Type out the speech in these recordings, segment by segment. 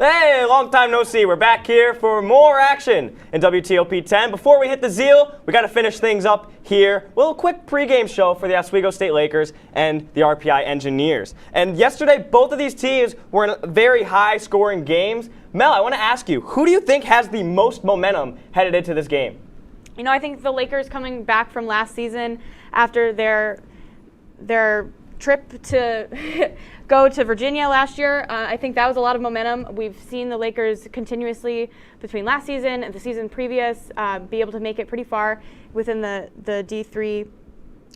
Hey, long time no see. We're back here for more action in WTOP 10. Before we hit the Ziel, we got to finish things up here. A little quick pregame show for the Oswego State Lakers and the RPI Engineers. And yesterday, both of these teams were in very high-scoring games. Mel, I want to ask you, who do you think has the most momentum headed into this game? You know, I think the Lakers coming back from last season after their trip to go to Virginia last year, I think that was a lot of momentum. We've seen the Lakers continuously between last season and the season previous be able to make it pretty far within the D3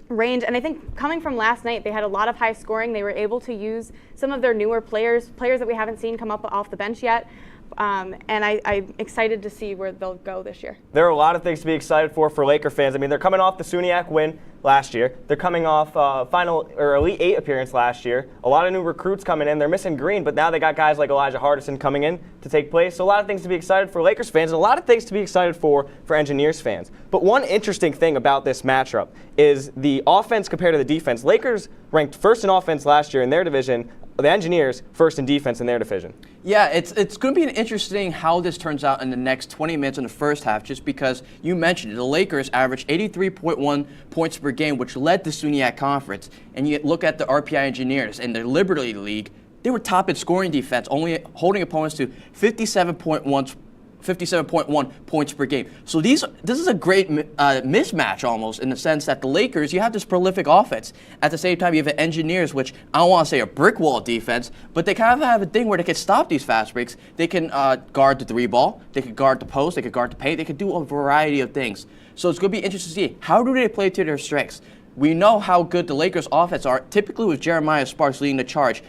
range. And I think coming from last night, they had a lot of high scoring. They were able to use some of their newer players that we haven't seen come up off the bench yet. And I'm excited to see where they'll go this year. There are a lot of things to be excited for Laker fans. I mean, they're coming off the SUNY win last year. They're coming off final or Elite Eight appearance last year. A lot of new recruits coming in. They're missing Green, but now they got guys like Elijah Hardison coming in to take place. So a lot of things to be excited for Lakers fans, and a lot of things to be excited for Engineers fans. But one interesting thing about this matchup is the offense compared to the defense. Lakers ranked first in offense last year in their division. The Engineers first in defense in their division. Yeah, it's going to be interesting how this turns out in the next 20 minutes in the first half, just because you mentioned it, the Lakers averaged 83.1 points per game, which led the SUNY Conference. And you look at the RPI Engineers in their Liberty League, they were top in scoring defense, only holding opponents to 57.1 points per game. So this is a great mismatch almost, in the sense that the Lakers, you have this prolific offense. At the same time, you have the Engineers, which I don't want to say a brick wall defense, but they kind of have a thing where they can stop these fast breaks. They can guard the three ball, they can guard the post, they can guard the paint, they can do a variety of things. So it's going to be interesting to see, how do they play to their strengths? We know how good the Lakers offense are, typically with Jeremiah Sparks leading the charge,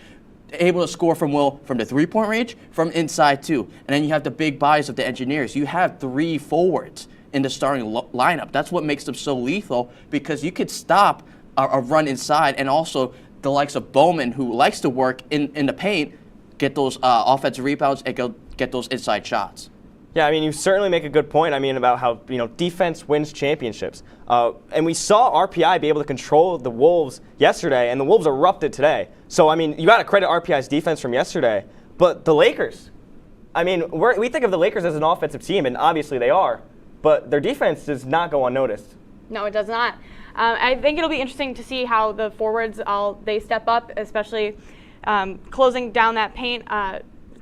able to score from the three-point range, from inside too. And then you have the big bodies of the Engineers. You have three forwards in the starting lineup. That's what makes them so lethal, because you could stop a run inside, and also the likes of Bowman, who likes to work in the paint, get those offensive rebounds and get those inside shots. Yeah, I mean, you certainly make a good point. I mean, about how, defense wins championships. And we saw RPI be able to control the Wolves yesterday, and the Wolves erupted today. So, I mean, you got to credit RPI's defense from yesterday. But the Lakers, I mean, we think of the Lakers as an offensive team, and obviously they are. But their defense does not go unnoticed. No, it does not. I think it'll be interesting to see how the forwards they step up, especially closing down that paint.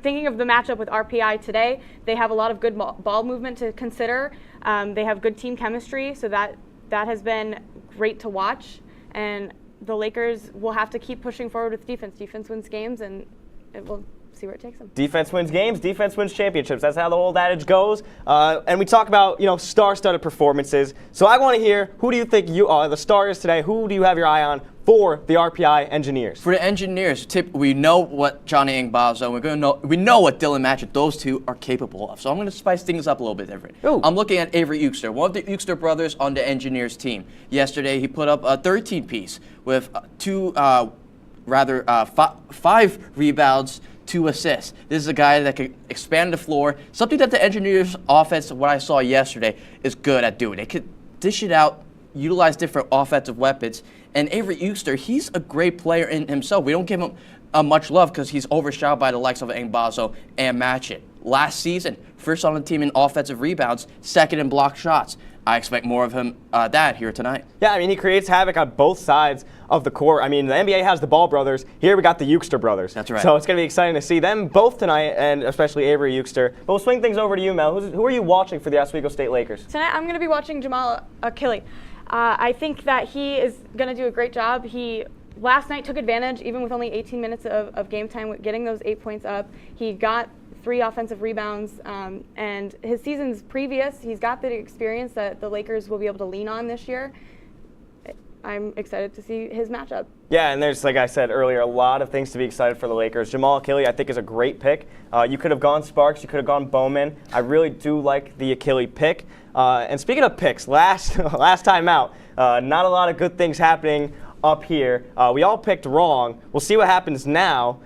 Thinking of the matchup with RPI today, they have a lot of good ball movement to consider. They have good team chemistry, so that has been great to watch. And the Lakers will have to keep pushing forward with defense. Defense wins games, and we'll see where it takes them. Defense wins games, defense wins championships. That's how the old adage goes. And we talk about, star-studded performances. So I want to hear, who do you think the star is today? Who do you have your eye on for the RPI Engineers? For the Engineers, we know what Johnny Ngbazo, we know what Dylan Matchett, those two are capable of. So I'm going to spice things up a little bit different. Ooh. I'm looking at Avery Euster, one of the Euster brothers on the Engineers team. Yesterday, he put up a 13-piece with 5 rebounds, 2 assists. This is a guy that can expand the floor. Something that the Engineers offense, what I saw yesterday, is good at doing. They could dish it out, utilize different offensive weapons. And Avery Euster, he's a great player in himself. We don't give him much love because he's overshadowed by the likes of Ngbazo and Matchett. Last season, first on the team in offensive rebounds, second in block shots. I expect more of him here tonight. Yeah, I mean, he creates havoc on both sides of the court. I mean, the NBA has the Ball brothers. Here we got the Euster brothers. That's right. So it's going to be exciting to see them both tonight, and especially Avery Euster. But we'll swing things over to you, Mel. Who are you watching for the Oswego State Lakers? Tonight I'm going to be watching Jamal Achille. I think that he is going to do a great job. He last night took advantage, even with only 18 minutes of game time, with getting those 8 points up. He got 3 offensive rebounds, and his seasons previous, he's got the experience that the Lakers will be able to lean on this year. I'm excited to see his matchup. Yeah, and there's, like I said earlier, a lot of things to be excited for the Lakers. Jamal Achille, I think, is a great pick. You could have gone Sparks, you could have gone Bowman. I really do like the Achille pick. And speaking of picks, last time out, not a lot of good things happening up here. We all picked wrong. We'll see what happens now.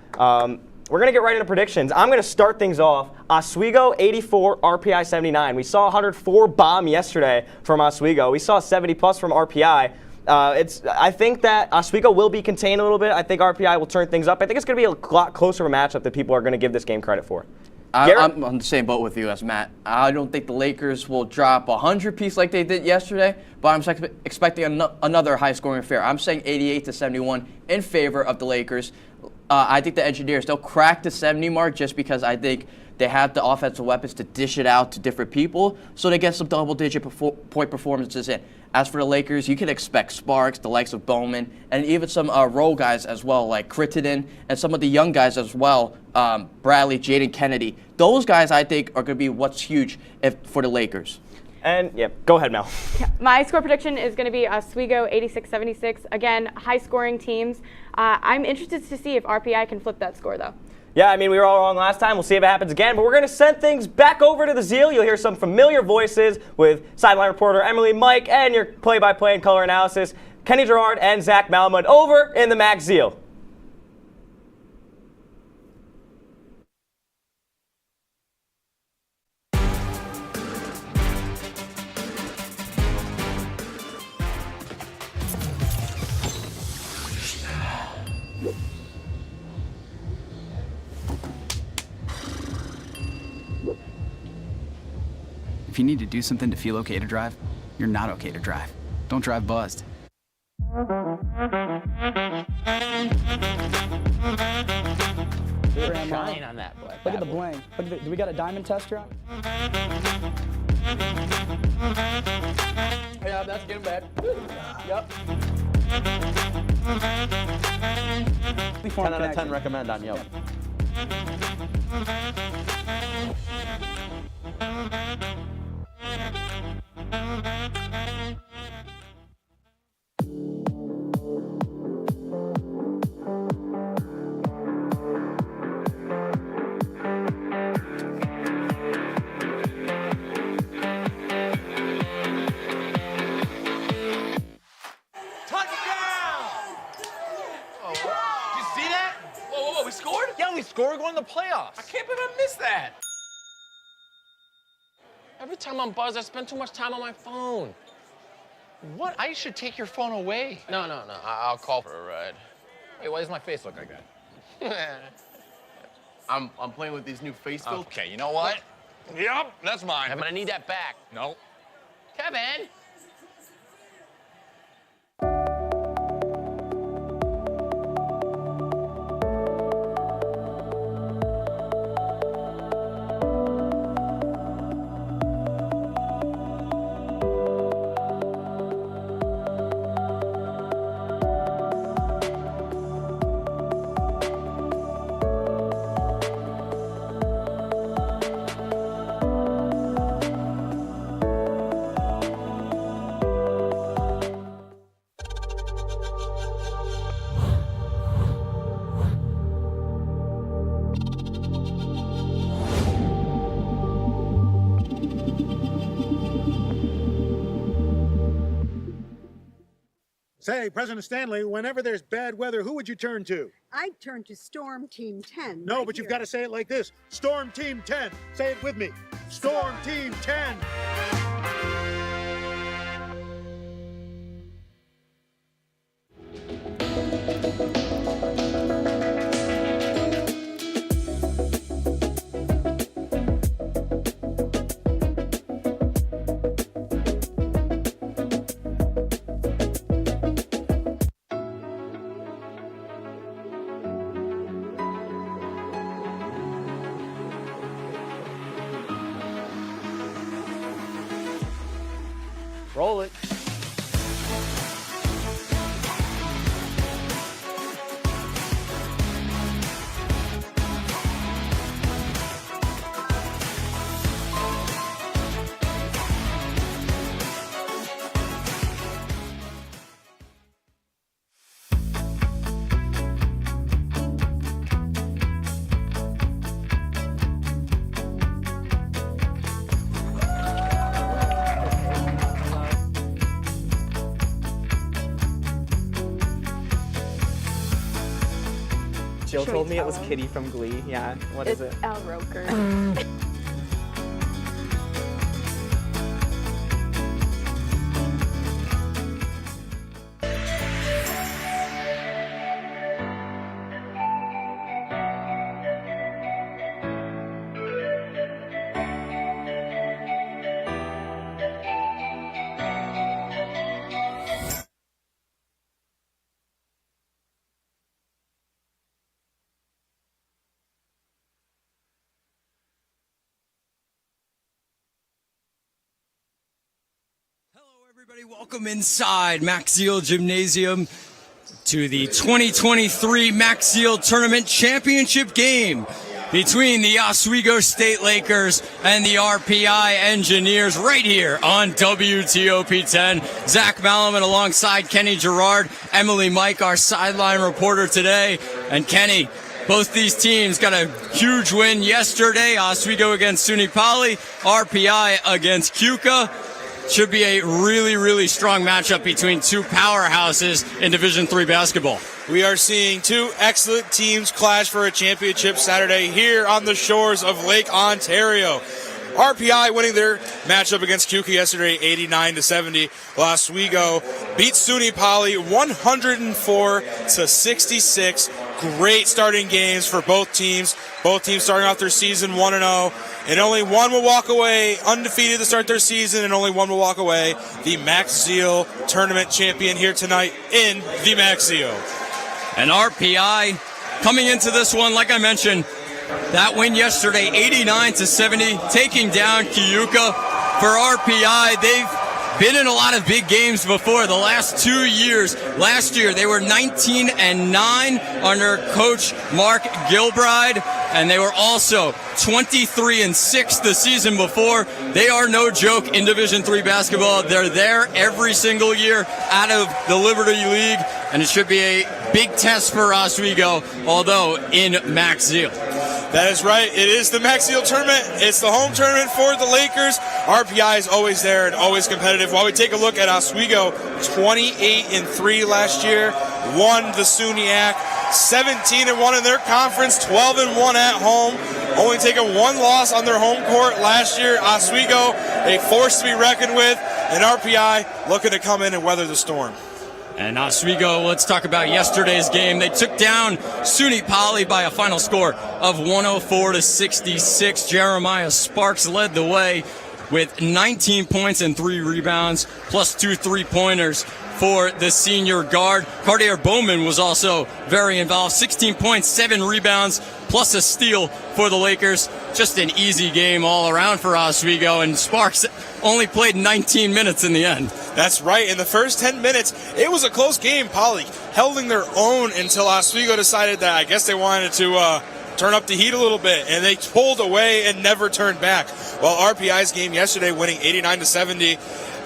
We're going to get right into predictions. I'm going to start things off. Oswego 84, RPI 79. We saw 104 bomb yesterday from Oswego. We saw 70-plus from RPI. I think that Oswego will be contained a little bit. I think RPI will turn things up. I think it's going to be a lot closer of a matchup that people are going to give this game credit for. I'm on the same boat with you as Matt. I don't think the Lakers will drop 100-piece like they did yesterday, but I'm expecting another high-scoring affair. I'm saying 88-71 in favor of the Lakers. I think the Engineers, they'll crack the 70 mark just because I think they have the offensive weapons to dish it out to different people, so they get some double-digit point performances in. As for the Lakers, you can expect sparks, the likes of Bowman, and even some role guys as well, like Crittenden, and some of the young guys as well, Bradley, Jaden Kennedy. Those guys, I think, are going to be what's huge for the Lakers. And, yeah, go ahead, Mel. Yeah, my score prediction is going to be Oswego 86-76. Again, high-scoring teams. I'm interested to see if RPI can flip that score, though. Yeah, I mean, we were all wrong last time. We'll see if it happens again. But we're going to send things back over to the Ziel. You'll hear some familiar voices with sideline reporter Emily Mike and your play-by-play and color analysis, Kenny Gerard and Zach Malamud over in the Mac Ziel. If you need to do something to feel okay to drive, you're not okay to drive. Don't drive buzzed. Shine on that boy. Look at the bling. Look at do we got a diamond tester on? Yeah, that's getting bad. Yep. 10 out of 10 recommend on Yelp. We scored? Yeah, we scored. We're going to the playoffs. I can't believe I missed that. Every time I'm buzzed, I spend too much time on my phone. What? I should take your phone away. No. I'll call for a ride. Hey, why does my face look like that? I'm playing with these new face filters. Okay, you know what? Yep, that's mine. I'm going to need that back. No. Kevin! Say, President Stanley, whenever there's bad weather, who would you turn to? I'd turn to Storm Team 10. No, but you've got to say it like this. Storm Team 10. Say it with me. Storm Team 10. Roll it. Jill Should we told me it tell was him? Kitty from Glee. Yeah, what is it? It's Al Roker. Everybody, welcome inside Max Ziel Gymnasium to the 2023 Max Ziel Tournament Championship game between the Oswego State Lakers and the RPI Engineers right here on WTOP 10. Zach Malaman alongside Kenny Gerard, Emily Mike, our sideline reporter today. And Kenny, both these teams got a huge win yesterday. Oswego against SUNY Poly, RPI against Keuka. Should be a really, really strong matchup between two powerhouses in Division III basketball. We are seeing two excellent teams clash for a championship Saturday here on the shores of Lake Ontario. RPI winning their matchup against Keuka yesterday, 89-70. Oswego beat SUNY Poly 104-66. Great starting games for both teams. Both teams starting off their season 1-0. And only one will walk away undefeated to start their season, and only one will walk away the Max Ziel tournament champion here tonight in the Max Ziel. And RPI coming into this one, like I mentioned, that win yesterday, 89-70, taking down Keuka. For RPI, they've been in a lot of big games before the last 2 years. Last year, they were 19-9 under coach Mark Gilbride, and they were also 23-6 the season before. They are no joke in Division III basketball. They're there every single year out of the Liberty League, and it should be a big test for Oswego, although in Max Ziel. That is right. It is the Max Ziel tournament. It's the home tournament for the Lakers. RPI is always there and always competitive. While we take a look at Oswego, 28-3 last year, won the SUNYAC, 17-1 in their conference, 12-1 at home. Only taken one loss on their home court last year. Oswego, a force to be reckoned with, and RPI looking to come in and weather the storm. And Oswego, let's talk about yesterday's game. They took down SUNY Poly by a final score of 104-66. Jeremiah Sparks led the way with 19 points and 3 rebounds, plus 2 3-pointers for the senior guard. Cartier Bowman was also very involved. 16 points, 7 rebounds, plus a steal for the Lakers. Just an easy game all around for Oswego, and Sparks only played 19 minutes in the end. That's right. In the first 10 minutes, it was a close game. Poly holding their own until Oswego decided that I guess they wanted to turn up the heat a little bit, and they pulled away and never turned back. While RPI's game yesterday winning 89-70,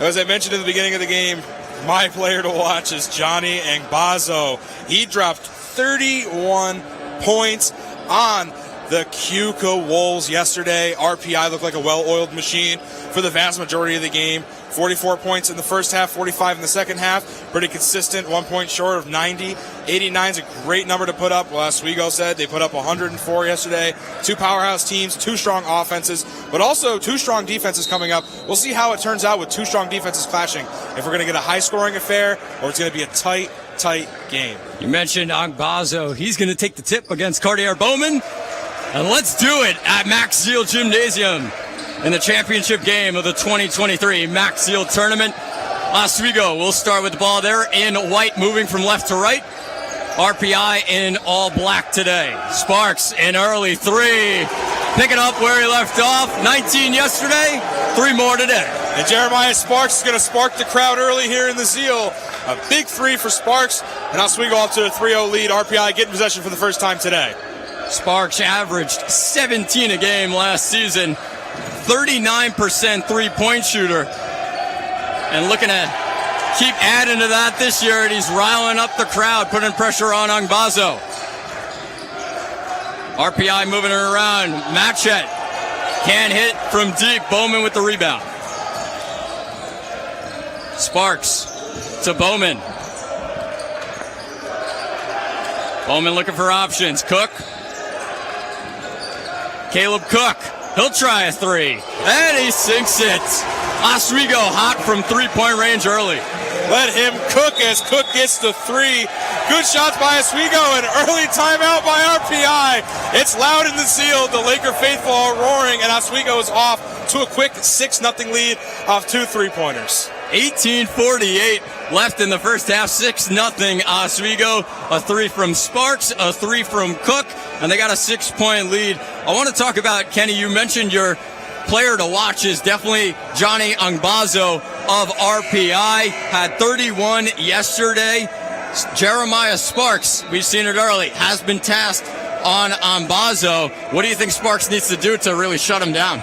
as I mentioned in the beginning of the game, my player to watch is Johnny Angbazo. He dropped 31 points on the Keuka Wolves yesterday. RPI looked like a well-oiled machine for the vast majority of the game. 44 points in the first half, 45 in the second half. Pretty consistent, 1 point short of 90. 89 is a great number to put up. Well, Oswego said they put up 104 yesterday. Two powerhouse teams, two strong offenses, but also two strong defenses coming up. We'll see how it turns out with two strong defenses clashing. If we're going to get a high-scoring affair or it's going to be a tight game. You mentioned Angbazo. He's going to take the tip against Cartier Bowman. And let's do it at Max Ziel Gymnasium in the championship game of the 2023 Max Ziel Tournament. Oswego will start with the ball there in white, moving from left to right. RPI in all black today. Sparks in early three. Picking up where he left off. 19 yesterday, 3 more today. And Jeremiah Sparks is going to spark the crowd early here in the Ziel. A big 3 for Sparks, and Oswego up to a 3-0 lead. RPI getting possession for the first time today. Sparks averaged 17 a game last season. 39% three-point shooter. And looking at keep adding to that this year, and he's riling up the crowd, putting pressure on Angbazo. RPI moving it around. Matchett can't hit from deep. Bowman with the rebound. Sparks to Bowman. Bowman looking for options. Cook. Caleb Cook. He'll try a 3. And he sinks it. Oswego hot from three-point range early. Let him cook as Cook gets the 3. Good shots by Oswego, and early timeout by RPI. It's loud in the Ziel. The Laker faithful are roaring, and Oswego is off to a quick 6-0 lead off 2 3-pointers. 18:48 left in the first half. 6-0 Oswego. A 3 from Sparks, a 3 from Cook, and they got a 6-point lead. I want to talk about, Kenny, you mentioned your player to watch is definitely Johnny Angbazo. of RPI, had 31 yesterday. Jeremiah Sparks, we've seen it early, has been tasked on Ambazo. What do you think Sparks needs to do to really shut him down?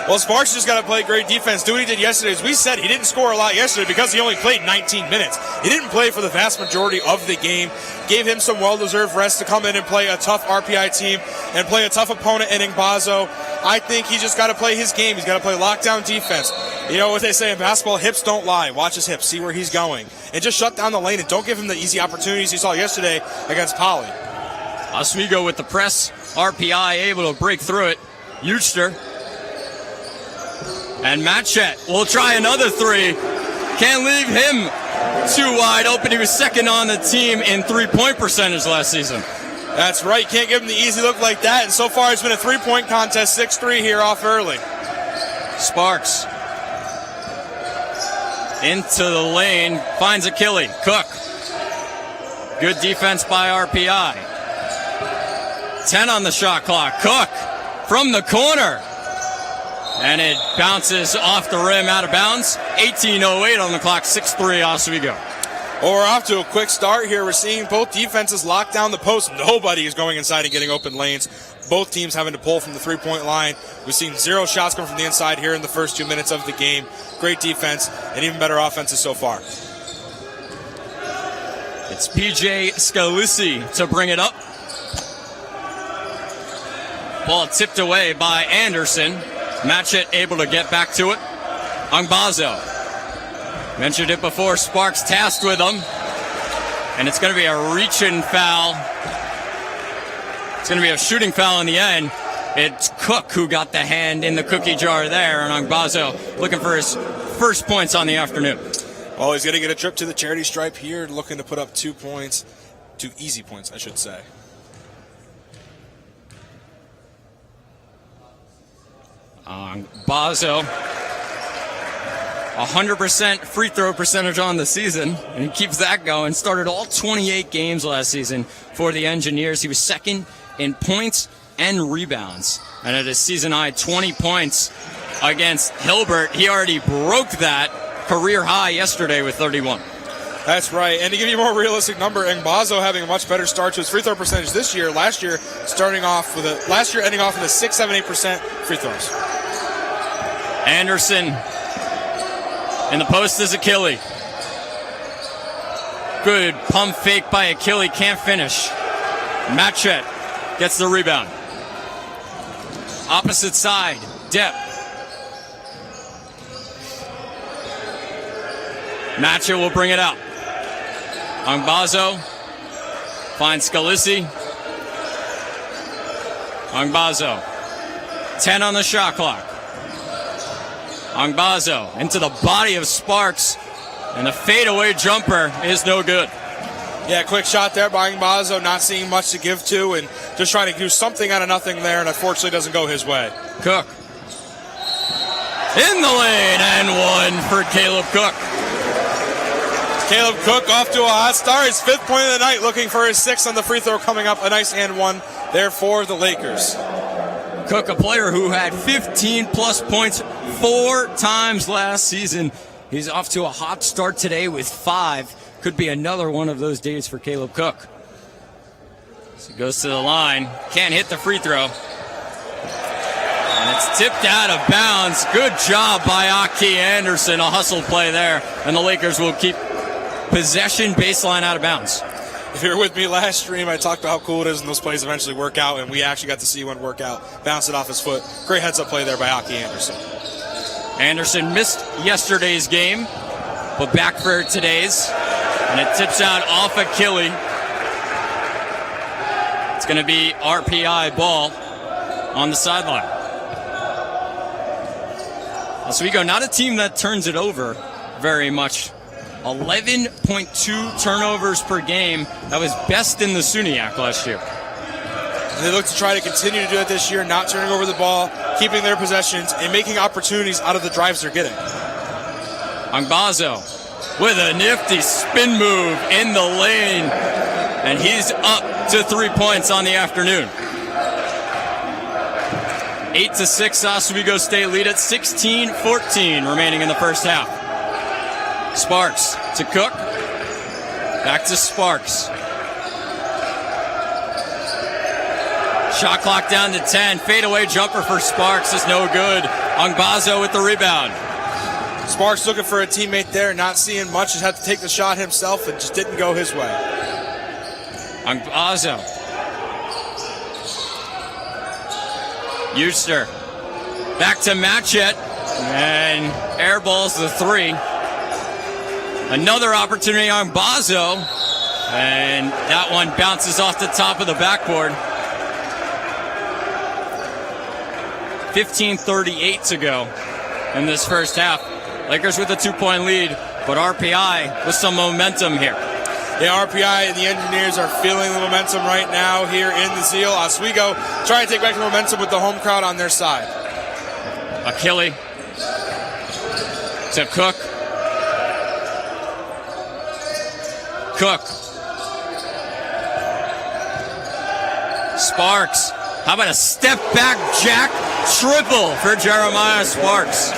Well, Sparks just got to play great defense. Do what he did yesterday. As we said, he didn't score a lot yesterday because he only played 19 minutes. He didn't play for the vast majority of the game. Gave him some well-deserved rest to come in and play a tough RPI team and play a tough opponent in Ambazo. I think he just got to play his game. He's got to play lockdown defense. You know what they say in basketball, hips don't lie. Watch his hips, see where he's going. And just shut down the lane and don't give him the easy opportunities you saw yesterday against Poly. Oswego with the press. RPI able to break through it. Euster. And Matchett will try another three. Can't leave him too wide open. He was second on the team in three-point percentage last season. That's right. Can't give him the easy look like that. And so far, it's been a three-point contest, 6-3 here off early. Sparks. Into the lane. Finds Achille. Cook. Good defense by RPI. 10 on the shot clock. Cook from the corner. And it bounces off the rim out of bounds. 18:08 on the clock, 6-3 Oswego. Well, we're off to a quick start here. We're seeing both defenses lock down the post. Nobody is going inside and getting open lanes. Both teams having to pull from the three-point line. We've seen 0 shots come from the inside here in the first 2 minutes of the game. Great defense and even better offenses so far. It's PJ Scalisi to bring it up. Ball tipped away by Anderson. Matchett able to get back to it. Angbazo. Mentioned it before, Sparks tasked with him. And it's going to be a reach-in foul. It's going to be a shooting foul in the end. It's Cook who got the hand in the cookie jar there. And Angbazo looking for his first points on the afternoon. Well, he's going to get a trip to the charity stripe here, looking to put up 2 points. 2 easy points, I should say. Bazo, 100% free throw percentage on the season, and he keeps that going. Started all 28 games last season for the Engineers. He was second in points and rebounds, and at his season high 20 points against Hilbert. He already broke that career high yesterday with 31. That's right. And to give you a more realistic number, Ngbazo having a much better start to his free throw percentage this year. Last year ending off with a 6, 7, 8% free throws. Anderson in the post is Achille. Good pump fake by Achille, can't finish. Matchett gets the rebound. Opposite side, Depp. Matchett will bring it out. Angbazo finds Scalisi. Angbazo, 10 on the shot clock. Angbazo into the body of Sparks, and the fadeaway jumper is no good. Yeah, quick shot there by Angbazo, not seeing much to give to, and just trying to do something out of nothing there, and unfortunately doesn't go his way. Cook in the lane, and one for Caleb Cook. Caleb Cook off to a hot start. His 5th point of the night, looking for his 6th on the free throw coming up. A nice and one there for the Lakers. Cook, a player who had 15-plus points 4 times last season. He's off to a hot start today with 5. Could be another one of those days for Caleb Cook. So he goes to the line. Can't hit the free throw. And it's tipped out of bounds. Good job by Aki Anderson. A hustle play there. And the Lakers will keep possession, baseline out of bounds. If you were with me last stream, I talked about how cool it is when those plays eventually work out, and we actually got to see one work out. Bounce it off his foot. Great heads-up play there by Aki Anderson. Anderson missed yesterday's game, but back for today's. And it tips out off Achille. It's going to be RPI ball on the sideline. Oswego, not a team that turns it over very much. 11.2 turnovers per game. That was best in the SUNYAC last year. And they look to try to continue to do it this year, not turning over the ball, keeping their possessions, and making opportunities out of the drives they're getting. Angbazo with a nifty spin move in the lane, and he's up to 3 points on the afternoon. 8-6, Oswego State lead at 16-14 remaining in the first half. Sparks to Cook. Back to Sparks. Shot clock down to 10. Fadeaway jumper for Sparks is no good. Ongbazo with the rebound. Sparks looking for a teammate there, not seeing much. Just had to take the shot himself and just didn't go his way. Ongbazo. Euster. Back to Matchett. And airballs the 3. Another opportunity on Ongbazo. And that one bounces off the top of the backboard. 15:38 to go in this first half. Lakers with a 2-point lead, but RPI with some momentum here. Yeah, RPI and the Engineers are feeling the momentum right now here in the Ziel. Oswego trying to take back the momentum with the home crowd on their side. Achille to Cook. Cook. Sparks. How about a step back jack triple for Jeremiah Sparks?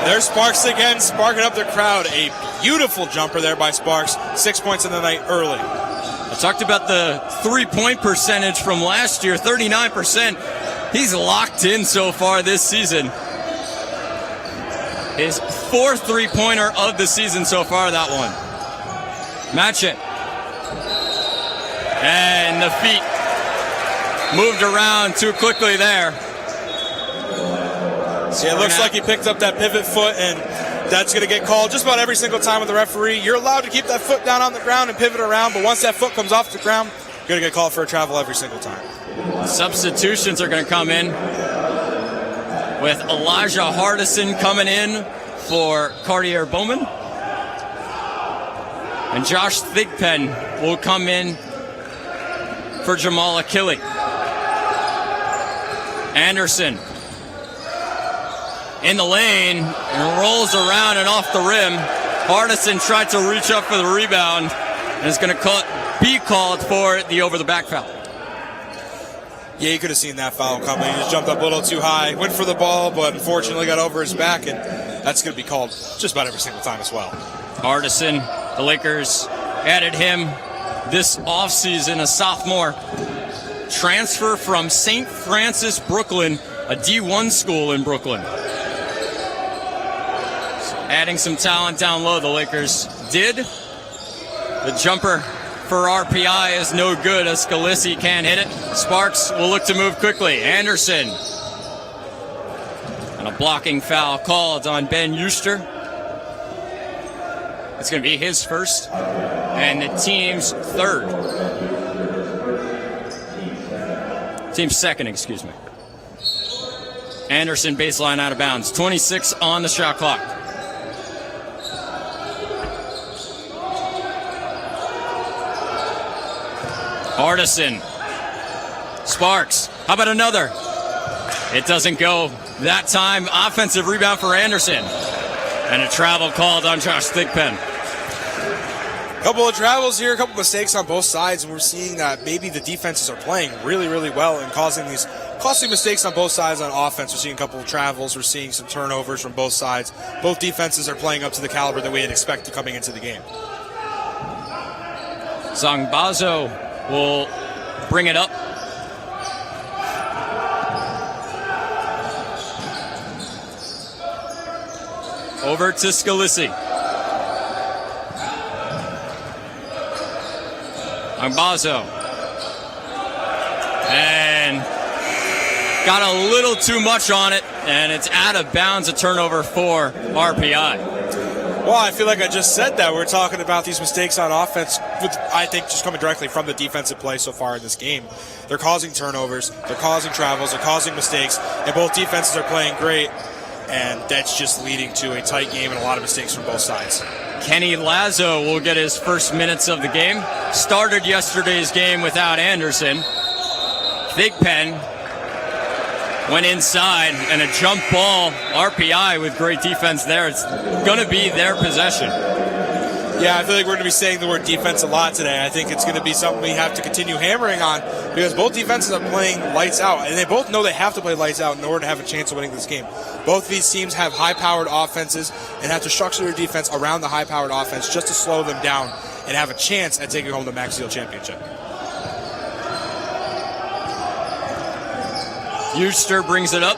There's Sparks again, sparking up the crowd. A beautiful jumper there by Sparks. 6 points in the night early. I talked about the 3-point percentage from last year, 39%. He's locked in so far this season. His 4th 3-pointer of the season so far, that one. Match it. And the feet moved around too quickly there. Yeah, it looks like he picked up that pivot foot, and that's going to get called just about every single time with the referee. You're allowed to keep that foot down on the ground and pivot around, but once that foot comes off the ground, you're going to get called for a travel every single time. Substitutions are going to come in with Elijah Hardison coming in for Cartier Bowman. And Josh Thigpen will come in for Jamal Achille. Anderson in the lane and rolls around and off the rim. Hardison tried to reach up for the rebound and is going to be called for the over-the-back foul. Yeah, you could have seen that foul coming. He just jumped up a little too high, went for the ball, but unfortunately got over his back, and that's going to be called just about every single time as well. Hardison, the Lakers added him this offseason, a sophomore. Transfer from St. Francis, Brooklyn, a D1 school in Brooklyn. So adding some talent down low, the Lakers did. The jumper for RPI is no good as Scalisi can't hit it. Sparks will look to move quickly. Anderson. And a blocking foul called on Ben Euster. It's going to be his first and the team's team's second, excuse me. Anderson baseline out of bounds. 26 on the shot clock. Hardison. Sparks. How about another? It doesn't go that time. Offensive rebound for Anderson. And a travel called on Josh Thigpen. Couple of travels here, a couple mistakes on both sides, and we're seeing that maybe the defenses are playing really, really well and causing these costly mistakes on both sides on offense. We're seeing a couple of travels. We're seeing some turnovers from both sides. Both defenses are playing up to the caliber that we had expected coming into the game. Ongbazo will bring it up. Over to Scalisi. Ongbazo. And got a little too much on it, and it's out of bounds, a turnover for RPI. Well, I feel like I just said that. We're talking about these mistakes on offense, with, I think, just coming directly from the defensive play so far in this game. They're causing turnovers, they're causing travels, they're causing mistakes, and both defenses are playing great, and that's just leading to a tight game and a lot of mistakes from both sides. Kenny Lazo will get his first minutes of the game. Started yesterday's game without Anderson. Thigpen went inside, and a jump ball. RPI with great defense there. It's going to be their possession. Yeah, I feel like we're going to be saying the word defense a lot today. I think it's going to be something we have to continue hammering on because both defenses are playing lights out, and they both know they have to play lights out in order to have a chance of winning this game. Both of these teams have high-powered offenses and have to structure their defense around the high-powered offense just to slow them down and have a chance at taking home the Max Ziel championship. Euster brings it up.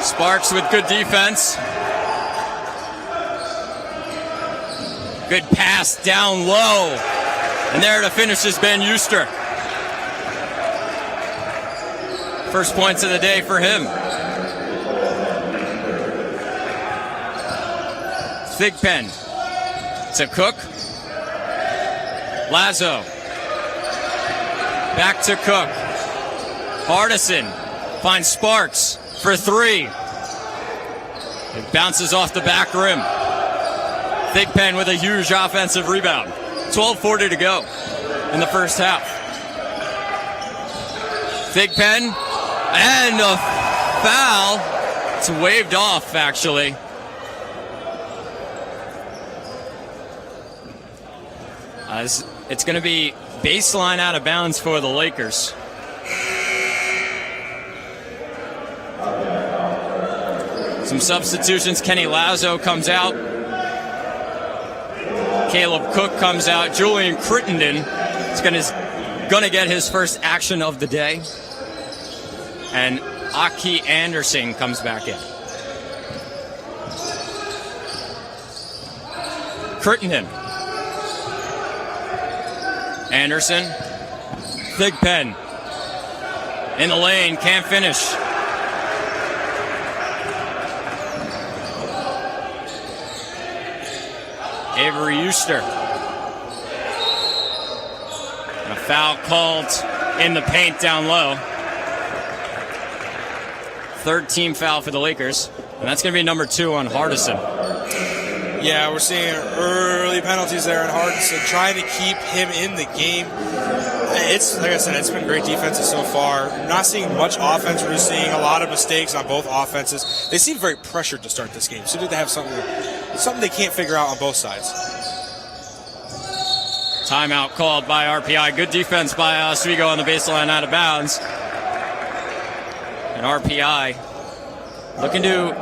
Sparks with good defense. Good pass down low. And there to finish is Ben Euster. First points of the day for him. Thigpen to Cook. Lazo. Back to Cook. Hardison finds Sparks for three. It bounces off the back rim. Thigpen with a huge offensive rebound. 12:40 to go in the first half. Thigpen and a foul. It's waved off, actually. It's going to be baseline out of bounds for the Lakers. Some substitutions. Kenny Lazo comes out. Caleb Cook comes out. Julian Crittenden is going to get his first action of the day. And Aki Anderson comes back in. Crittenden. Anderson. Thigpen. In the lane. Can't finish. Avery Euster. A foul called in the paint down low. Third team foul for the Lakers. And that's going to be number 2 on Hardison. Yeah, we're seeing early penalties there on Hardison, trying to keep him in the game. It's, like I said, it's been great defenses so far. I'm not seeing much offense. We're just seeing a lot of mistakes on both offenses. They seem very pressured to start this game. Seem like they have something they can't figure out on both sides. Timeout called by RPI. Good defense by Oswego on the baseline out of bounds. And RPI looking to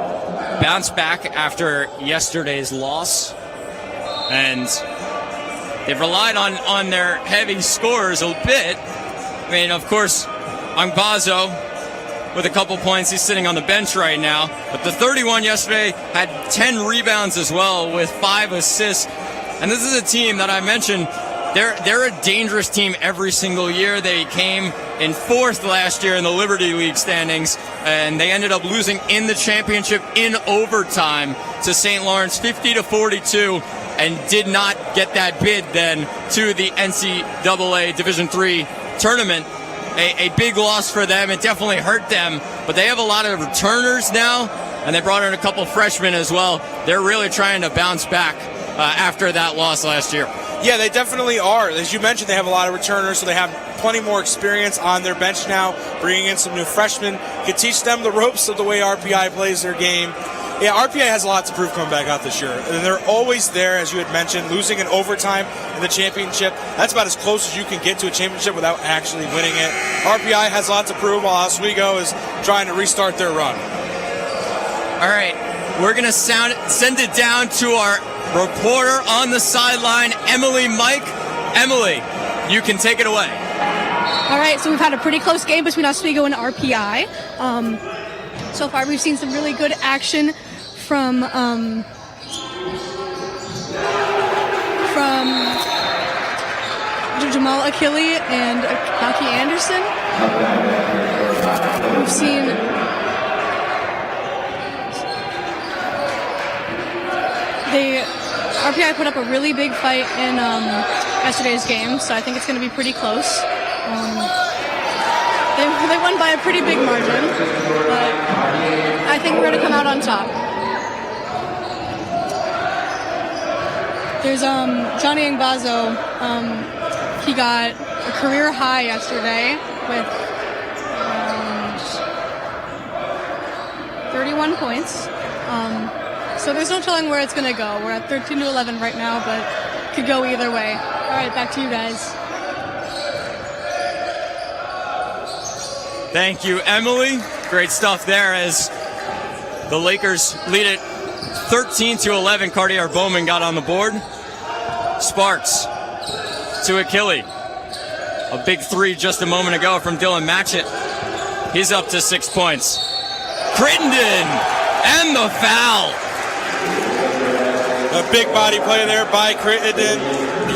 bounce back after yesterday's loss. And they've relied on their heavy scorers a bit. I mean, of course, Angbazo with a couple points. He's sitting on the bench right now. But the 31 yesterday had 10 rebounds as well with 5 assists. And this is a team that I mentioned, they're a dangerous team every single year. They came in 4th last year in the Liberty League standings, and they ended up losing in the championship in overtime to St. Lawrence 50-42, and did not get that bid then to the NCAA Division III tournament. A big loss for them. It definitely hurt them, but they have a lot of returners now, and they brought in a couple freshmen as well. They're really trying to bounce back after that loss last year. Yeah, they definitely are. As you mentioned, they have a lot of returners, so they have plenty more experience on their bench now. Bringing in some new freshmen can teach them the ropes of the way RPI plays their game. Yeah, RPI has a lot to prove coming back out this year. And they're always there, as you had mentioned, losing in overtime in the championship. That's about as close as you can get to a championship without actually winning it. RPI has a lot to prove while Oswego is trying to restart their run. All right, we're going to send it down to our reporter on the sideline, Emily Mike. Emily, you can take it away. All right, so we've had a pretty close game between Oswego and RPI. So far, we've seen some really good action from Jamal Achille and Aki Anderson. We've seen RPI put up a really big fight in yesterday's game, so I think it's going to be pretty close. They won by a pretty big margin, but I think we're going to come out on top. There's Johnny Angbazo. He got a career high yesterday with 31 points. So there's no telling where it's going to go. We're at 13-11 right now, but it could go either way. All right, back to you guys. Thank you, Emily. Great stuff there as the Lakers lead it 13-11. Cartier Bowman got on the board. Sparks to Achille. A big three just a moment ago from Dylan Matchett. He's up to 6 points. Crittenden and the foul. A big body play there by Crittenden.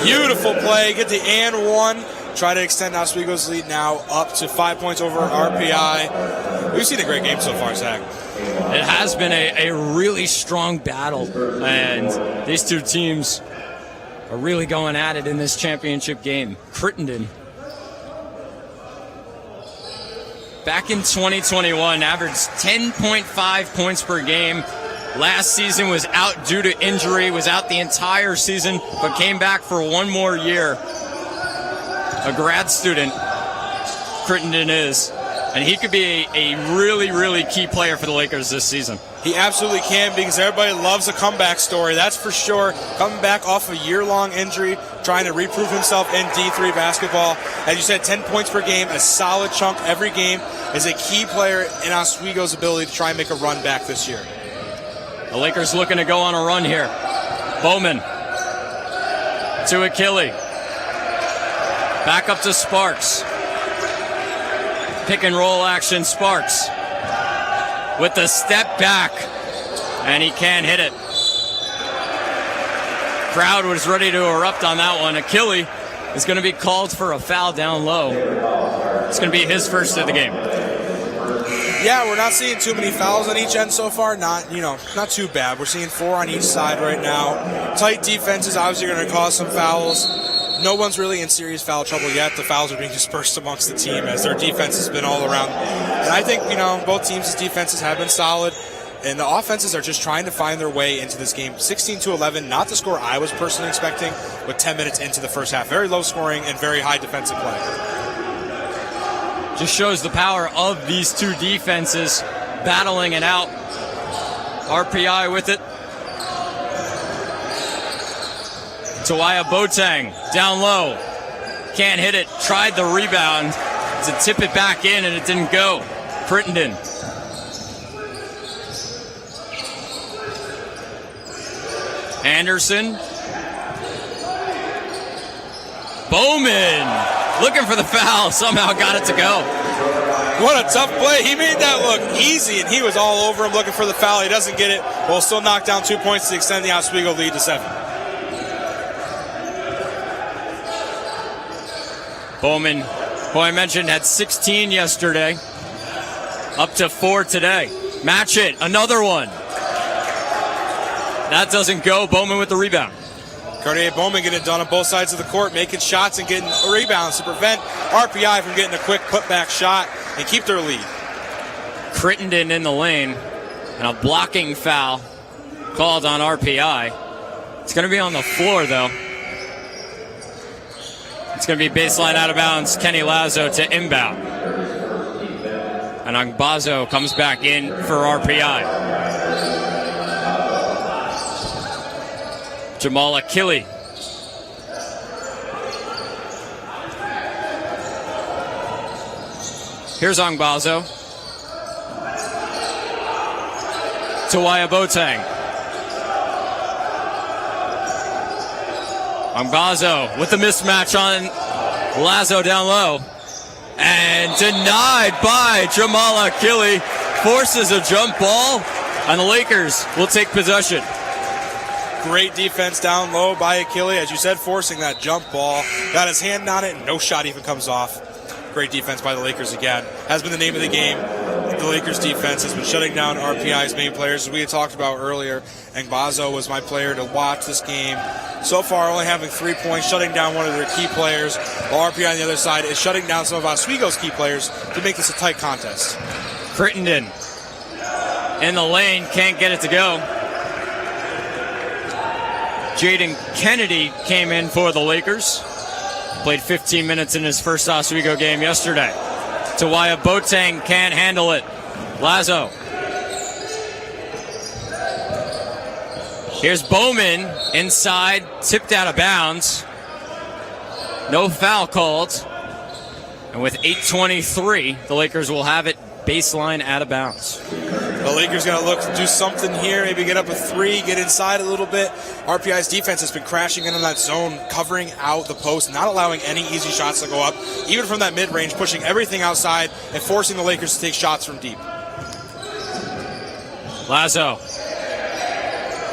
Beautiful play. Get the and one. Try to extend Oswego's lead now up to 5 points over RPI. We've seen a great game so far, Zach. It has been a really strong battle, and these two teams are really going at it in this championship game. Crittenden, back in 2021, averaged 10.5 points per game. Last season was out due to injury, was out the entire season, but came back for one more year. A grad student, Crittenden is, and he could be a really, really key player for the Lakers this season. He absolutely can, because everybody loves a comeback story, that's for sure. Coming back off a year-long injury, trying to reprove himself in D3 basketball. As you said, 10 points per game, a solid chunk every game, is a key player in Oswego's ability to try and make a run back this year. The Lakers looking to go on a run here. Bowman to Achille. Back up to Sparks. Pick and roll action, Sparks. With the step back. And he can't hit it. Crowd was ready to erupt on that one. Achille is going to be called for a foul down low. It's going to be his first of the game. Yeah, we're not seeing too many fouls on each end so far. Not too bad. We're seeing 4 on each side right now. Tight defenses obviously going to cause some fouls. No one's really in serious foul trouble yet. The fouls are being dispersed amongst the team as their defense has been all around. And I think, both teams' defenses have been solid. And the offenses are just trying to find their way into this game. 16-11, not the score I was personally expecting, with 10 minutes into the first half. Very low scoring and very high defensive play. Just shows the power of these two defenses battling it out. RPI with it. Tawaya Boateng down low. Can't hit it. Tried the rebound to tip it back in, and it didn't go. Crittenden. Anderson. Bowman looking for the foul. Somehow got it to go. What a tough play. He made that look easy, and he was all over him looking for the foul. He doesn't get it. We'll still knock down 2 points to extend the Oswego lead to 7. Bowman, who I mentioned, had 16 yesterday. Up to 4 today. Matchett, another one. That doesn't go. Bowman with the rebound. Cartier Bowman getting it done on both sides of the court, making shots and getting rebounds to prevent RPI from getting a quick putback shot and keep their lead. Crittenden in the lane, and a blocking foul called on RPI. It's going to be on the floor, though. It's going to be baseline out of bounds. Kenny Lazo to inbound. And Angbazo comes back in for RPI. Jamal Achille. Here's Angbazo. Tawaya Boateng. Angbazo with the mismatch on Lazo down low. And denied by Jamal Achille. Forces a jump ball, and the Lakers will take possession. Great defense down low by Achille, as you said, forcing that jump ball. Got his hand on it, and no shot even comes off. Great defense by the Lakers again. Has been the name of the game. The Lakers defense has been shutting down RPI's main players, as we had talked about earlier. Angbazo was my player to watch this game. So far, only having 3 points, shutting down one of their key players, while RPI on the other side is shutting down some of Oswego's key players to make this a tight contest. Crittenden in the lane, can't get it to go. Jaden Kennedy came in for the Lakers. Played 15 minutes in his first Oswego game yesterday. Tawaya Boateng can't handle it. Lazo. Here's Bowman inside, tipped out of bounds. No foul called. And with 8:23, the Lakers will have it baseline out of bounds. The Lakers got to look to do something here, maybe get up a 3, get inside a little bit. RPI's defense has been crashing into that zone, covering out the post, not allowing any easy shots to go up, even from that mid-range, pushing everything outside and forcing the Lakers to take shots from deep. Lazo.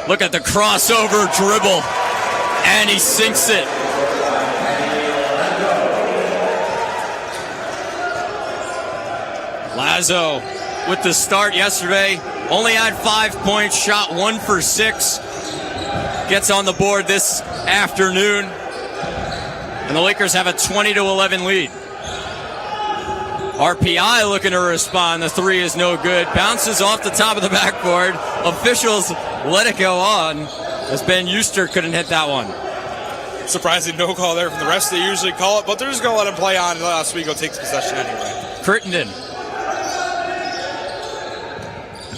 Look at the crossover dribble, and he sinks it. Lazo with the start yesterday, only had 5 points, shot 1 for 6. Gets on the board this afternoon, and the Lakers have a 20-11 lead. RPI looking to respond. The 3 is no good. Bounces off the top of the backboard. Officials let it go on as Ben Euster couldn't hit that one. Surprising no call there from the rest. They usually call it, but they're just going to let him play on and let Oswego take possession anyway. Crittenden.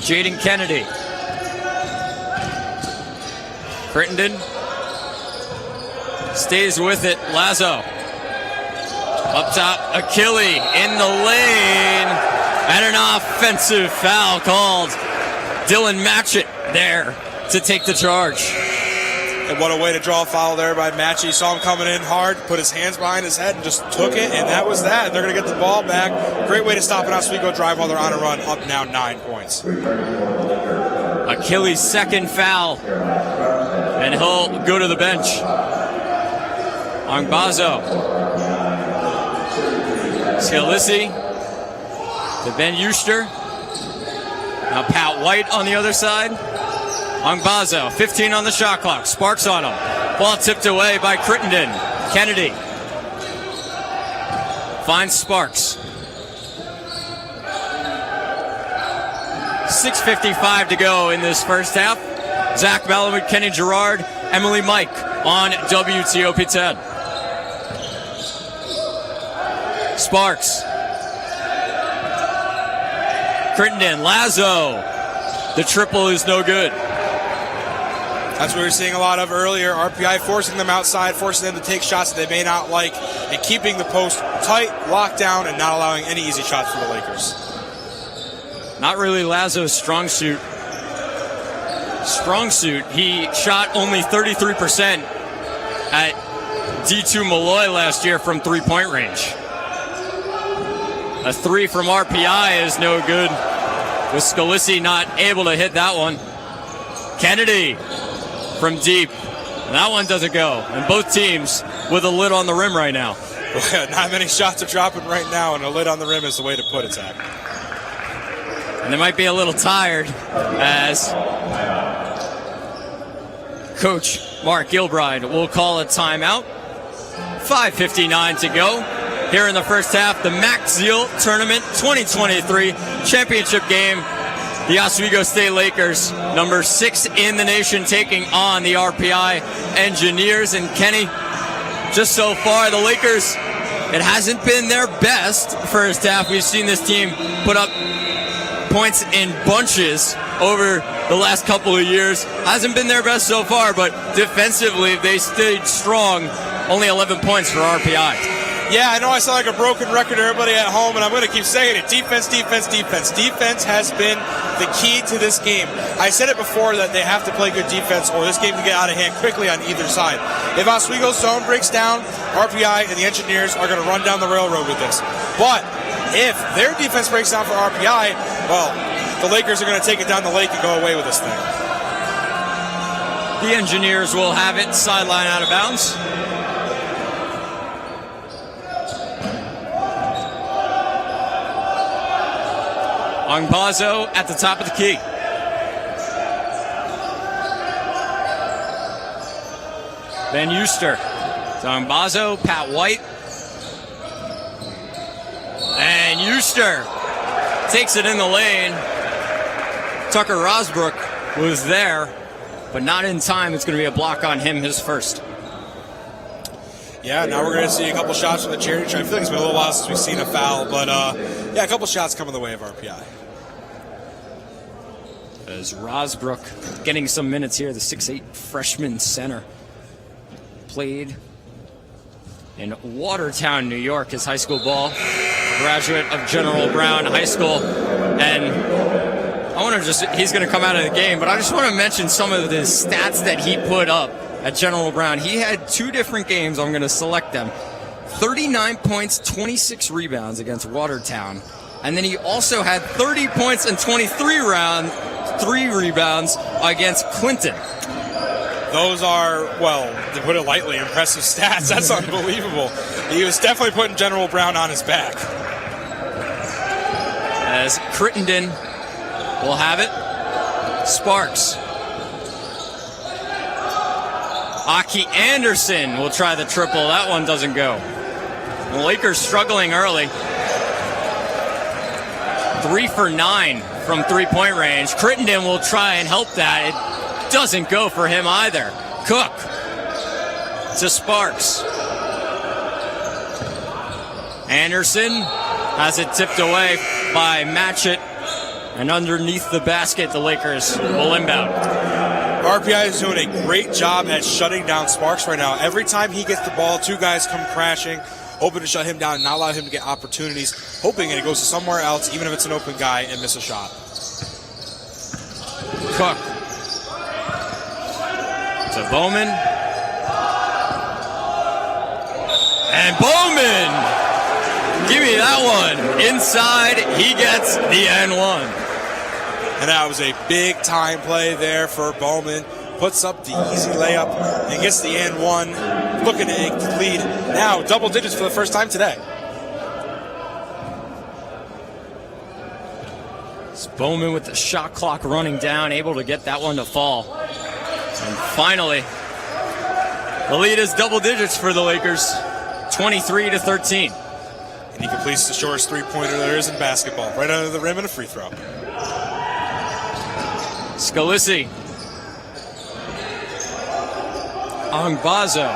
Jaden Kennedy. Crittenden stays with it. Lazo. Up top, Achille in the lane. And an offensive foul called. Dylan Matchett there to take the charge. And what a way to draw a foul there by Matchett. Saw him coming in hard, put his hands behind his head and just took it, and that was that. They're going to get the ball back. Great way to stop an Oswego drive while they're on a run, up now 9 points. Achilles' second foul, and he'll go to the bench. Angbazo. Scalisi to Ben Euster. Now Pat White on the other side. Angbazo, 15 on the shot clock. Sparks on him. Ball tipped away by Crittenden. Kennedy finds Sparks. 6:55 to go in this first half. Zach Malamud, Kenny Gerard, Emily Mike on WTOP 10. Sparks. Crittenden, Lazo. The triple is no good. That's what we were seeing a lot of earlier. RPI forcing them outside, forcing them to take shots that they may not like, and keeping the post tight, locked down, and not allowing any easy shots for the Lakers. Not really Lazo's strong suit. He shot only 33% at D2 Malloy last year from three-point range. A 3 from RPI is no good, with Scalisi not able to hit that one. Kennedy from deep. That one doesn't go. And both teams with a lid on the rim right now. Not many shots are dropping right now, and a lid on the rim is the way to put it, Zach. And they might be a little tired as Coach Mark Gilbride will call a timeout. 5:59 to go here in the first half. The Max Ziel Tournament 2023 championship game. The Oswego State Lakers, number 6 in the nation, taking on the RPI Engineers. And Kenny, just so far, the Lakers, it hasn't been their best first half. We've seen this team put up points in bunches over the last couple of years. Hasn't been their best so far, but defensively, they stayed strong. Only 11 points for RPI. Yeah, I know I sound like a broken record to everybody at home, and I'm going to keep saying it. Defense, defense, defense. Defense has been the key to this game. I said it before that they have to play good defense or this game can get out of hand quickly on either side. If Oswego's zone breaks down, RPI and the Engineers are going to run down the railroad with this. But if their defense breaks down for RPI, well, the Lakers are going to take it down the lake and go away with this thing. The Engineers will have it sideline out of bounds. Angbazo at the top of the key. Ben Euster. So Angbazo, Pat White. And Euster takes it in the lane. Tucker Rosbrook was there, but not in time. It's going to be a block on him, his first. Yeah, now we're going to see a couple shots from the charity train. I feel like it's been a little while since we've seen a foul, but yeah, a couple shots coming the way of RPI. As Rosbrook getting some minutes here, the 6'8" freshman center. Played in Watertown, New York, his high school ball. Graduate of General Brown High School. And he's going to come out of the game, but I just want to mention some of the stats that he put up at General Brown. He had 2 different games. I'm going to select them. 39 points, 26 rebounds against Watertown. And then he also had 30 points and 23 rebounds against Clinton. Those are, well, to put it lightly, impressive stats. That's unbelievable. He was definitely putting General Brown on his back. As Crittenden will have it. Sparks. Aki Anderson will try the triple. That one doesn't go. The Lakers struggling early. 3 for 9 from three-point range. Crittenden will try and help that. It doesn't go for him either. Cook to Sparks. Anderson has it tipped away by Matchett. And underneath the basket, the Lakers will inbound. RPI is doing a great job at shutting down Sparks right now. Every time he gets the ball, 2 guys come crashing, hoping to shut him down and not allow him to get opportunities, hoping that it goes to somewhere else, even if it's an open guy, and miss a shot. Cook to Bowman. And Bowman! Give me that one. Inside, he gets the N1. And that was a big-time play there for Bowman. Puts up the easy layup and gets the N1. Looking to lead now double digits for the first time today. It's Bowman with the shot clock running down, able to get that one to fall. And finally, the lead is double digits for the Lakers, 23-13. And he completes the shortest three-pointer there is in basketball, right under the rim and a free throw. Scalisi. Angbazo.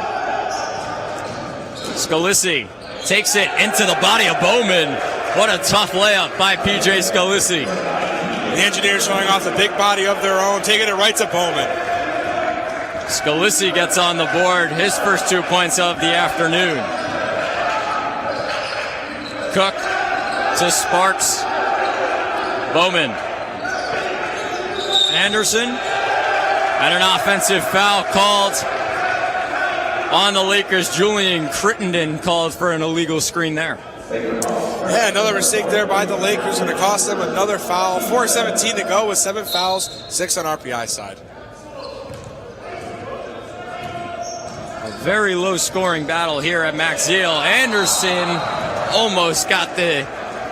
Scalisi takes it into the body of Bowman. What a tough layup by PJ Scalisi. The Engineers showing off the big body of their own, taking it right to Bowman. Scalisi gets on the board, his first 2 points of the afternoon. Cook to Sparks. Bowman. Anderson. And an offensive foul called on the Lakers. Julian Crittenden called for an illegal screen there. Yeah, another mistake there by the Lakers. Going to cost them another foul. 4:17 to go with 7 fouls, 6 on RPI side. A very low-scoring battle here at Max Ziel. Anderson almost got the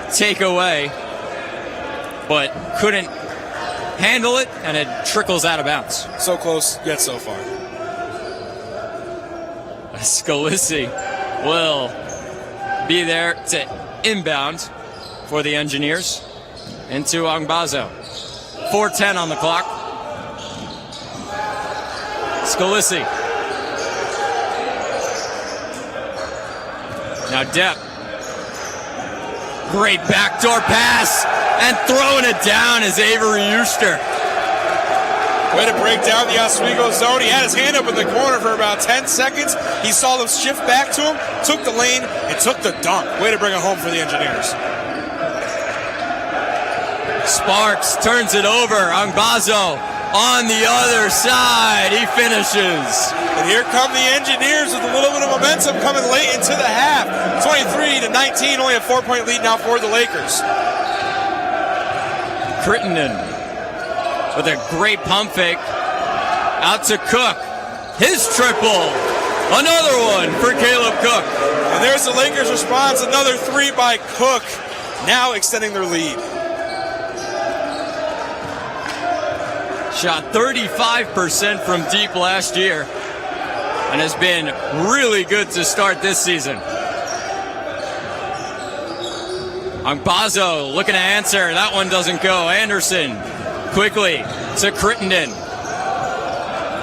takeaway, but couldn't handle it, and it trickles out of bounds. So close, yet so far. Scalisi will be there to inbound for the Engineers into Angbazo. 4:10 on the clock. Scalisi. Now Depp. Great backdoor pass, and throwing it down is Avery Euster. Way to break down the Oswego zone. He had his hand up in the corner for about 10 seconds. He saw them shift back to him, took the lane, and took the dunk. Way to bring it home for the Engineers. Sparks turns it over. Angbazo on the other side. He finishes. And here come the Engineers with a little bit of momentum coming late into the half. 23-19, only a 4-point lead now for the Lakers. Crittenden with a great pump fake. Out to Cook. His triple. Another one for Caleb Cook. And there's the Lakers' response. Another 3 by Cook. Now extending their lead. Shot 35% from deep last year and has been really good to start this season. Angbazo looking to answer. That one doesn't go. Anderson quickly to Crittenden.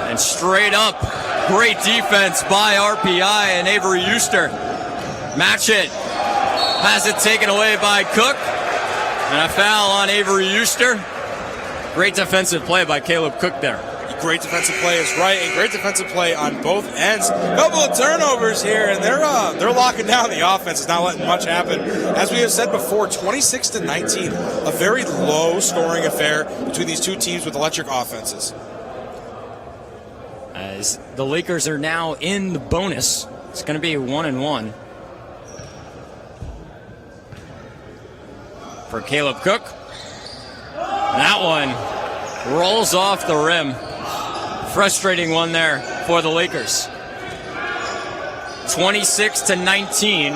And straight up, great defense by RPI and Avery Euster. Matchett has it taken away by Cook. And a foul on Avery Euster. Great defensive play by Caleb Cook there. Great defensive play is right, and great defensive play on both ends. A couple of turnovers here, and they're locking down the offense. It's not letting much happen. As we have said before, 26-19, a very low-scoring affair between these two teams with electric offenses. As the Lakers are now in the bonus, it's going to be 1-1 for Caleb Cook. And that one rolls off the rim. Frustrating one there for the Lakers. 26-19,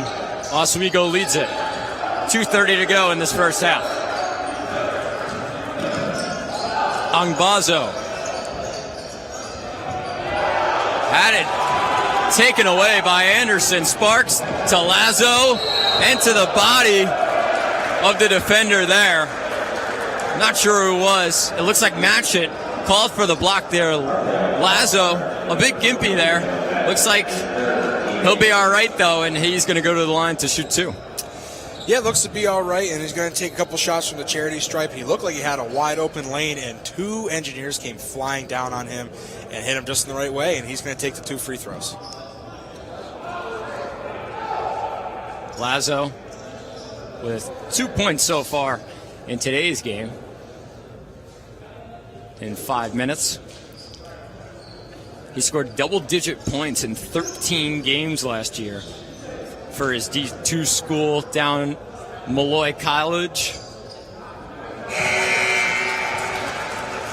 Oswego leads it. 2:30 to go in this first half. Angbazo had it taken away by Anderson. Sparks to Lazo and to the body of the defender there. Not sure who it was. It looks like Matchett called for the block there. Lazo, a big gimpy there. Looks like he'll be all right, though, and he's going to go to the line to shoot two. Yeah, looks to be all right, and he's going to take a couple shots from the charity stripe. He looked like he had a wide-open lane, and two engineers came flying down on him and hit him just in the right way, and he's going to take the 2 free throws. Lazo with 2 points so far in today's game. In 5 minutes. He scored double-digit points in 13 games last year for his D2 school down Malloy College.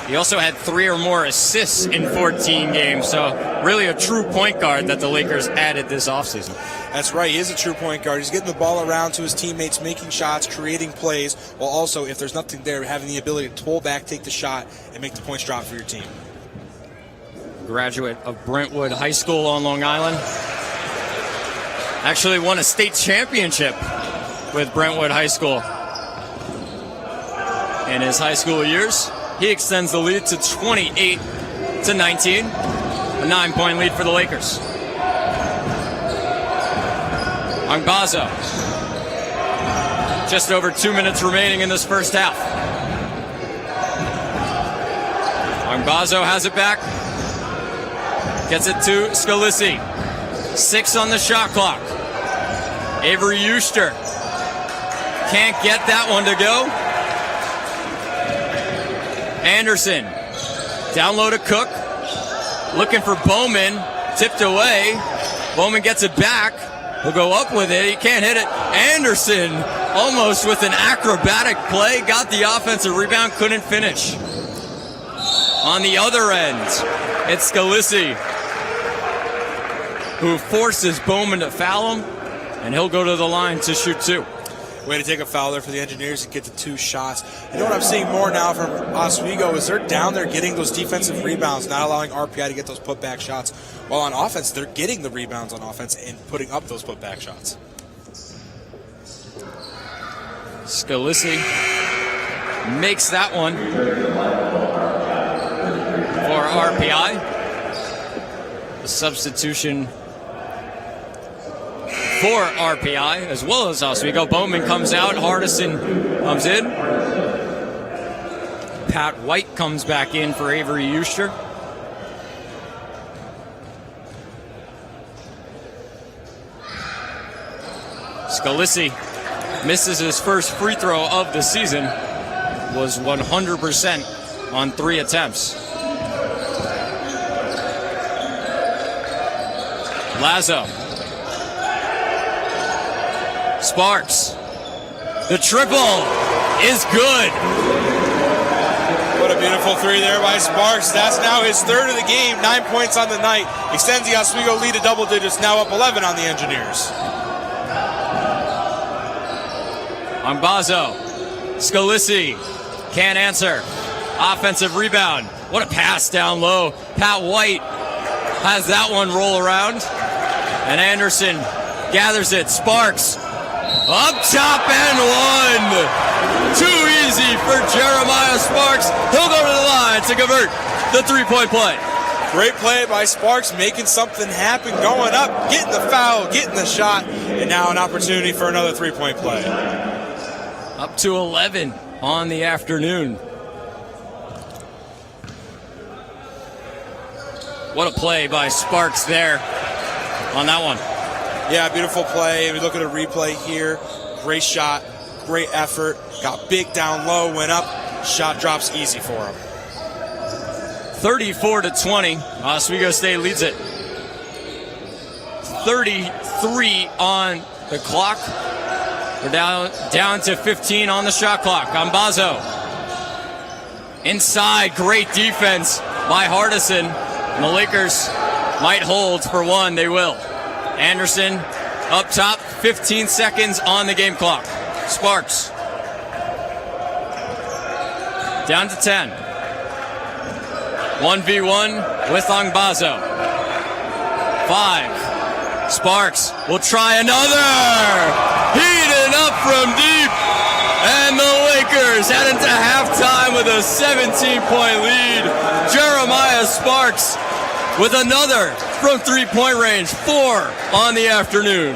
He also had 3 or more assists in 14 games, so really a true point guard that the Lakers added this offseason. That's right, he is a true point guard. He's getting the ball around to his teammates, making shots, creating plays, while also, if there's nothing there, having the ability to pull back, take the shot, and make the points drop for your team. Graduate of Brentwood High School on Long Island. Actually won a state championship with Brentwood High School in his high school years. He extends the lead to 28-19, a 9-point lead for the Lakers. Angbazo. Just over 2 minutes remaining in this first half. Angbazo has it back. Gets it to Scalisi. 6 on the shot clock. Avery Euster can't get that one to go. Anderson. Down low to Cook. Looking for Bowman. Tipped away. Bowman gets it back. He'll go up with it. He can't hit it. Anderson, almost with an acrobatic play, got the offensive rebound, couldn't finish. On the other end, it's Scalisi, who forces Bowman to foul him, and he'll go to the line to shoot 2. Way to take a foul there for the Engineers and get the 2 shots. You know what I'm seeing more now from Oswego is they're down there getting those defensive rebounds, not allowing RPI to get those putback shots. While on offense, they're getting the rebounds on offense and putting up those putback shots. Scalisi makes that one for RPI. The substitution for RPI as well as Oswego. Bowman comes out. Hardison comes in. Pat White comes back in for Avery Euster. Scalisi misses his first free throw of the season. Was 100% on 3 attempts. Lazo. Sparks. The triple is good. What a beautiful 3 there by Sparks. That's now his 3rd of the game. 9 points on the night. Extends the Oswego lead to double digits. Now up 11 on the Engineers. Angbazo. Scalisi. Can't answer. Offensive rebound. What a pass down low. Pat White has that one roll around. And Anderson gathers it. Sparks. Up top and one. Too easy for Jeremiah Sparks. He'll go to the line to convert the 3-point play. Great play by Sparks, making something happen, going up, getting the foul, getting the shot, and now an opportunity for another 3-point play. Up to 11 on the afternoon. What a play by Sparks there on that one. Yeah, beautiful play. We look at a replay here. Great shot, great effort. Got big down low, went up. Shot drops easy for him. 34-20. Oswego State leads it. 33 on the clock. We're down to 15 on the shot clock. Gambazo. Inside, great defense by Hardison. And the Lakers might hold for one. They will. Anderson up top, 15 seconds on the game clock. Sparks. Down to 10. 1v1 with Angbazo. 5. Sparks will try another. Heating up from deep. And the Lakers head into halftime with a 17-point lead. Jeremiah Sparks with another from three-point range. 4 on the afternoon.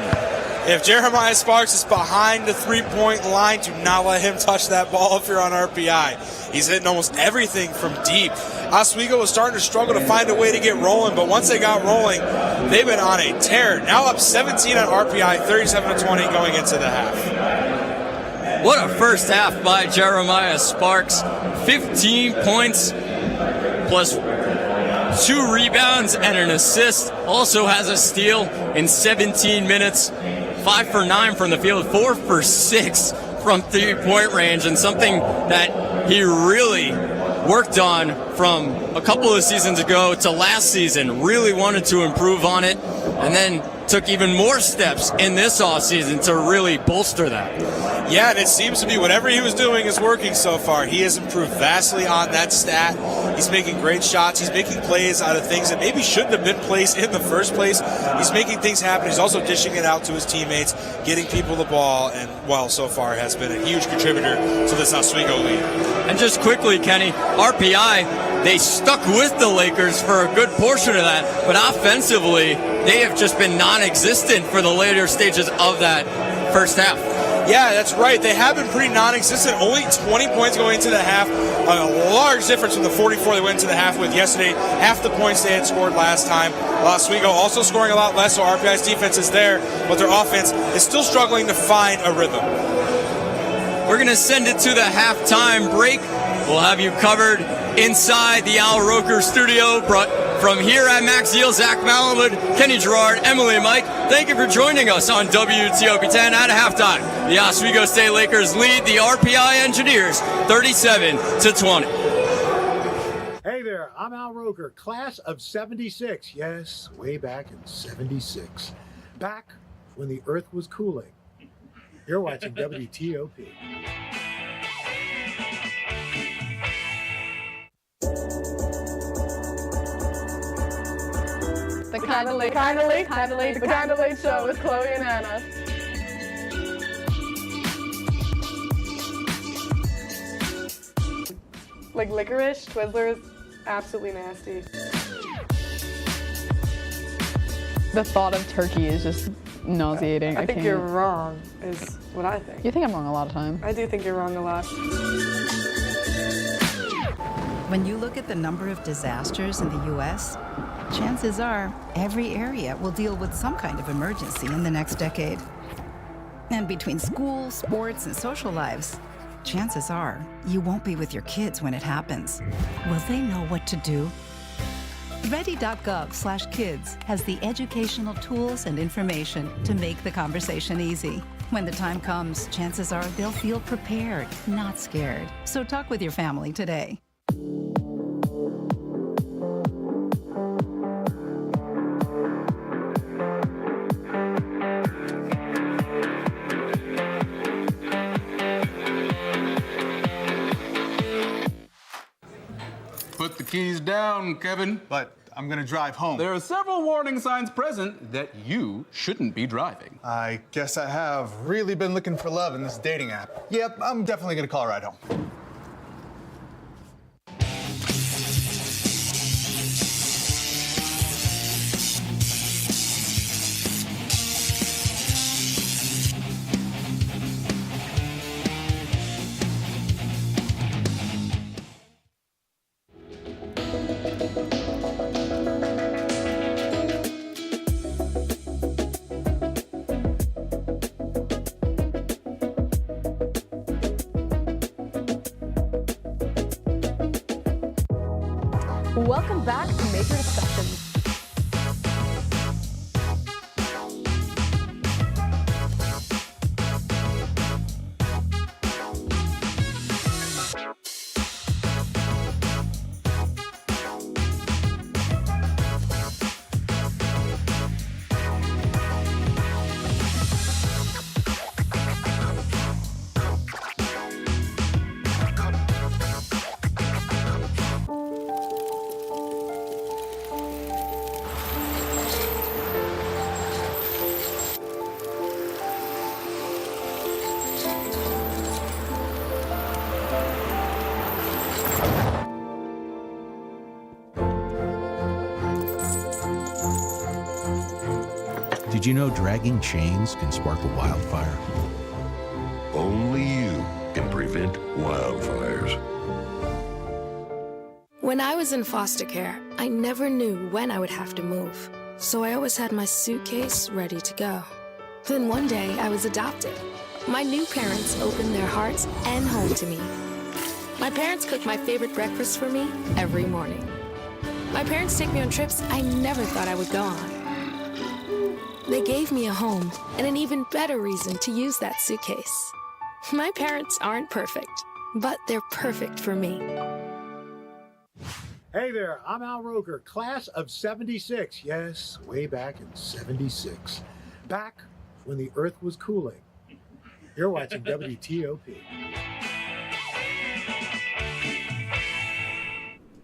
If Jeremiah Sparks is behind the three-point line, do not let him touch that ball if you're on RPI. He's hitting almost everything from deep. Oswego was starting to struggle to find a way to get rolling, but once they got rolling, they've been on a tear. Now up 17 on RPI, 37-20 going into the half. What a first half by Jeremiah Sparks. 15 points plus 2 rebounds and an assist. Also has a steal in 17 minutes. 5 for 9 from the field, 4 for 6 from three-point range, and something that he really worked on from a couple of seasons ago to last season. Really wanted to improve on it, and then took even more steps in this offseason to really bolster that. Yeah, and it seems to be whatever he was doing is working so far. He has improved vastly on that stat. He's making great shots. He's making plays out of things that maybe shouldn't have been plays in the first place. He's making things happen. He's also dishing it out to his teammates, getting people the ball, and, well, so far has been a huge contributor to this Oswego lead. And just quickly, Kenny, RPI, they stuck with the Lakers for a good portion of that, but offensively, they have just been non-existent for the later stages of that first half. Yeah, that's right. They have been pretty non-existent. Only 20 points going into the half. A large difference from the 44 they went into the half with yesterday. Half the points they had scored last time. Oswego also scoring a lot less, so RPI's defense is there, but their offense is still struggling to find a rhythm. We're going to send it to the halftime break. We'll have you covered inside the Al Roker studio. From here at Max Ziel, Zach Malamud, Kenny Gerard, Emily and Mike, thank you for joining us on WTOP 10 at halftime. The Oswego State Lakers lead the RPI Engineers 37-20. Hey there, I'm Al Roker, class of 76. Yes, way back in 76. Back when the earth was cooling. You're watching WTOP. The Kinda Late Show with Chloe and Anna. Like licorice, Twizzlers, absolutely nasty. The thought of turkey is just nauseating. I think you're wrong, is what I think. You think I'm wrong a lot of times. I do think you're wrong a lot. When you look at the number of disasters in the U.S., chances are every area will deal with some kind of emergency in the next decade. And between school, sports, and social lives, chances are you won't be with your kids when it happens. Will they know what to do? Ready.gov/kids has the educational tools and information to make the conversation easy. When the time comes, chances are they'll feel prepared, not scared. So talk with your family today. Put the keys down, Kevin. But I'm gonna drive home. There are several warning signs present that you shouldn't be driving. I guess I have really been looking for love in this dating app. Yep, I'm definitely gonna call a ride home. Welcome back to Major Discussions. Did you know dragging chains can spark a wildfire? Only you can prevent wildfires. When I was in foster care, I never knew when I would have to move, so I always had my suitcase ready to go. Then one day, I was adopted. My new parents opened their hearts and home to me. My parents cook my favorite breakfast for me every morning. My parents take me on trips I never thought I would go on. They gave me a home and an even better reason to use that suitcase. My parents aren't perfect, but they're perfect for me. Hey there, I'm Al Roker, class of 76. Yes, way back in 76. Back when the earth was cooling. You're watching WTOP.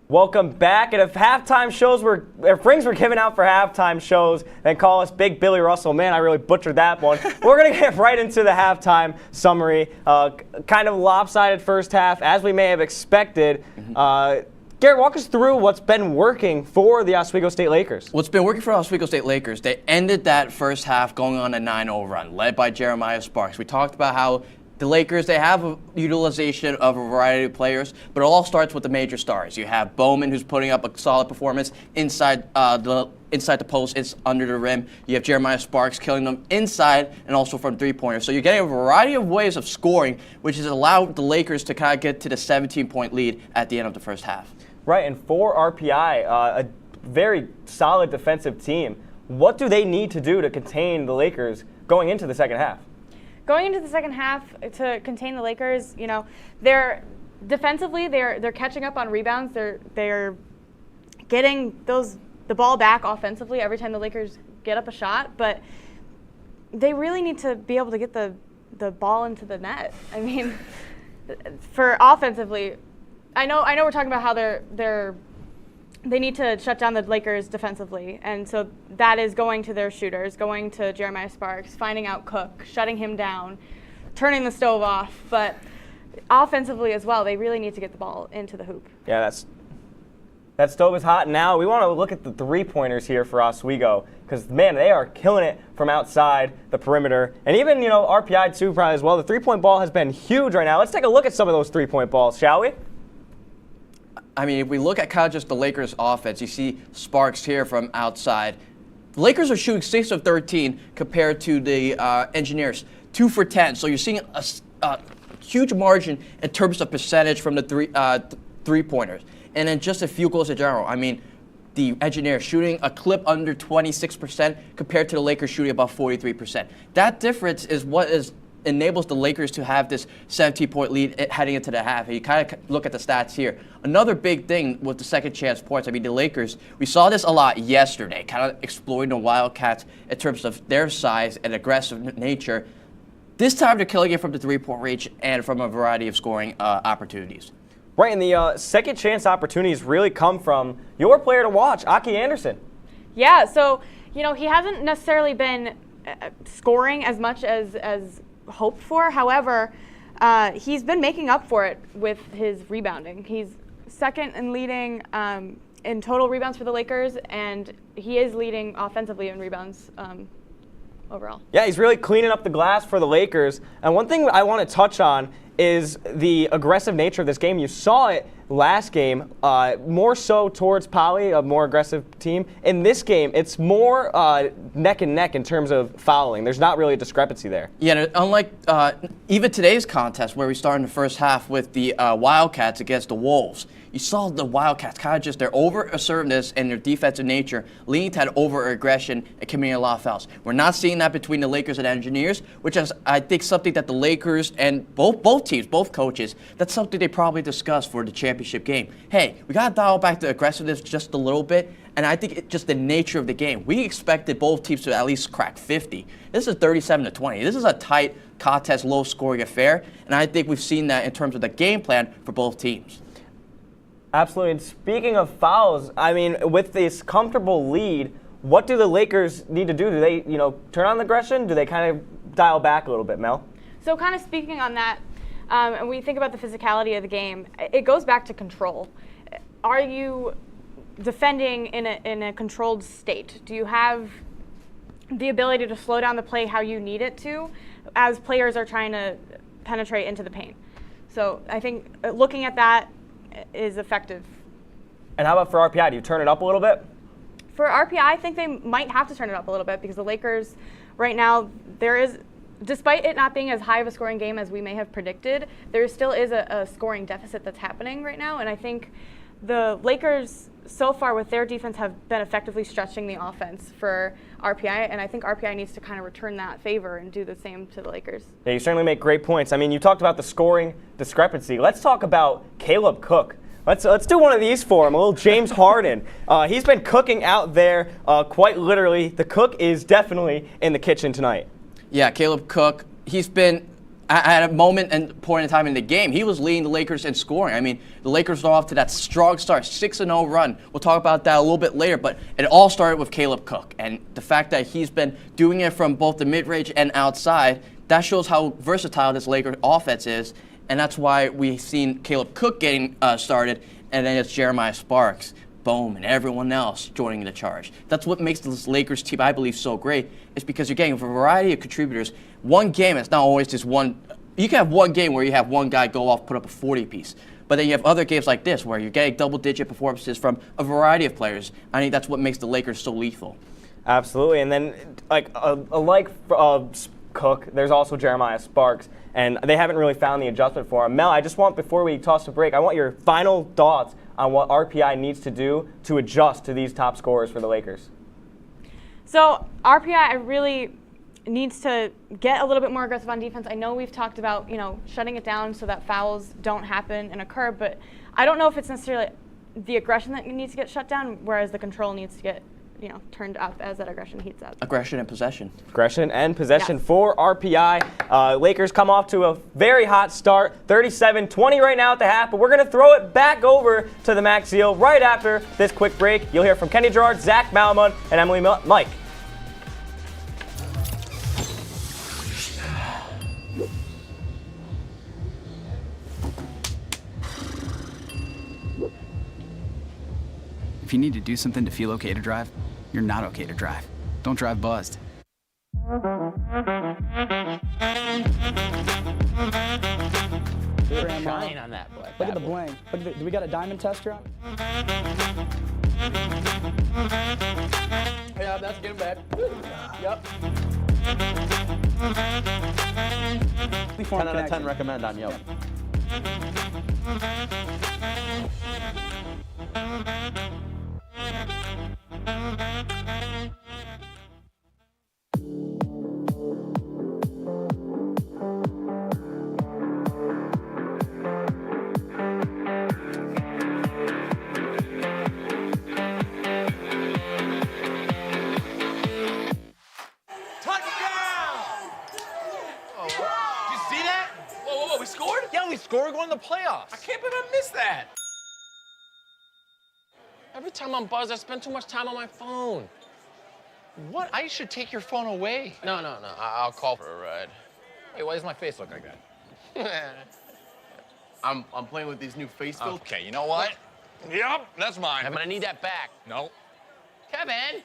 Welcome back. And if halftime shows if rings were given out for halftime shows, then call us Big Billy Russell. Man, I really butchered that one. We're going to get right into the halftime summary. Kind of lopsided first half, as we may have expected. Garrett, walk us through what's been working for the Oswego State Lakers. What's been working for the Oswego State Lakers, they ended that first half going on a 9-0 run, led by Jeremiah Sparks. We talked about how the Lakers, they have a utilization of a variety of players, but it all starts with the major stars. You have Bowman, who's putting up a solid performance inside the post, it's under the rim. You have Jeremiah Sparks killing them inside and also from three-pointers. So you're getting a variety of ways of scoring, which has allowed the Lakers to kind of get to the 17-point lead at the end of the first half. Right, and for RPI, a very solid defensive team. What do they need to do to contain the Lakers going into the second half? Going into the second half to contain the Lakers, you know, they're defensively they're catching up on rebounds. They're getting the ball back offensively every time the Lakers get up a shot, but they really need to be able to get the ball into the net. I mean, for offensively, I know we're talking about how they need to shut down the Lakers defensively, and so that is going to their shooters, going to Jeremiah Sparks, finding out Cook, shutting him down, turning the stove off. But offensively as well, they really need to get the ball into the hoop. Yeah, that stove is hot now. We want to look at the three-pointers here for Oswego because, man, they are killing it from outside the perimeter. And even, you know, RPI too probably as well. The three-point ball has been huge right now. Let's take a look at some of those three-point balls, shall we? I mean, if we look at kind of just the Lakers' offense, you see Sparks here from outside. The Lakers are shooting 6 of 13 compared to the Engineers, 2 for 10. So you're seeing a huge margin in terms of percentage from the three-pointers. And then just a few goals in general. I mean, the Engineers shooting a clip under 26% compared to the Lakers shooting about 43%. That difference is what enables the Lakers to have this 17-point lead heading into the half. And you kind of look at the stats here. Another big thing with the second chance points, I mean, the Lakers, we saw this a lot yesterday, kind of exploiting the Wildcats in terms of their size and aggressive nature. This time they're killing it from the three-point range and from a variety of scoring opportunities. Right, and the second chance opportunities really come from your player to watch, Aki Anderson. Yeah, so, you know, he hasn't necessarily been scoring as much as hoped for. However, he's been making up for it with his rebounding. He's second in leading in total rebounds for the Lakers, and he is leading offensively in rebounds overall. Yeah, he's really cleaning up the glass for the Lakers. And one thing I want to touch on is the aggressive nature of this game. You saw it last game, more so towards Poly, a more aggressive team. In this game, it's more neck and neck in terms of fouling. There's not really a discrepancy there. Yeah, unlike even today's contest where we started in the first half with the Wildcats against the Wolves, you saw the Wildcats kind of just their over-assertiveness and their defensive nature leaning to over-aggression and committing a lot of fouls. We're not seeing that between the Lakers and Engineers, which is, I think, something that the Lakers and both teams, both coaches, that's something they probably discussed for the championship game. Hey, we got to dial back the aggressiveness just a little bit, and I think it's just the nature of the game. We expected both teams to at least crack 50. This is 37-20. This is a tight contest, low-scoring affair, and I think we've seen that in terms of the game plan for both teams. Absolutely. And speaking of fouls, I mean, with this comfortable lead, what do the Lakers need to do? Do they, turn on the aggression? Do they kind of dial back a little bit, Mel? So kind of speaking on that, and we think about the physicality of the game, it goes back to control. Are you defending in a controlled state? Do you have the ability to slow down the play how you need it to as players are trying to penetrate into the paint? So I think looking at that is effective. And how about for RPI? Do you turn it up a little bit? For RPI, I think they might have to turn it up a little bit because the Lakers right now, despite it not being as high of a scoring game as we may have predicted, there still is a scoring deficit that's happening right now. And I think the Lakers so far with their defense have been effectively stretching the offense for RPI, and I think RPI needs to kind of return that favor and do the same to the Lakers. Yeah, you certainly make great points. I mean, you talked about the scoring discrepancy. Let's talk about Caleb Cook. Let's do one of these for him, a little James Harden. He's been cooking out there quite literally. The cook is definitely in the kitchen tonight. Yeah, Caleb Cook, he's been at a moment and point in time in the game, he was leading the Lakers in scoring. I mean, the Lakers are off to that strong start, 6-0 run. We'll talk about that a little bit later, but it all started with Caleb Cook. And the fact that he's been doing it from both the mid-range and outside, that shows how versatile this Lakers offense is. And that's why we've seen Caleb Cook getting started, and then it's Jeremiah Sparks, Bohm, and everyone else joining the charge. That's what makes this Lakers team, I believe, so great, is because you're getting a variety of contributors. One game, it's not always just one. You can have one game where you have one guy go off, put up a 40-piece. But then you have other games like this where you're getting double-digit performances from a variety of players. I think that's what makes the Lakers so lethal. Absolutely. And then, Cook, there's also Jeremiah Sparks, and they haven't really found the adjustment for him. Mel, I just want, before we toss a break, I want your final thoughts on what RPI needs to do to adjust to these top scorers for the Lakers. So RPI really needs to get a little bit more aggressive on defense. I know we've talked about, shutting it down so that fouls don't happen and occur, but I don't know if it's necessarily the aggression that needs to get shut down, whereas the control needs to get, turned up as that aggression heats up. Aggression and possession. Aggression and possession for RPI. Lakers come off to a very hot start, 37-20 right now at the half, but we're going to throw it back over to the Max Ziel right after this quick break. You'll hear from Kenny Gerard, Zach Malamud, and Emily Mike. If you need to do something to feel okay to drive, you're not okay to drive. Don't drive buzzed. Shine on that black. Look at the bling. Do we got a diamond tester on? Yeah, that's getting bad. Yep. 10 out of 10 recommend on Yelp. Score going to the playoffs. I can't believe I missed that. Every time I'm buzzed, I spend too much time on my phone. What? I should take your phone away. No. I'll call for a ride. Hey, why does my face look like that? I'm playing with these new face filters. Okay, you know what? Yep, that's mine. I'm gonna need that back. No. Kevin.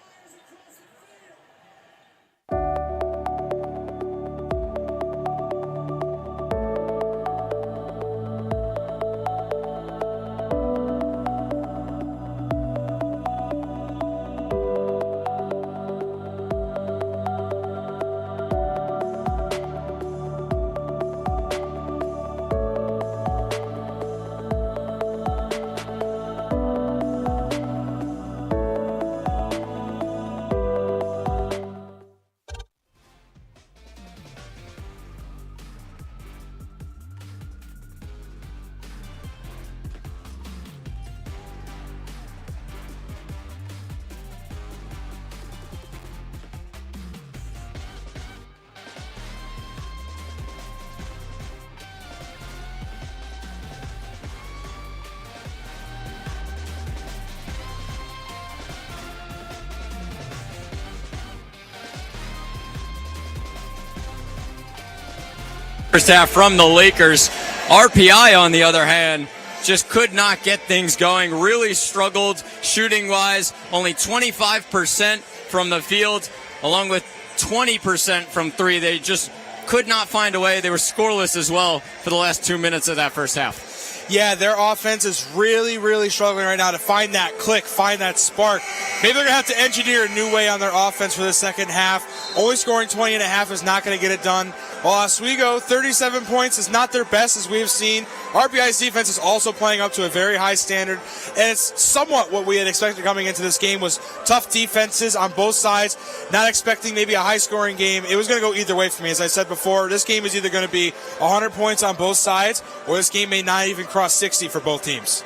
First half from the Lakers. RPI, on the other hand, just could not get things going. Really struggled shooting-wise. Only 25% from the field, along with 20% from three. They just could not find a way. They were scoreless as well for the last 2 minutes of that first half. Yeah, their offense is really, really struggling right now to find that click, find that spark. Maybe they're going to have to engineer a new way on their offense for the second half. Only scoring 20.5 is not going to get it done. While Oswego, 37 points is not their best, as we have seen. RPI's defense is also playing up to a very high standard, and it's somewhat what we had expected coming into this game was tough defenses on both sides, not expecting maybe a high-scoring game. It was going to go either way for me. As I said before, this game is either going to be 100 points on both sides, or this game may not even cross 60 for both teams.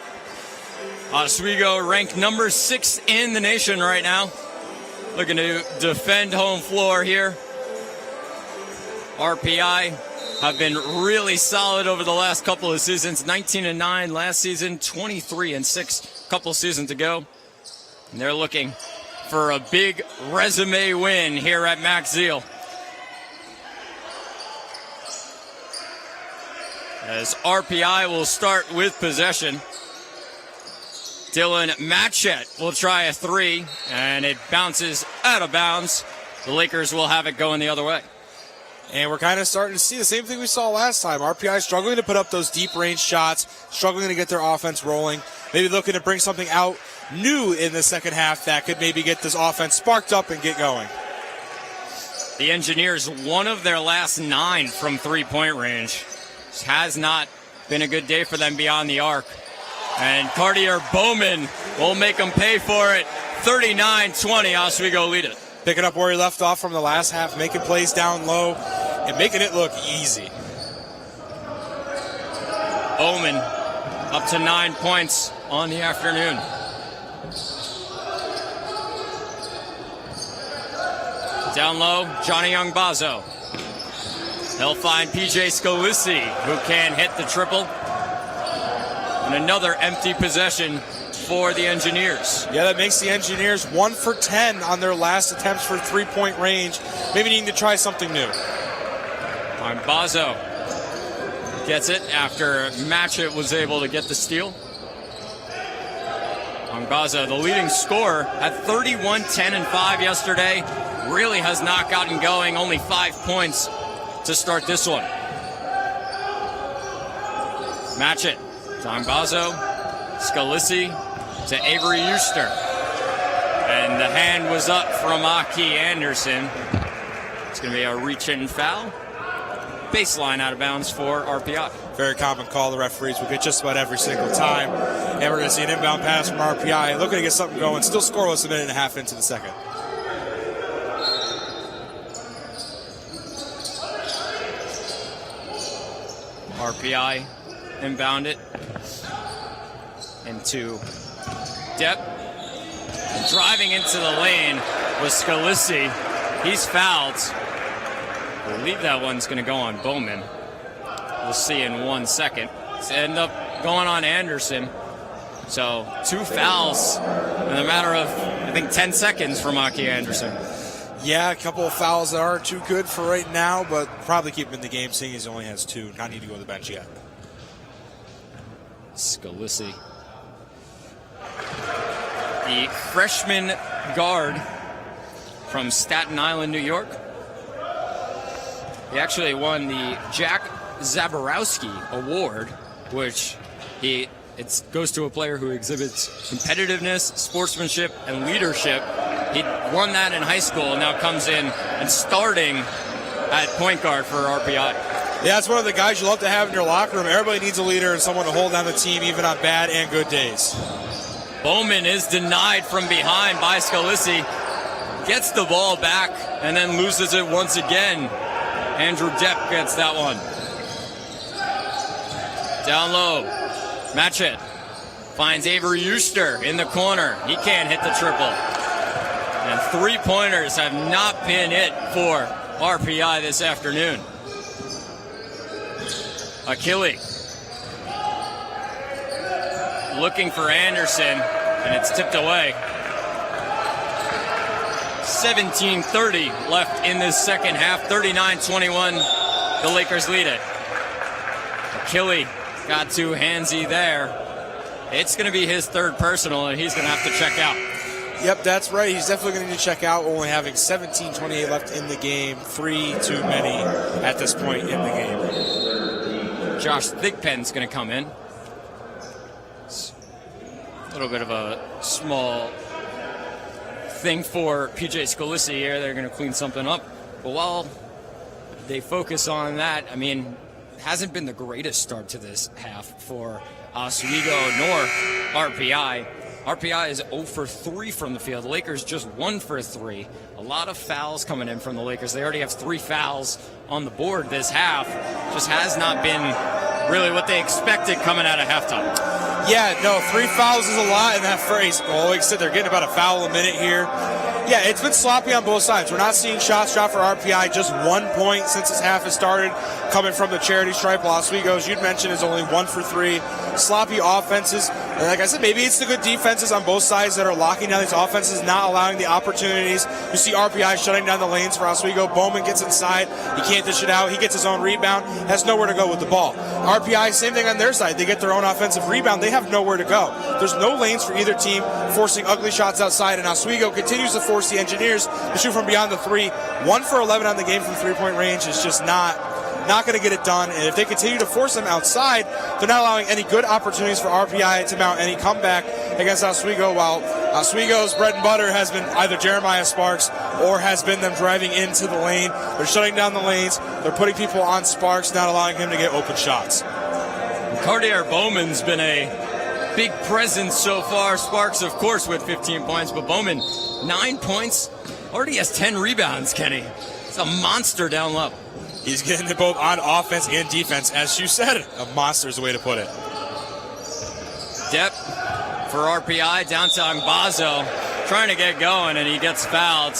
Oswego ranked number 6 in the nation right now, looking to defend home floor here. RPI have been really solid over the last couple of seasons. 19-9 last season, 23-6 a couple seasons ago. And they're looking for a big resume win here at Max Ziel. As RPI will start with possession. Dylan Matchett will try a three, and it bounces out of bounds. The Lakers will have it going the other way. And we're kind of starting to see the same thing we saw last time. RPI struggling to put up those deep-range shots, struggling to get their offense rolling, maybe looking to bring something out new in the second half that could maybe get this offense sparked up and get going. The Engineers, one of their last 9 from three-point range. This has not been a good day for them beyond the arc. And Cartier Bowman will make them pay for it. 39-20, Oswego lead it. Picking up where he left off from the last half, making plays down low, and making it look easy. Bowman up to 9 points on the afternoon. Down low, Johnny Youngbazo. They'll find PJ Scalisi, who can hit the triple. And another empty possession for the Engineers. Yeah, that makes the Engineers 1 for 10 on their last attempts for three-point range. Maybe needing to try something new. Youngbazo gets it after Matchett was able to get the steal. Youngbazo, the leading scorer, at 31, 10, and 5 yesterday. Really has not gotten going. Only 5 points to start this one. Matchett, Youngbazo, Scalisi to Avery Euster. And the hand was up from Aki Anderson. It's going to be a reach-in foul. Baseline out of bounds for RPI. Very common call the referees will get just about every single time. And we're going to see an inbound pass from RPI. Looking to get something going. Still scoreless a minute and a half into the second. RPI inbound it into Depp. And driving into the lane was Scalisi. He's fouled. I believe that one's going to go on Bowman. We'll see in 1 second. It's end up going on Anderson. So 2 fouls in a matter of, I think, 10 seconds from Aki Anderson. Yeah, a couple of fouls that aren't too good for right now, but probably keep him in the game, seeing he only has 2. Not need to go to the bench yet. Scalisi, the freshman guard from Staten Island, New York. He actually won the Jack Zaborowski Award, which it goes to a player who exhibits competitiveness, sportsmanship, and leadership. He won that in high school and now comes in and starting at point guard for RPI. Yeah, it's one of the guys you love to have in your locker room. Everybody needs a leader and someone to hold down the team even on bad and good days. Bowman is denied from behind by Scalisi. Gets the ball back and then loses it once again. Andrew Depp gets that one. Down low. Matchett finds Avery Euster in the corner. He can't hit the triple. And 3-pointers have not been it for RPI this afternoon. Achille looking for Anderson, and it's tipped away. 17:30 left in this second half. 39-21, the Lakers lead it. Achille got too handsy there. It's going to be his third personal, and he's going to have to check out. Yep, that's right. He's definitely going to need to check out, only having 17:28 left in the game. 3 too many at this point in the game. Josh Thigpen's going to come in. A little bit of a small thing for PJ Scalisi here. They're going to clean something up. But while they focus on that, I mean, it hasn't been the greatest start to this half for Oswego nor RPI. RPI is 0 for 3 from the field. The Lakers just 1 for 3. A lot of fouls coming in from the Lakers. They already have 3 fouls on the board this half. Just has not been really what they expected coming out of halftime. Yeah, no, 3 fouls is a lot in that phrase. Well, like I said, they're getting about a foul a minute here. Yeah, it's been sloppy on both sides. We're not seeing shots drop for RPI. Just 1 point since this half has started, coming from the charity stripe. Oswego, as you'd mentioned, is only 1 for 3. Sloppy offenses. And like I said, maybe it's the good defenses on both sides that are locking down these offenses, not allowing the opportunities. You see RPI shutting down the lanes for Oswego. Bowman gets inside. He can't dish it out. He gets his own rebound. Has nowhere to go with the ball. RPI, same thing on their side. They get their own offensive rebound. They have nowhere to go. There's no lanes for either team, forcing ugly shots outside. And Oswego continues to force the Engineers to shoot from beyond the 3. 1 for 11 on the game from three-point range is just not going to get it done. And if they continue to force them outside, they're not allowing any good opportunities for RPI to mount any comeback against Oswego, while Oswego's bread and butter has been either Jeremiah Sparks or has been them driving into the lane. They're shutting down the lanes. They're putting people on Sparks, not allowing him to get open shots. Cartier Bowman's been a big presence so far. Sparks, of course, with 15 points, but Bowman, 9 points, already has 10 rebounds, Kenny. It's a monster down low. He's getting it both on offense and defense. As you said, a monster is the way to put it. Depth for RPI, down to Angbazo, trying to get going, and he gets fouled.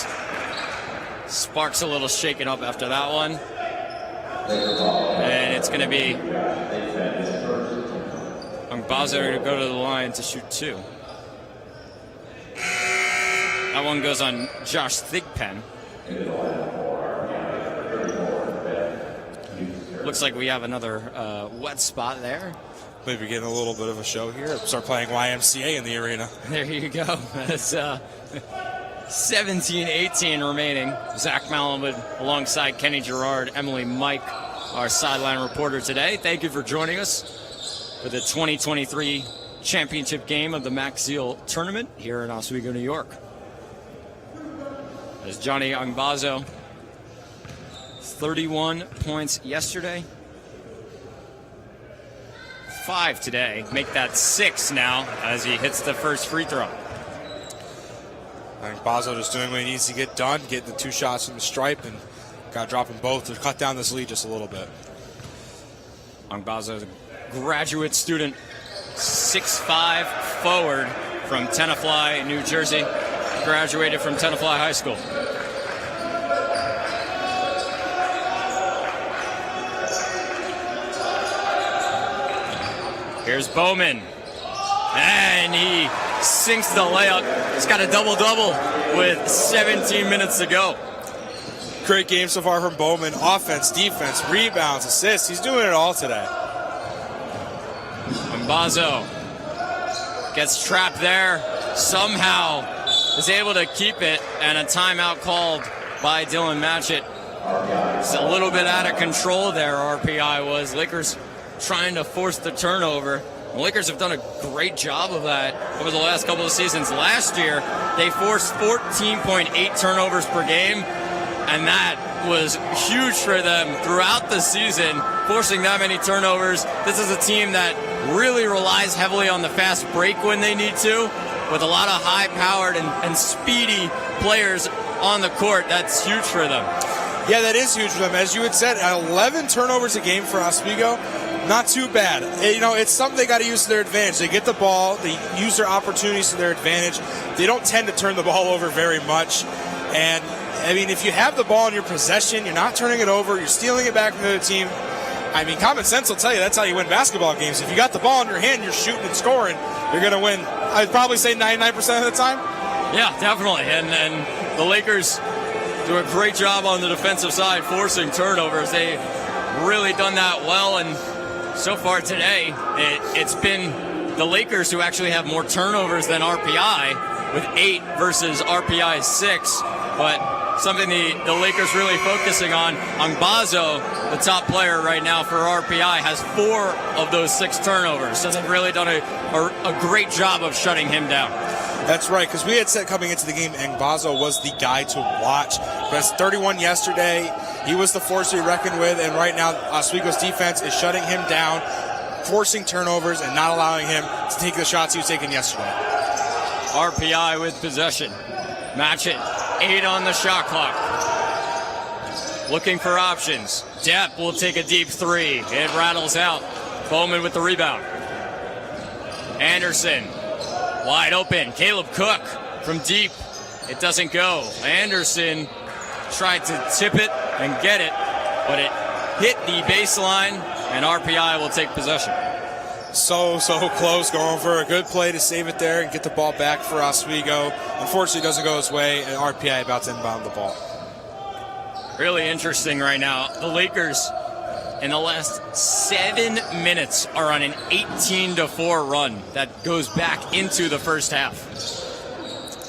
Sparks a little shaken up after that one. And it's going to be Angbazo to go to the line to shoot 2. That one goes on Josh Thigpen. Looks like we have another wet spot there. Maybe getting a little bit of a show here. Start playing YMCA in the arena. There you go. That's 17-18 remaining. Zach Malamud alongside Kenny Gerard, Emily Mike, our sideline reporter today. Thank you for joining us for the 2023 championship game of the Max Ziel tournament here in Oswego, New York. As Johnny Angbazo, 31 points yesterday, 5 today. Make that 6 now as he hits the first free throw. I think Bazo just doing what he needs to get done, getting the 2 shots from the stripe, and got to drop them both to cut down this lead just a little bit. Angbazo is a graduate student, 6'5" forward from Tenafly, New Jersey. Graduated from Tenafly High School. Here's Bowman, and he sinks the layup. He's got a double-double with 17 minutes to go. Great game so far from Bowman. Offense, defense, rebounds, assists. He's doing it all today. Angbazo gets trapped there, somehow is able to keep it, and a timeout called by Dylan Matchett. It's a little bit out of control there, RPI was. Lakers trying to force the turnover. The Lakers have done a great job of that over the last couple of seasons. Last year, they forced 14.8 turnovers per game, and that was huge for them throughout the season, forcing that many turnovers. This is a team that really relies heavily on the fast break when they need to, with a lot of high-powered and speedy players on the court. That's huge for them. Yeah, that is huge for them. As you had said, 11 turnovers a game for Oswego. Not too bad. You know, it's something they got to use to their advantage. They get the ball, they use their opportunities to their advantage. They don't tend to turn the ball over very much. And, I mean, if you have the ball in your possession, you're not turning it over, you're stealing it back from the other team. I mean, common sense will tell you that's how you win basketball games. If you got the ball in your hand, you're shooting and scoring, you're going to win. I'd probably say 99% of the time. Yeah, definitely. And the Lakers do a great job on the defensive side, forcing turnovers. They've really done that well, and So far today, it's been the Lakers who actually have more turnovers than RPI, with 8 versus RPI's 6. But something the Lakers really focusing on, Angbazo, the top player right now for RPI, has 4 of those 6 turnovers. So they've really done a great job of shutting him down. That's right, because we had said coming into the game, Angbazo was the guy to watch. But 31 yesterday. He was the force to be reckoned with, and right now Oswego's defense is shutting him down, forcing turnovers and not allowing him to take the shots he was taking yesterday. RPI with possession. Match it. 8 on the shot clock. Looking for options. Depp will take a deep 3. It rattles out. Bowman with the rebound. Anderson. Wide open. Caleb Cook from deep. It doesn't go. Anderson tried to tip it and get it, but it hit the baseline, and RPI will take possession. So close, going for a good play to save it there and get the ball back for Oswego. Unfortunately, it doesn't go his way, and RPI about to inbound the ball. Really interesting right now. The Lakers, in the last 7 minutes, are on an 18-4 run that goes back into the first half.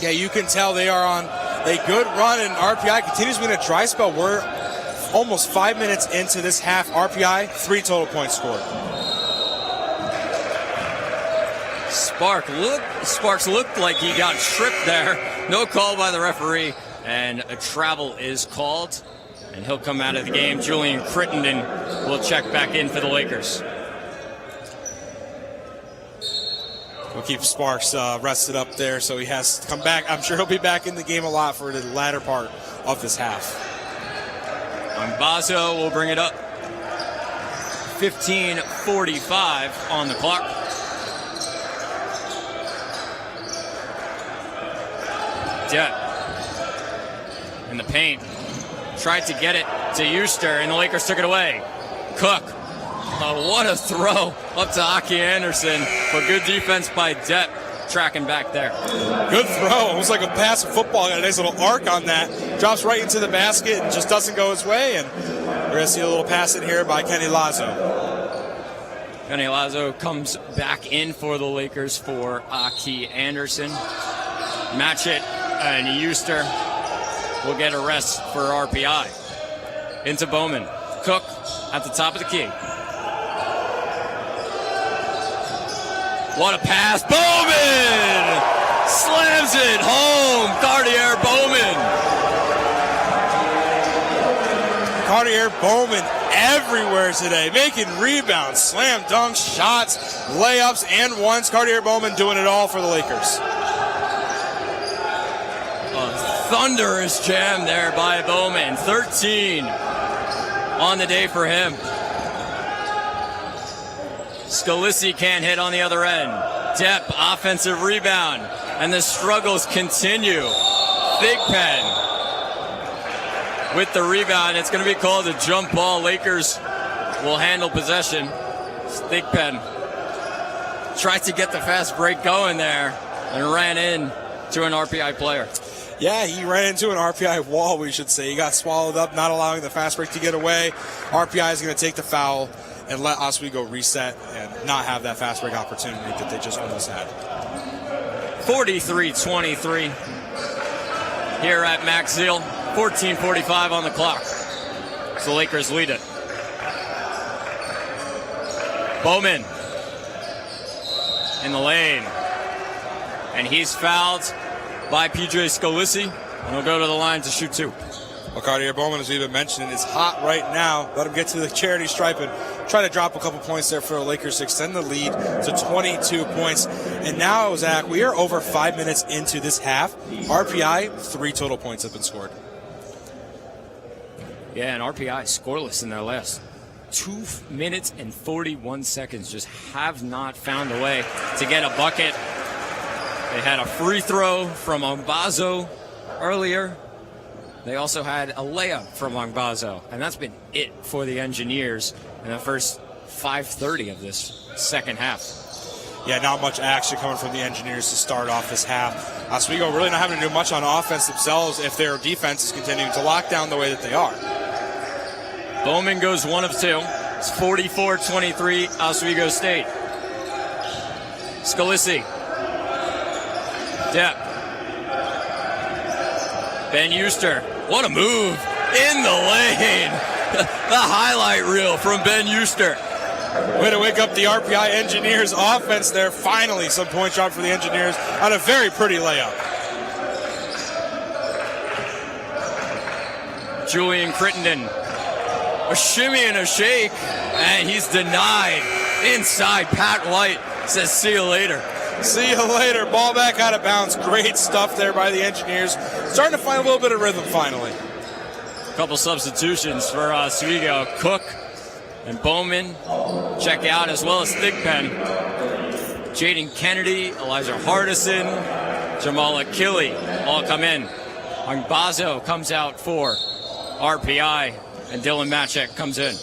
Yeah, you can tell they are on a good run, and RPI continues to be in a dry spell. We're almost 5 minutes into this half. RPI, 3 total points scored. Sparks looked like he got tripped there. No call by the referee, and a travel is called, and he'll come out of the game. Julian Crittenden will check back in for the Lakers. We'll keep Sparks rested up there, so he has to come back. I'm sure he'll be back in the game a lot for the latter part of this half. Angbazo will bring it up. 15:45 on the clock. Depp in the paint. Tried to get it to Euster, and the Lakers took it away. Cook. Oh, what a throw up to Aki Anderson, but good defense by Depp tracking back there. Good throw, almost like a pass of football. Got a nice little arc on that. Drops right into the basket and just doesn't go his way, and we're going to see a little pass in here by Kenny Lazo. Kenny Lazo comes back in for the Lakers for Aki Anderson. Match it, and Euster will get a rest for RPI. Into Bowman. Cook at the top of the key. What a pass. Bowman slams it home. Cartier Bowman. Cartier Bowman everywhere today, making rebounds, slam dunks, shots, layups, and ones. Cartier Bowman doing it all for the Lakers. A thunderous jam there by Bowman. 13 on the day for him. Scalisi can't hit on the other end. Depp, offensive rebound. And the struggles continue. Thigpen with the rebound. It's going to be called a jump ball. Lakers will handle possession. Thigpen tried to get the fast break going there and ran in to an RPI player. Yeah, he ran into an RPI wall, we should say. He got swallowed up, not allowing the fast break to get away. RPI is going to take the foul and let Oswego reset and not have that fast break opportunity that they just almost had. 43-23 here at Max Ziel. 14:45 on the clock. So the Lakers lead it. Bowman in the lane. And he's fouled by PJ Scalisi. And he'll go to the line to shoot 2. Well, Cartier Bowman, as we've been mentioning, is hot right now. Let him get to the charity stripe and try to drop a couple points there for the Lakers to extend the lead to 22 points. And now, Zach, we are over 5 minutes into this half. RPI, 3 total points have been scored. Yeah, and RPI scoreless in their last 2 minutes and 41 seconds. Just have not found a way to get a bucket. They had a free throw from Angbazo earlier. They also had a layup from Angbazo, and that's been it for the Engineers in the first 5:30 of this second half. Yeah, not much action coming from the Engineers to start off this half. Oswego really not having to do much on offense themselves if their defense is continuing to lock down the way that they are. Bowman goes 1 of 2. It's 44-23 Oswego State. Scalisi. Depp. Ben Euster. What a move in the lane. The highlight reel from Ben Euster. Way to wake up the RPI Engineers offense there. Finally, some point drop for the Engineers on a very pretty layup. Julian Crittenden. A shimmy and a shake, and he's denied. Inside, Pat White says, see you later. See you later. Ball back out of bounds. Great stuff there by the Engineers. Starting to find a little bit of rhythm finally. A couple substitutions for Oswego. Cook and Bowman check out, as well as Thigpen. Jaden Kennedy, Elijah Hardison, Jamal Achille all come in. Angbazo comes out for RPI, and Dylan Matchek comes in.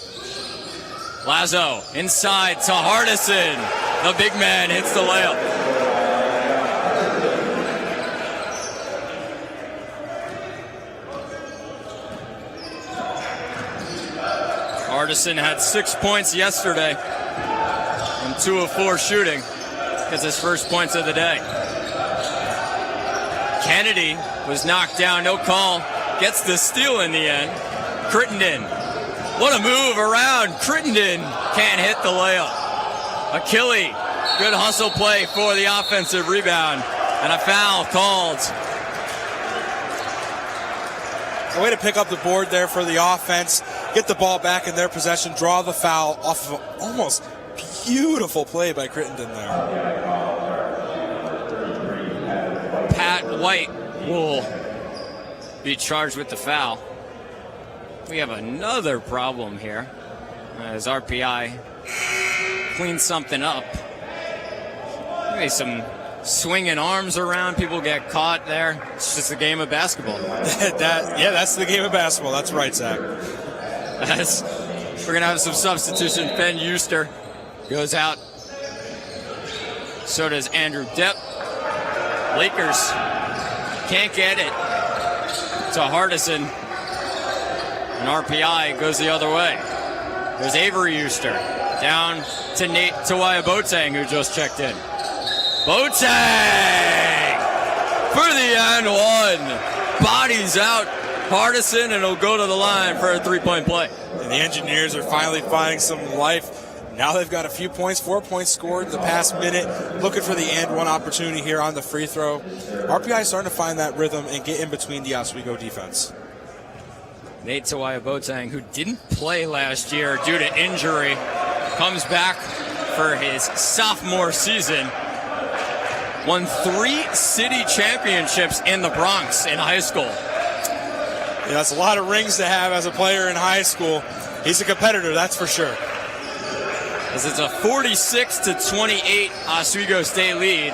Lazo inside to Hardison. The big man hits the layup. Hardison had 6 points yesterday from 2 of 4 shooting. Gets his first points of the day. Kennedy was knocked down, no call. Gets the steal in the end. Crittenden. What a move around. Crittenden can't hit the layup. Achille. Good hustle play for the offensive rebound. And a foul called. A way to pick up the board there for the offense. Get the ball back in their possession. Draw the foul off of an almost beautiful play by Crittenden there. Pat White will be charged with the foul. We have another problem here as RPI cleans something up. Maybe some swinging arms around, people get caught there. It's just a game of basketball. That's the game of basketball. That's right, Zach. We're going to have some substitution. Ben Euster goes out. So does Andrew Depp. Lakers can't get it to Hardison. And RPI goes the other way. There's Avery Euster down to Nate Tawaya Boateng, who just checked in. Boateng for the and one. Bodies out Hardison, and he'll go to the line for a three-point play. And the Engineers are finally finding some life. Now they've got a few points, 4 points scored in the past minute. Looking for the and one opportunity here on the free throw. RPI is starting to find that rhythm and get in between the Oswego defense. Nate Tawaya Boateng, who didn't play last year due to injury, comes back for his sophomore season. Won 3 city championships in the Bronx in high school. Yeah, that's a lot of rings to have as a player in high school. He's a competitor, that's for sure. As it's a 46-28 Oswego State lead.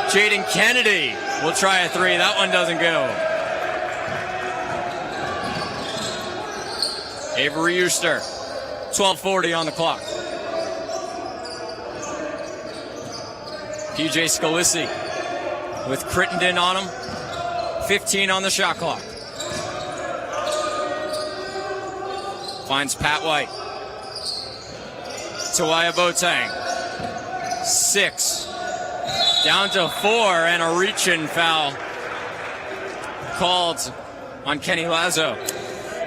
Jaden Kennedy will try a three. That one doesn't go. Avery Euster, 12:40 on the clock. PJ Scalisi with Crittenden on him. 15 on the shot clock. Finds Pat White. Tawaya Boateng. 6. Down to 4, and a reach-in foul called on Kenny Lazo.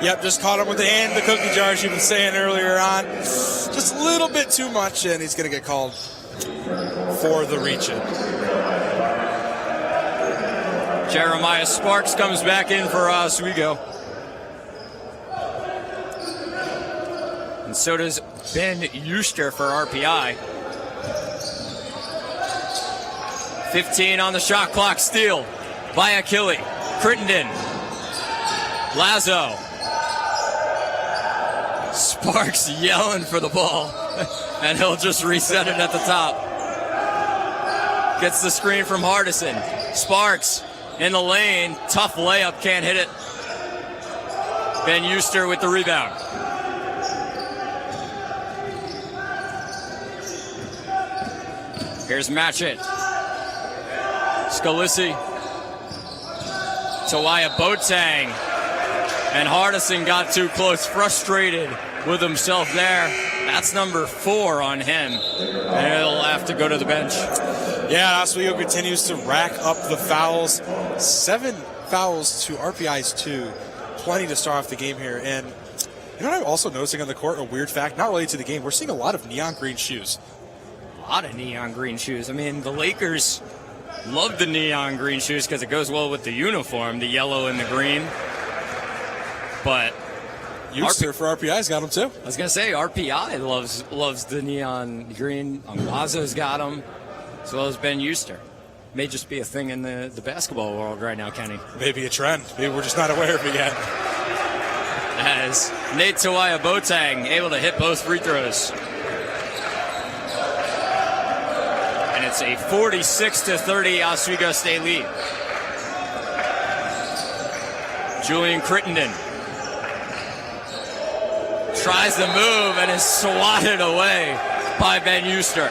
Yep, just caught him with the hand in the cookie jar, as you've been saying earlier on. Just a little bit too much, and he's going to get called for the reach-in. Jeremiah Sparks comes back in for Oswego. And so does Ben Euster for RPI. 15 on the shot clock, steal by Achille. Crittenden. Lazo. Sparks yelling for the ball, and he'll just reset it at the top. Gets the screen from Hardison. Sparks in the lane. Tough layup, can't hit it. Ben Euster with the rebound. Here's Matchett. Scalisi. Tawaya Boateng. And Hardison got too close, frustrated with himself there. That's number 4 on him. And he'll have to go to the bench. Yeah, Oswego continues to rack up the fouls. 7 fouls to RPI's 2. Plenty to start off the game here. And you know what I'm also noticing on the court, a weird fact, not related to the game, we're seeing a lot of neon green shoes. A lot of neon green shoes. I mean, the Lakers love the neon green shoes because it goes well with the uniform, the yellow and the green. But Euster for RPI's got them too. I was going to say, RPI loves the neon green. Onwazo's got them, as well as Ben Euster. May just be a thing in the basketball world right now, Kenny. Maybe a trend. Maybe we're just not aware of it yet. As Nate Tawaya Boateng able to hit both free throws. And it's a 46-30 Oswego State lead. Julian Crittenden tries to move and is swatted away by Ben Euster.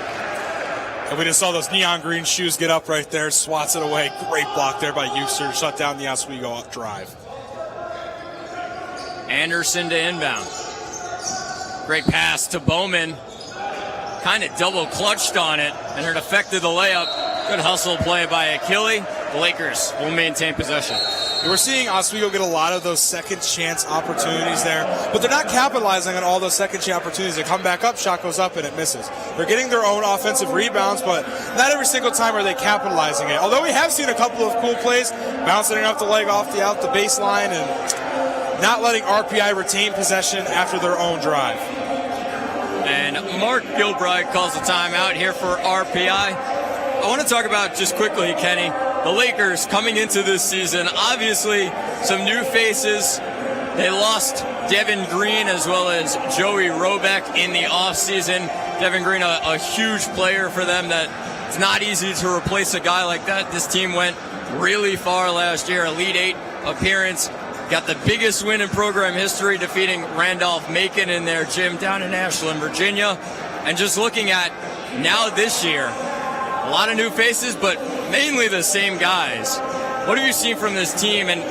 And we just saw those neon green shoes get up right there, swats it away. Great block there by Euster, shut down the Oswego drive. Anderson to inbound. Great pass to Bowman. Kind of double clutched on it, and it affected the layup. Good hustle play by Achille. The Lakers will maintain possession. We're seeing Oswego get a lot of those second chance opportunities there, but they're not capitalizing on all those second chance opportunities. They come back up, shot goes up, and it misses. They're getting their own offensive rebounds, but not every single time are they capitalizing it. Although we have seen a couple of cool plays, bouncing off the leg off the baseline, and not letting RPI retain possession after their own drive. And Mark Gilbride calls a timeout here for RPI. I want to talk about just quickly, Kenny, the Lakers coming into this season. Obviously, some new faces. They lost Devin Green as well as Joey Robeck in the offseason. Devin Green, a huge player for them that it's not easy to replace a guy like that. This team went really far last year, Elite 8 appearance. Got the biggest win in program history, defeating Randolph-Macon in their gym down in Ashland, Virginia. And just looking at now this year, a lot of new faces, but mainly the same guys. What have you seen from this team, and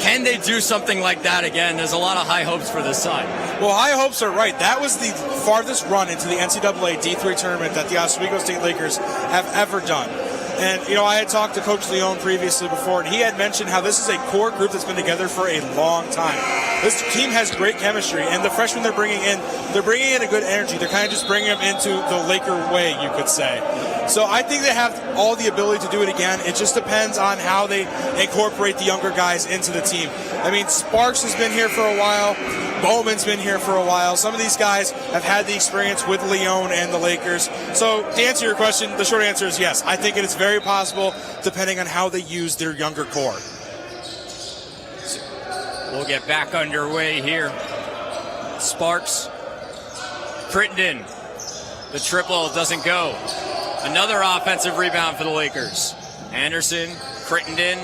can they do something like that again? There's a lot of high hopes for this side. Well, high hopes are right. That was the farthest run into the NCAA D3 tournament that the Oswego State Lakers have ever done. And, you know, I had talked to Coach Leone previously before, and he had mentioned how this is a core group that's been together for a long time. This team has great chemistry, and the freshmen they're bringing in a good energy. They're kind of just bringing them into the Laker way, you could say. So I think they have all the ability to do it again. It just depends on how they incorporate the younger guys into the team. I mean, Sparks has been here for a while. Bowman's been here for a while. Some of these guys have had the experience with Leone and the Lakers. So to answer your question, the short answer is yes. I think it is very possible, depending on how they use their younger core. We'll get back underway here. Sparks, Crittenden, the triple doesn't go. Another offensive rebound for the Lakers. Anderson, Crittenden,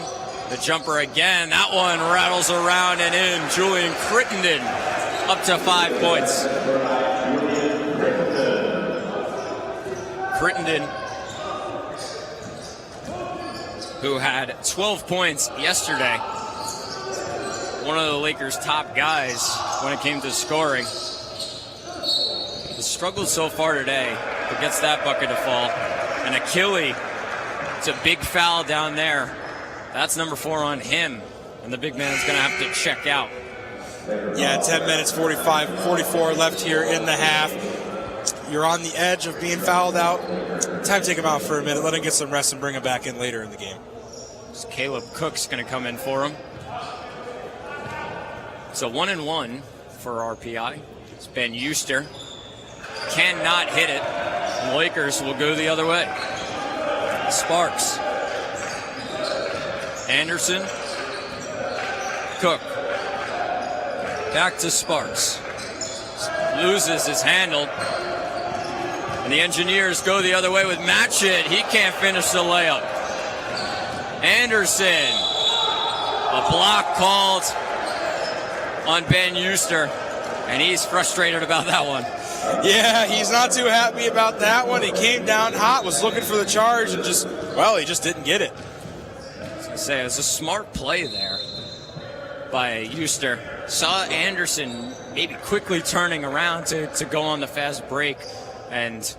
the jumper again. That one rattles around and in. Julian Crittenden up to 5 points. Crittenden, who had 12 points yesterday. One of the Lakers' top guys when it came to scoring. He struggled so far today, but gets that bucket to fall. And Achille, it's a big foul down there. That's number 4 on him, and the big man's going to have to check out. Yeah, 10 minutes, 44 left here in the half. You're on the edge of being fouled out. Time to take him out for a minute, let him get some rest and bring him back in later in the game. So Caleb Cook's going to come in for him. So 1-1 for RPI. It's Ben Euster. Cannot hit it. The Lakers will go the other way. Sparks. Anderson. Cook. Back to Sparks. Loses his handle. And the Engineers go the other way with Matchett. He can't finish the layup. Anderson. A block called on Ben Euster, and he's frustrated about that one. Yeah, he's not too happy about that one. He came down hot, was looking for the charge, and he just didn't get it. I was going to say, it was a smart play there by Euster. saw Anderson maybe quickly turning around to go on the fast break, and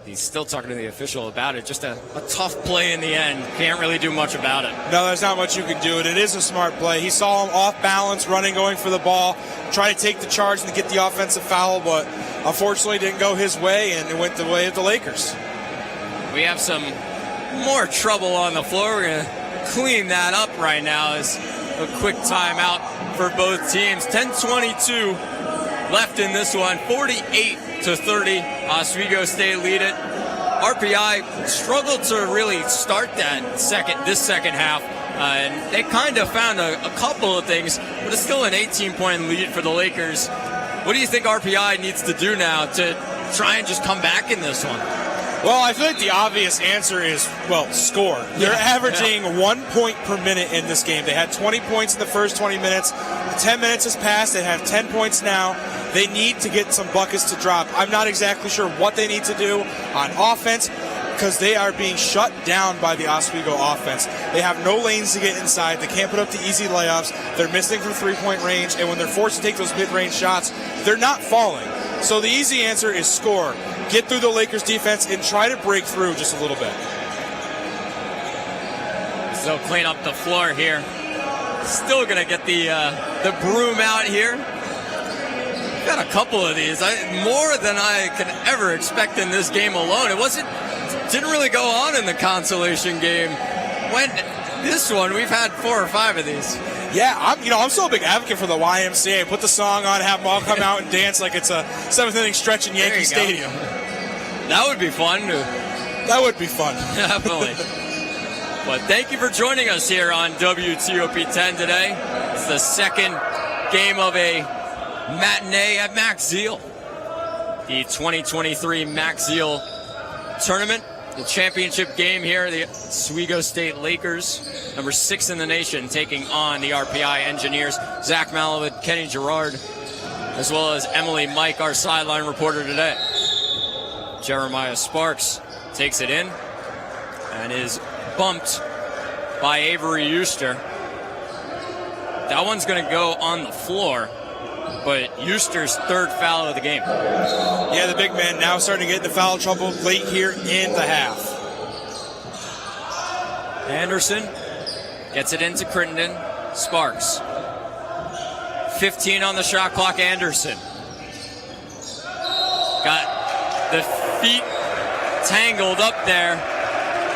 he's still talking to the official about it. Just a tough play in the end. Can't really do much about it. No, there's not much you can do. It is a smart play. He saw him off balance, running, going for the ball, try to take the charge and get the offensive foul, but unfortunately didn't go his way, and it went the way of the Lakers. We have some more trouble on the floor. We're going to clean that up right now as a quick timeout for both teams. 10:22 left in this one. 48-30. Oswego State lead it. RPI struggled to really start this second half. And they kind of found a couple of things, but it's still an 18-point lead for the Lakers. What do you think RPI needs to do now to try and just come back in this one? Well, I feel like the obvious answer is, score. They're averaging 1 point per minute in this game. They had 20 points in the first 20 minutes. 10 minutes has passed. They have 10 points now. They need to get some buckets to drop. I'm not exactly sure what they need to do on offense because they are being shut down by the Oswego offense. They have no lanes to get inside. They can't put up the easy layups. They're missing from three-point range, and when they're forced to take those mid-range shots, they're not falling. So the easy answer is score. Get through the Lakers defense and try to break through just a little bit. So clean up the floor here. Still going to get the broom out here. Got a couple of these. More than I could ever expect in this game alone. Didn't really go on in the consolation game. When this one, we've had 4 or 5 of these. Yeah, I'm still a big advocate for the YMCA. Put the song on, have them all come out and dance like it's a 7th inning stretch in Yankee Stadium. That would be fun. That would be fun. Definitely. But thank you for joining us here on WTOP 10 today. It's the second game of a matinee at Max Ziel. The 2023 Max Ziel tournament. The championship game here, the Oswego State Lakers, number 6 in the nation, taking on the RPI Engineers. Zach Malavit, Kenny Gerard, as well as Emily Mike, our sideline reporter today. Jeremiah Sparks takes it in and is bumped by Avery Euster. That one's going to go on the floor, but Euster's 3rd foul of the game. Yeah, the big man now starting to get into foul trouble late here in the half. Anderson gets it into Crittenden. Sparks. 15 on the shot clock, Anderson. Got the feet tangled up there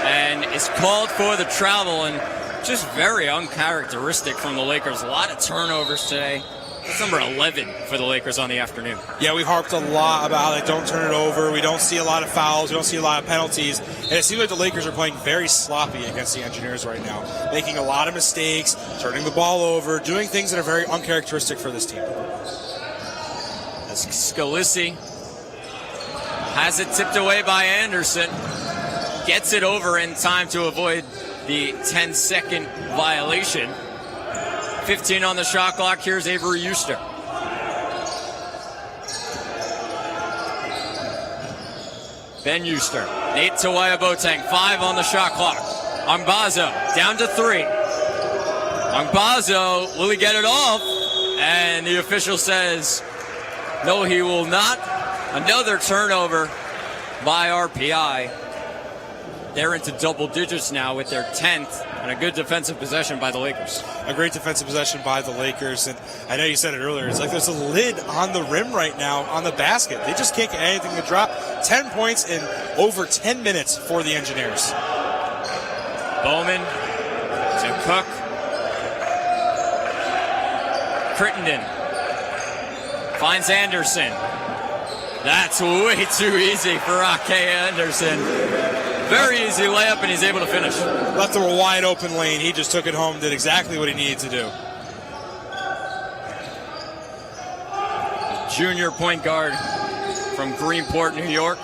and is called for the travel, and just very uncharacteristic from the Lakers. A lot of turnovers today. It's number 11 for the Lakers on the afternoon. Yeah, we've harped a lot about how they don't turn it over. We don't see a lot of fouls. We don't see a lot of penalties. And it seems like the Lakers are playing very sloppy against the Engineers right now, making a lot of mistakes, turning the ball over, doing things that are very uncharacteristic for this team. As Scalisi has it tipped away by Anderson. Gets it over in time to avoid the 10-second violation. 15 on the shot clock. Here's Avery Euster. Ben Euster. Nate Tawaya-Boateng. 5 on the shot clock. Angbazo down to 3. Angbazo, will he get it off? And the official says, no, he will not. Another turnover by RPI. They're into double digits now with their 10th, and a good defensive possession by the Lakers. A great defensive possession by the Lakers, and I know you said it earlier, it's like there's a lid on the rim right now on the basket. They just can't get anything to drop. 10 points in over 10 minutes for the Engineers. Bowman to Cook. Crittenden finds Anderson. That's way too easy for Ake Anderson. Very easy layup, and he's able to finish. Left him a wide open lane. He just took it home, did exactly what he needed to do. Junior point guard from Greenport, New York.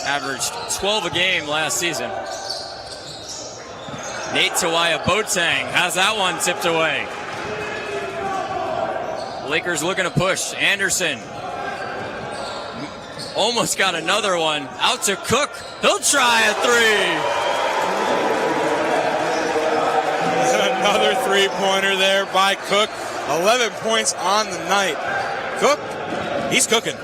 Averaged 12 a game last season. Nate Tawaya-Boateng has that one tipped away. Lakers looking to push. Anderson almost got another one. Out to Cook. He'll try a 3. Another three-pointer there by Cook. 11 points on the night. Cook, he's cooking.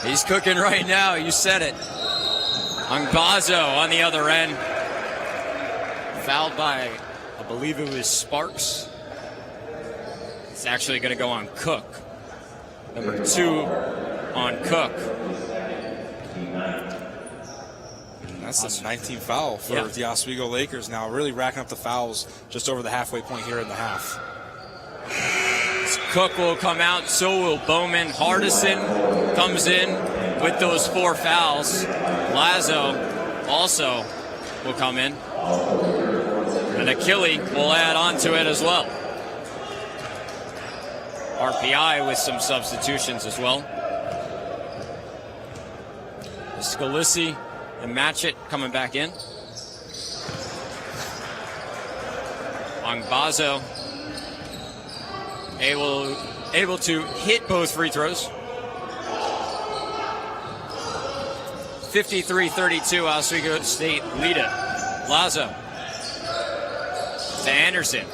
He's cooking right now. You said it. Angbazo on the other end. Fouled by, I believe it was Sparks. It's actually going to go on Cook. Number 2 on Cook. That's the 19th foul for the Oswego Lakers now, really racking up the fouls just over the halfway point here in the half. Cook will come out, so will Bowman. Hardison comes in with those 4 fouls. Lazo also will come in. And Achille will add on to it as well. RPI with some substitutions as well. Scalisi and Matchett coming back in. Angbazo able to hit both free throws. 53-32, Oswego State lead it. Lazo to Anderson.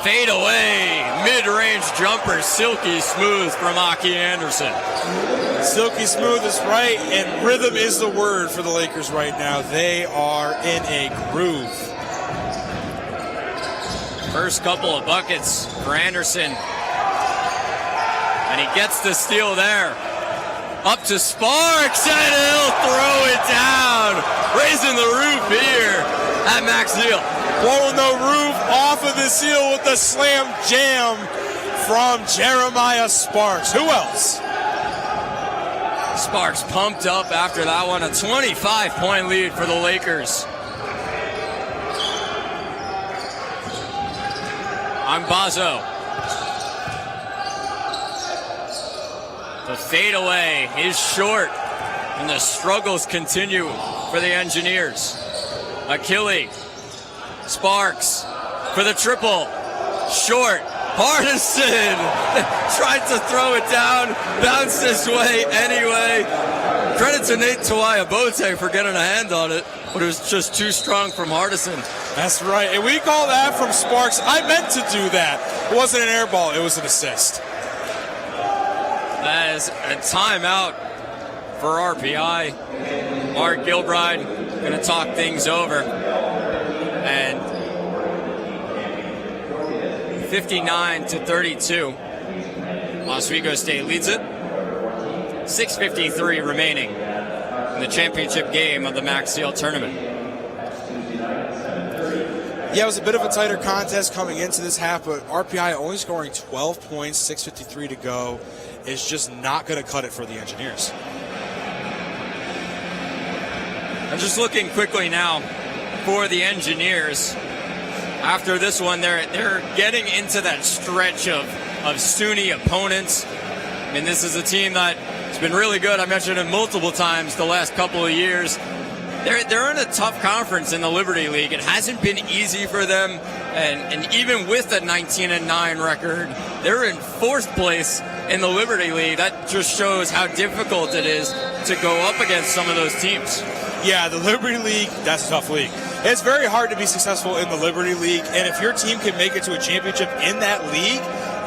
Fade away, mid-range jumper, silky smooth from Aki Anderson. Silky smooth is right, and rhythm is the word for the Lakers right now. They are in a groove. First couple of buckets for Anderson. And he gets the steal there. Up to Sparks, and he'll throw it down. Raising the roof here at Max Ziel. Blowing the roof off of the seal with the slam jam from Jeremiah Sparks. Who else? Sparks pumped up after that one. A 25-point lead for the Lakers. Angbazo. The fadeaway is short, and the struggles continue for the Engineers. Achille. Sparks for the triple. Short. Hardison tried to throw it down. Bounced this way anyway. Credit to Nate Tuiabote for getting a hand on it, but it was just too strong from Hardison. That's right. And we call that from Sparks. I meant to do that. It wasn't an air ball. It was an assist. That is a timeout for RPI. Mark Gilbride going to talk things over. And 59-32, Oswego State leads it. 6:53 remaining in the championship game of the Max Ziel tournament. Yeah, it was a bit of a tighter contest coming into this half, but RPI only scoring 12 points, 6:53 to go, is just not going to cut it for the Engineers. I'm just looking quickly now for the Engineers. After this one, they're getting into that stretch of SUNY opponents. I mean, this is a team that has been really good. I mentioned it multiple times the last couple of years. They're in a tough conference in the Liberty League. It hasn't been easy for them, and even with a 19-9 record, they're in 4th place in the Liberty League. That just shows how difficult it is to go up against some of those teams. Yeah, the Liberty League, that's a tough league. It's very hard to be successful in the Liberty League, and if your team can make it to a championship in that league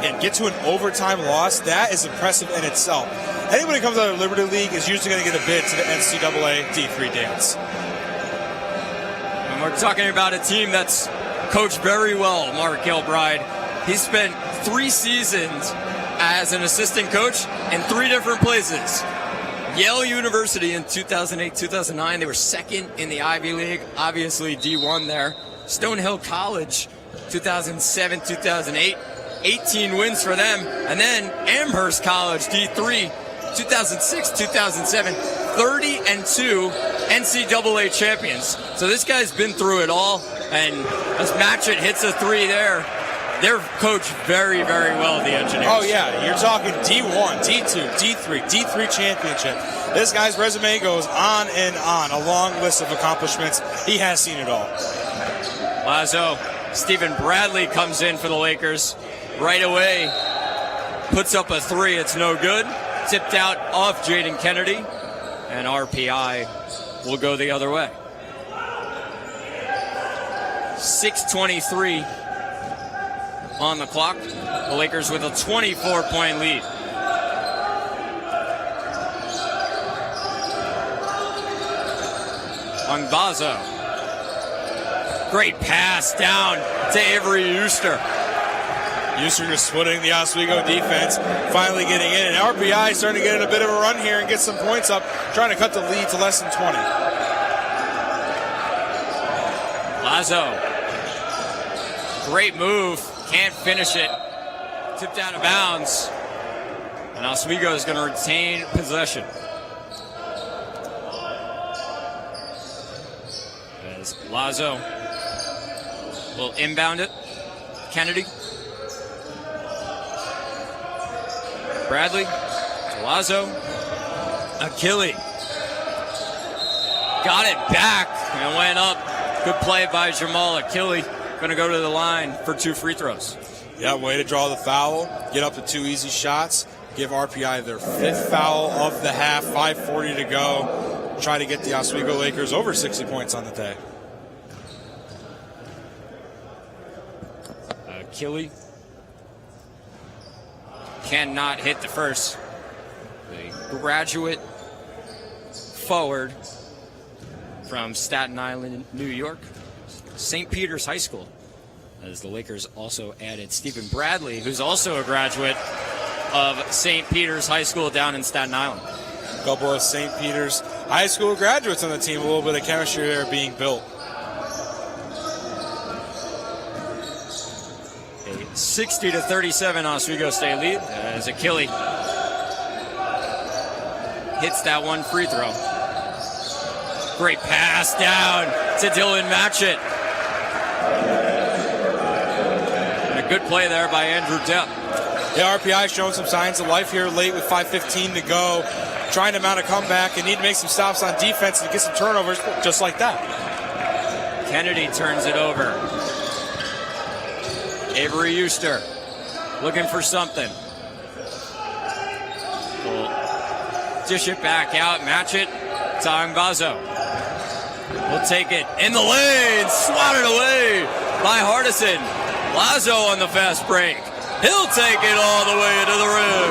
and get to an overtime loss, that is impressive in itself. Anybody who comes out of the Liberty League is usually going to get a bid to the NCAA D3 dance. And we're talking about a team that's coached very well, Mark Gilbride. He spent 3 seasons as an assistant coach in 3 different places. Yale University in 2008-2009, they were 2nd in the Ivy League, obviously D1 there. Stonehill College, 2007-2008, 18 wins for them. And then Amherst College, D3, 2006-2007, 30-2 NCAA champions. So this guy's been through it all, and as Matchett hits a 3 there, they're coached very, very well, the Engineers. Oh, yeah. You're talking D1, D2, D3, D3 championship. This guy's resume goes on and on. A long list of accomplishments. He has seen it all. Lazo, Stephen Bradley comes in for the Lakers. Right away, puts up a 3. It's no good. Tipped out off Jaden Kennedy. And RPI will go the other way. 6:23 on the clock. The Lakers with a 24-point lead. Vazo. Great pass down to Avery Euster. Euster just splitting the Oswego defense, finally getting in. And RPI starting to get in a bit of a run here and get some points up, trying to cut the lead to less than 20. Lazo. Great move. Can't finish it. Tipped out of bounds. And Oswego is going to retain possession. As Lazo will inbound it. Kennedy. Bradley. To Lazo. Achille. Got it back and went up. Good play by Jamal Achille. Going to go to the line for 2 free throws. Yeah, way to draw the foul. Get up to 2 easy shots. Give RPI their 5th foul of the half. 5:40 to go. Try to get the Oswego Lakers over 60 points on the day. Achille cannot hit the first. The graduate forward from Staten Island, New York, St. Peter's High School, as the Lakers also added Stephen Bradley, who's also a graduate of St. Peter's High School down in Staten Island. A couple of St. Peter's High School graduates on the team, a little bit of chemistry there being built. A 60-37 Oswego State lead as Achille hits that 1 free throw. Great pass down to Dylan Matchett. And a good play there by Andrew Depp. Yeah, RPI showing some signs of life here late with 5:15 to go. Trying to mount a comeback and need to make some stops on defense and get some turnovers just like that. Kennedy turns it over. Avery Euster looking for something. We'll dish it back out, match it. Vazo will take it in the lane, swatted away by Hardison. Lazo on the fast break. He'll take it all the way to the rim.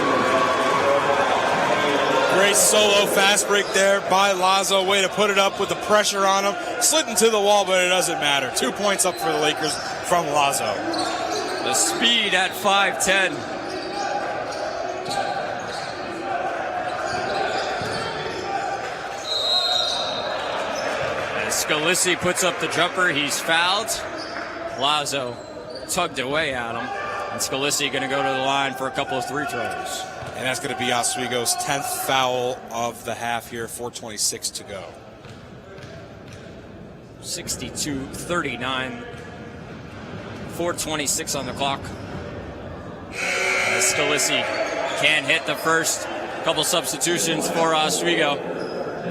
Great solo fast break there by Lazo. Way to put it up with the pressure on him. Slid into the wall, but it doesn't matter. 2 points up for the Lakers from Lazo. The speed at 5'10". Scalisi puts up the jumper. He's fouled. Lazo tugged away at him. And Scalisi going to go to the line for a couple of free throws. And that's going to be Oswego's 10th foul of the half here. 4:26 to go. 62-39. 4:26 on the clock. Scalisi can't hit the first. Couple substitutions for Oswego.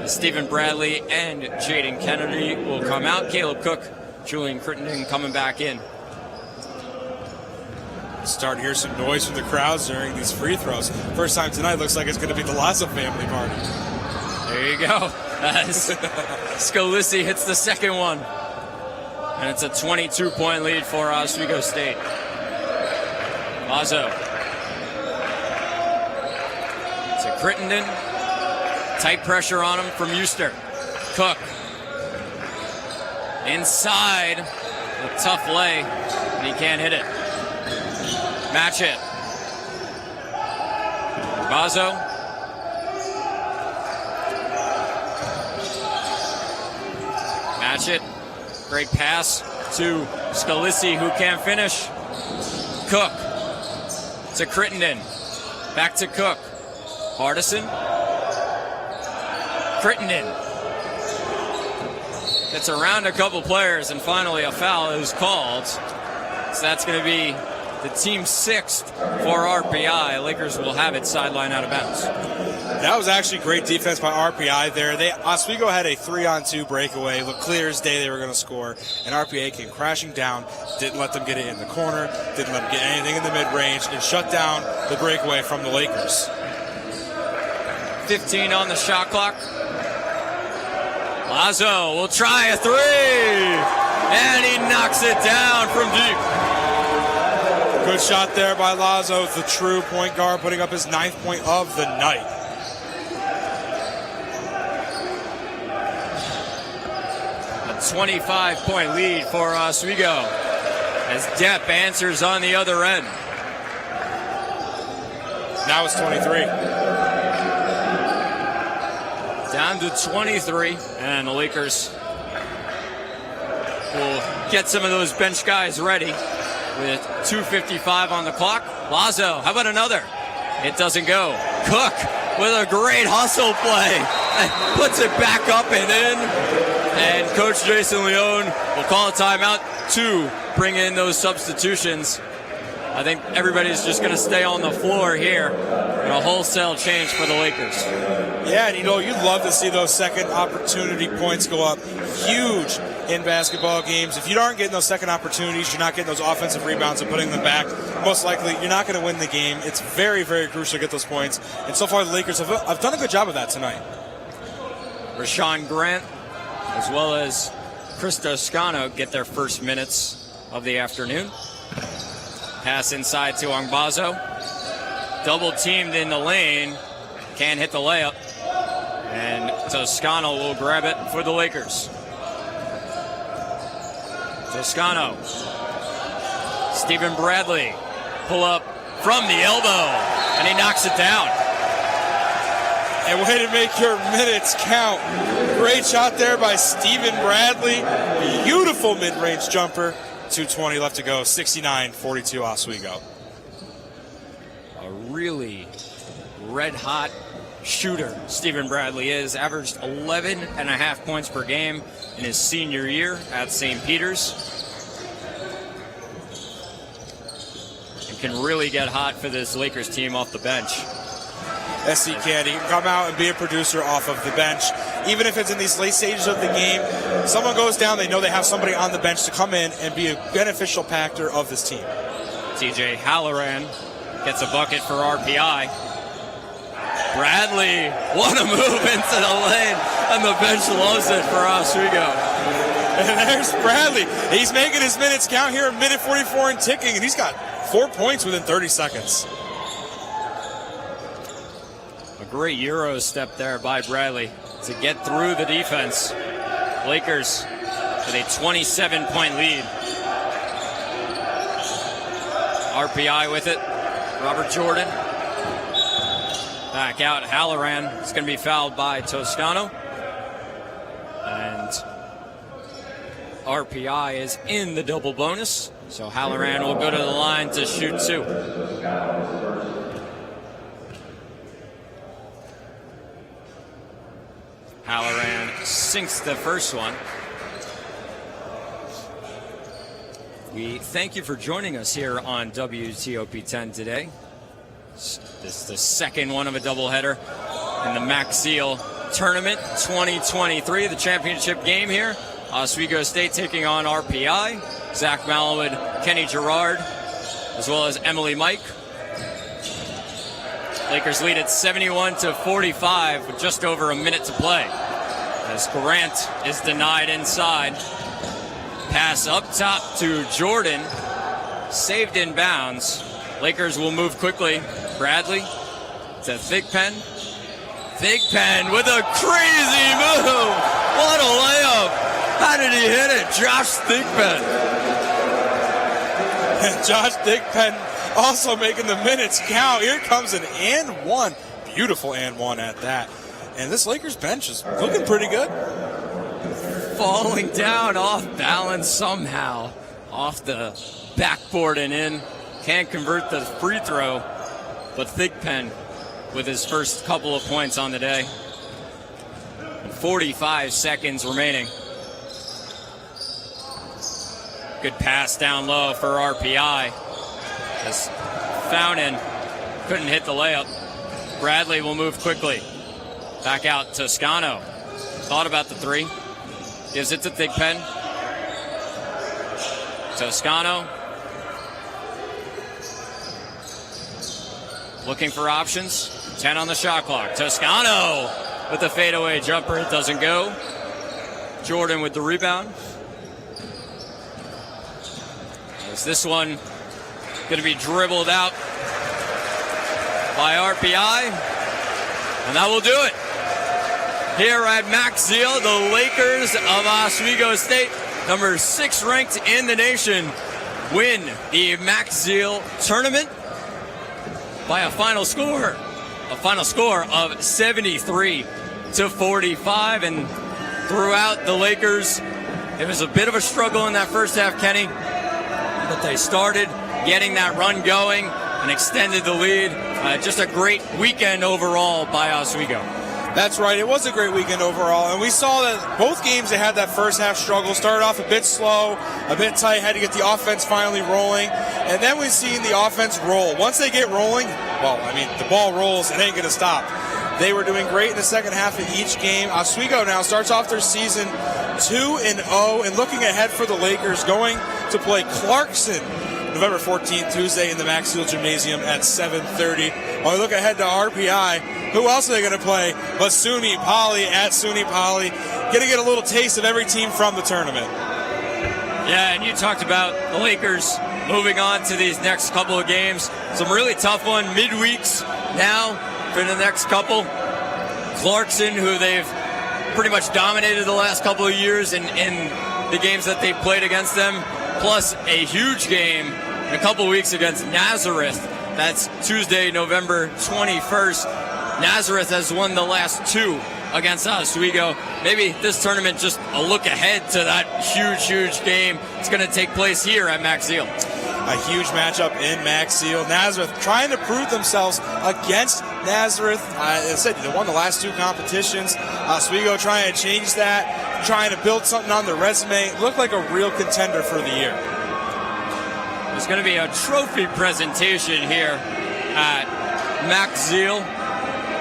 Stephen Bradley and Jaden Kennedy will come out. Caleb Cook, Julian Crittenden coming back in. Starting to hear some noise from the crowds during these free throws. First time tonight, looks like it's going to be the Lazo family party. There you go. As Scalisi hits the second one. And it's a 22-point lead for Oswego State. Lazo to Crittenden. Tight pressure on him from Euster. Cook. Inside. A tough lay. And he can't hit it. Match it. Vazo. Match it. Great pass to Scalisi, who can't finish. Cook to Crittenden. Back to Cook. Hardison. Crittenden gets around a couple players, and finally a foul is called. So that's going to be the team 6th for RPI. Lakers will have it sideline out of bounds. That was actually great defense by RPI there. Oswego had a 3-on-2 breakaway. Looked clear as day they were going to score. And RPI came crashing down. Didn't let them get it in the corner. Didn't let them get anything in the mid-range. And shut down the breakaway from the Lakers. 15 on the shot clock. Lazo will try a 3. And he knocks it down from deep. Good shot there by Lazo, the true point guard, putting up his 9th point of the night. A 25-point lead for Oswego as Depp answers on the other end. Now it's 23. Down to 23, and the Lakers will get some of those bench guys ready with 2:55 on the clock. Lazo, how about another? It doesn't go. Cook with a great hustle play. Puts it back up and in. And Coach Jason Leone will call a timeout to bring in those substitutions. I think everybody's just going to stay on the floor here. And a wholesale change for the Lakers. Yeah, and you'd love to see those second opportunity points go up. Huge in basketball games. If you aren't getting those second opportunities, you're not getting those offensive rebounds and putting them back, most likely you're not going to win the game. It's very, very crucial to get those points. And so far the Lakers have done a good job of that tonight. Rashawn Grant, as well as Chris Toscano, get their first minutes of the afternoon. Pass inside to Angbazo. Double teamed in the lane. Can't hit the layup. And Toscano will grab it for the Lakers. Toscano. Stephen Bradley. Pull up from the elbow. And he knocks it down. And way to make your minutes count. Great shot there by Stephen Bradley. Beautiful mid-range jumper. 2:20 left to go. 69-42 Oswego. A really red-hot shooter Stephen Bradley is. Averaged 11.5 points per game in his senior year at St. Peter's. And can really get hot for this Lakers team off the bench. SC can. He can come out and be a producer off of the bench. Even if it's in these late stages of the game, someone goes down, they know they have somebody on the bench to come in and be a beneficial factor of this team. TJ Halloran gets a bucket for RPI. Bradley, what a move into the lane, and the bench loves it for Oswego. And there's Bradley. He's making his minutes count here, a minute 44 and ticking, and he's got 4 points within 30 seconds. A great Euro step there by Bradley to get through the defense. Lakers with a 27-point lead. RPI with it. Robert Jordan. Back out. Halloran is going to be fouled by Toscano. And RPI is in the double bonus. So Halloran will go to the line to shoot 2. Halloran sinks the first one. We thank you for joining us here on WTOP 10 today. This is the second one of a doubleheader in the Max Ziel Tournament 2023, the championship game here. Oswego State taking on RPI. Zach Malwood, Kenny Gerard, as well as Emily Mike. Lakers lead at 71-45 with just over a minute to play. As Grant is denied inside. Pass up top to Jordan. Saved in bounds. Lakers will move quickly. Bradley to Thigpen. Thigpen with a crazy move. What a layup. How did he hit it? Josh Thigpen. Josh Thigpen also making the minutes count. Here comes an and one. Beautiful and one at that. And this Lakers bench is looking pretty good. Falling down off balance somehow. Off the backboard and in. Can't convert the free throw. But Thigpen with his first couple of points on the day. 45 seconds remaining. Good pass down low for RPI. As Founen couldn't hit the layup. Bradley will move quickly. Back out Toscano. Thought about the three. Gives it to Thigpen. Toscano. Looking for options. 10 on the shot clock. Toscano with the fadeaway jumper. It doesn't go. Jordan with the rebound. As this one going to be dribbled out by RPI, and that will do it. Here at Max Ziel, the Lakers of Oswego State, number 6 ranked in the nation, win the Max Ziel tournament by a final score of 73-45. And throughout the Lakers, it was a bit of a struggle in that first half, Kenny, but they started getting that run going and extended the lead. Just a great weekend overall by Oswego. That's right. It was a great weekend overall, and we saw that both games they had that first half struggle. Started off a bit slow, a bit tight, had to get the offense finally rolling, and then we've seen the offense roll. Once they get rolling, well, I mean, the ball rolls, it ain't going to stop. They were doing great in the second half of each game. Oswego now starts off their season 2-0, and looking ahead for the Lakers, going to play Clarkson November 14th, Tuesday, in the Max Ziel Gymnasium at 7:30. While we look ahead to RPI, who else are they going to play but SUNY Poly at SUNY Poly? Going to get a little taste of every team from the tournament. Yeah, and you talked about the Lakers moving on to these next couple of games. Some really tough one midweeks now for the next couple. Clarkson, who they've pretty much dominated the last couple of years in the games that they've played against them, plus a huge game in a couple of weeks against Nazareth. That's Tuesday, November 21st. Nazareth has won the last 2 against Oswego. Maybe this tournament just a look ahead to that huge game. It's going to take place here at Max Ziel. A huge matchup in Max Ziel. Nazareth trying to prove themselves against Nazareth. As I said, they won the last 2 competitions. Oswego trying to change that, trying to build something on their resume. Look like a real contender for the year. There's going to be a trophy presentation here at Max Ziel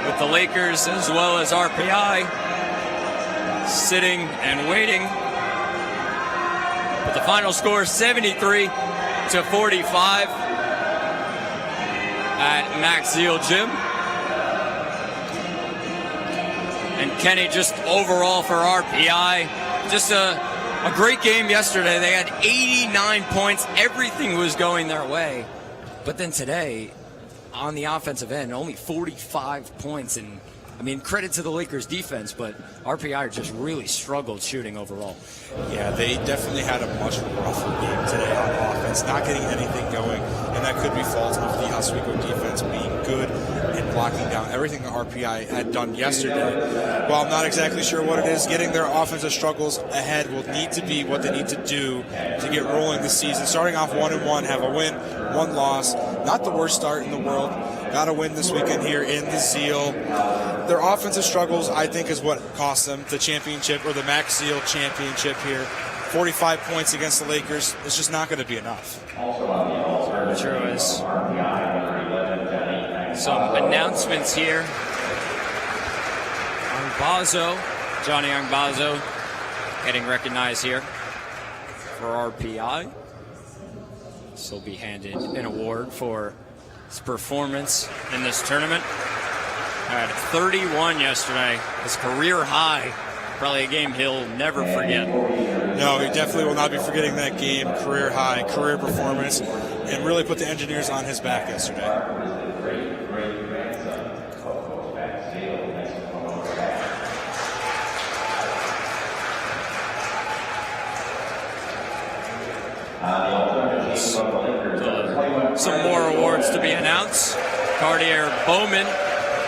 with the Lakers as well as RPI sitting and waiting. But the final score 73-45 at Max Ziel Gym. And Kenny, just overall for RPI, just a great game yesterday. They had 89 points. Everything was going their way. But then today, on the offensive end, only 45 points. And, I mean, credit to the Lakers defense, but RPI just really struggled shooting overall. Yeah, they definitely had a much rougher game today on offense, not getting anything going, and that could be fault of the Oswego defense being good and blocking down everything that RPI had done yesterday. While I'm not exactly sure what it is, getting their offensive struggles ahead will need to be what they need to do to get rolling this season. Starting off 1-1, have a win, 1 loss. Not the worst start in the world. Got to win this weekend here in the Ziel. Their offensive struggles, I think, is what cost them the championship, or the Max Ziel championship here. 45 points against the Lakers. It's just not going to be enough. Sure is. Some announcements here. Johnny Angbazo, getting recognized here for RPI. This will be handed an award for his performance in this tournament. Had 31 yesterday, his career high. Probably a game he'll never forget. No, he definitely will not be forgetting that game. Career high, career performance, and really put the Engineers on his back yesterday. Some more awards to be announced. Cartier Bowman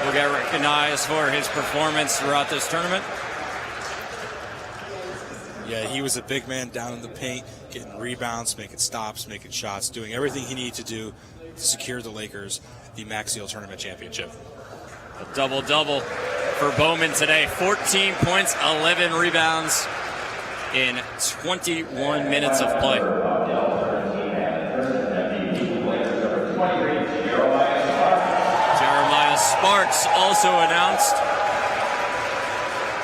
will get recognized for his performance throughout this tournament. Yeah, he was a big man down in the paint, getting rebounds, making stops, making shots, doing everything he needed to do to secure the Lakers the Max Ziel Tournament Championship. A double-double for Bowman today. 14 points, 11 rebounds in 21 minutes of play. Jeremiah Sparks also announced.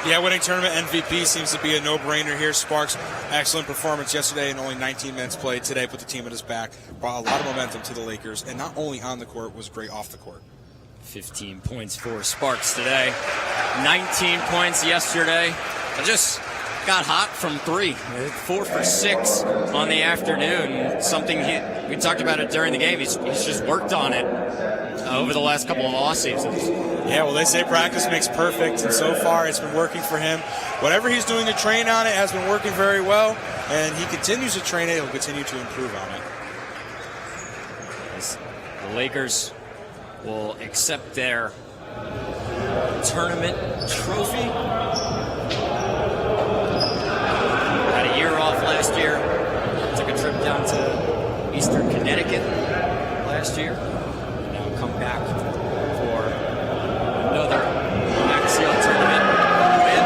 Yeah, winning tournament MVP seems to be a no-brainer here. Sparks, excellent performance yesterday in only 19 minutes played. Today put the team at his back, brought a lot of momentum to the Lakers, and not only on the court, was great off the court. 15 points for Sparks today. 19 points yesterday. I just got hot from 3. 4 for 6 on the afternoon. Something we talked about it during the game. He's just worked on it over the last couple of off seasons. Yeah, well, they say practice makes perfect, and so far it's been working for him. Whatever he's doing to train on it has been working very well, and he continues to train it. He'll continue to improve on it. As the Lakers will accept their tournament trophy. Had a year off last year. Took a trip down to Eastern Connecticut last year. Now come back for another Ziel tournament win.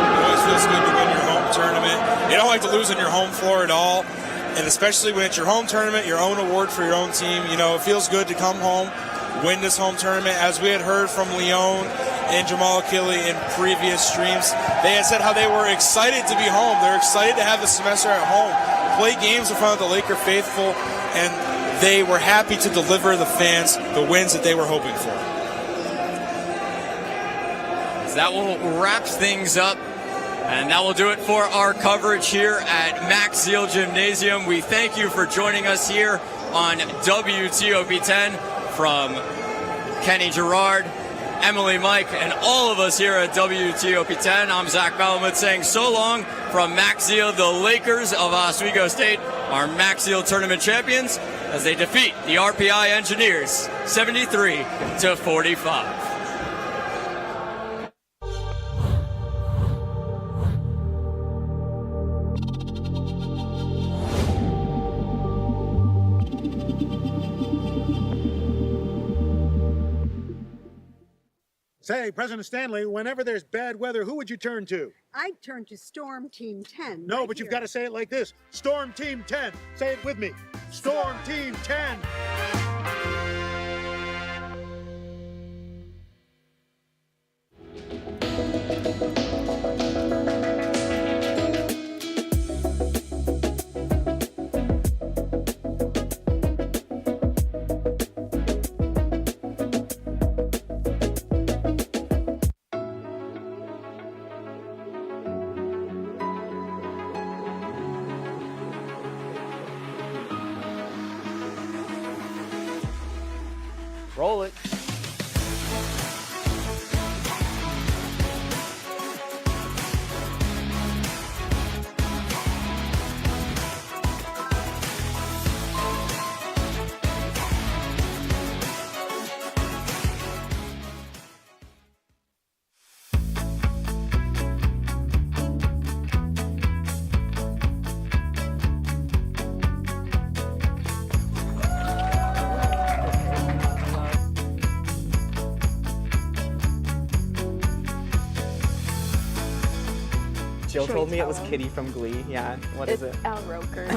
It always feels good to win your home tournament. You don't like to lose on your home floor at all. And especially when it's your home tournament, your own award for your own team, you know, it feels good to come home, win this home tournament. As we had heard from Leon and Jamal Achilli in previous streams, they had said how they were excited to be home. They're excited to have the semester at home, play games in front of the Laker faithful, and they were happy to deliver the fans the wins that they were hoping for. That will wrap things up. And that will do it for our coverage here at Max Ziel Gymnasium. We thank you for joining us here on WTOP 10 from Kenny Gerard, Emily Mike, and all of us here at WTOP 10. I'm Zach Malamud saying so long from Max Ziel. The Lakers of Oswego State are Max Ziel tournament champions as they defeat the RPI Engineers 73-45. Say, President Stanley, whenever there's bad weather, who would you turn to? I'd turn to Storm Team 10. No, but you've got to say it like this. Storm Team 10. Say it with me. Storm Team 10. Roll it. Jill told me it was Kitty from Glee. Yeah, what is it? It's Al Roker.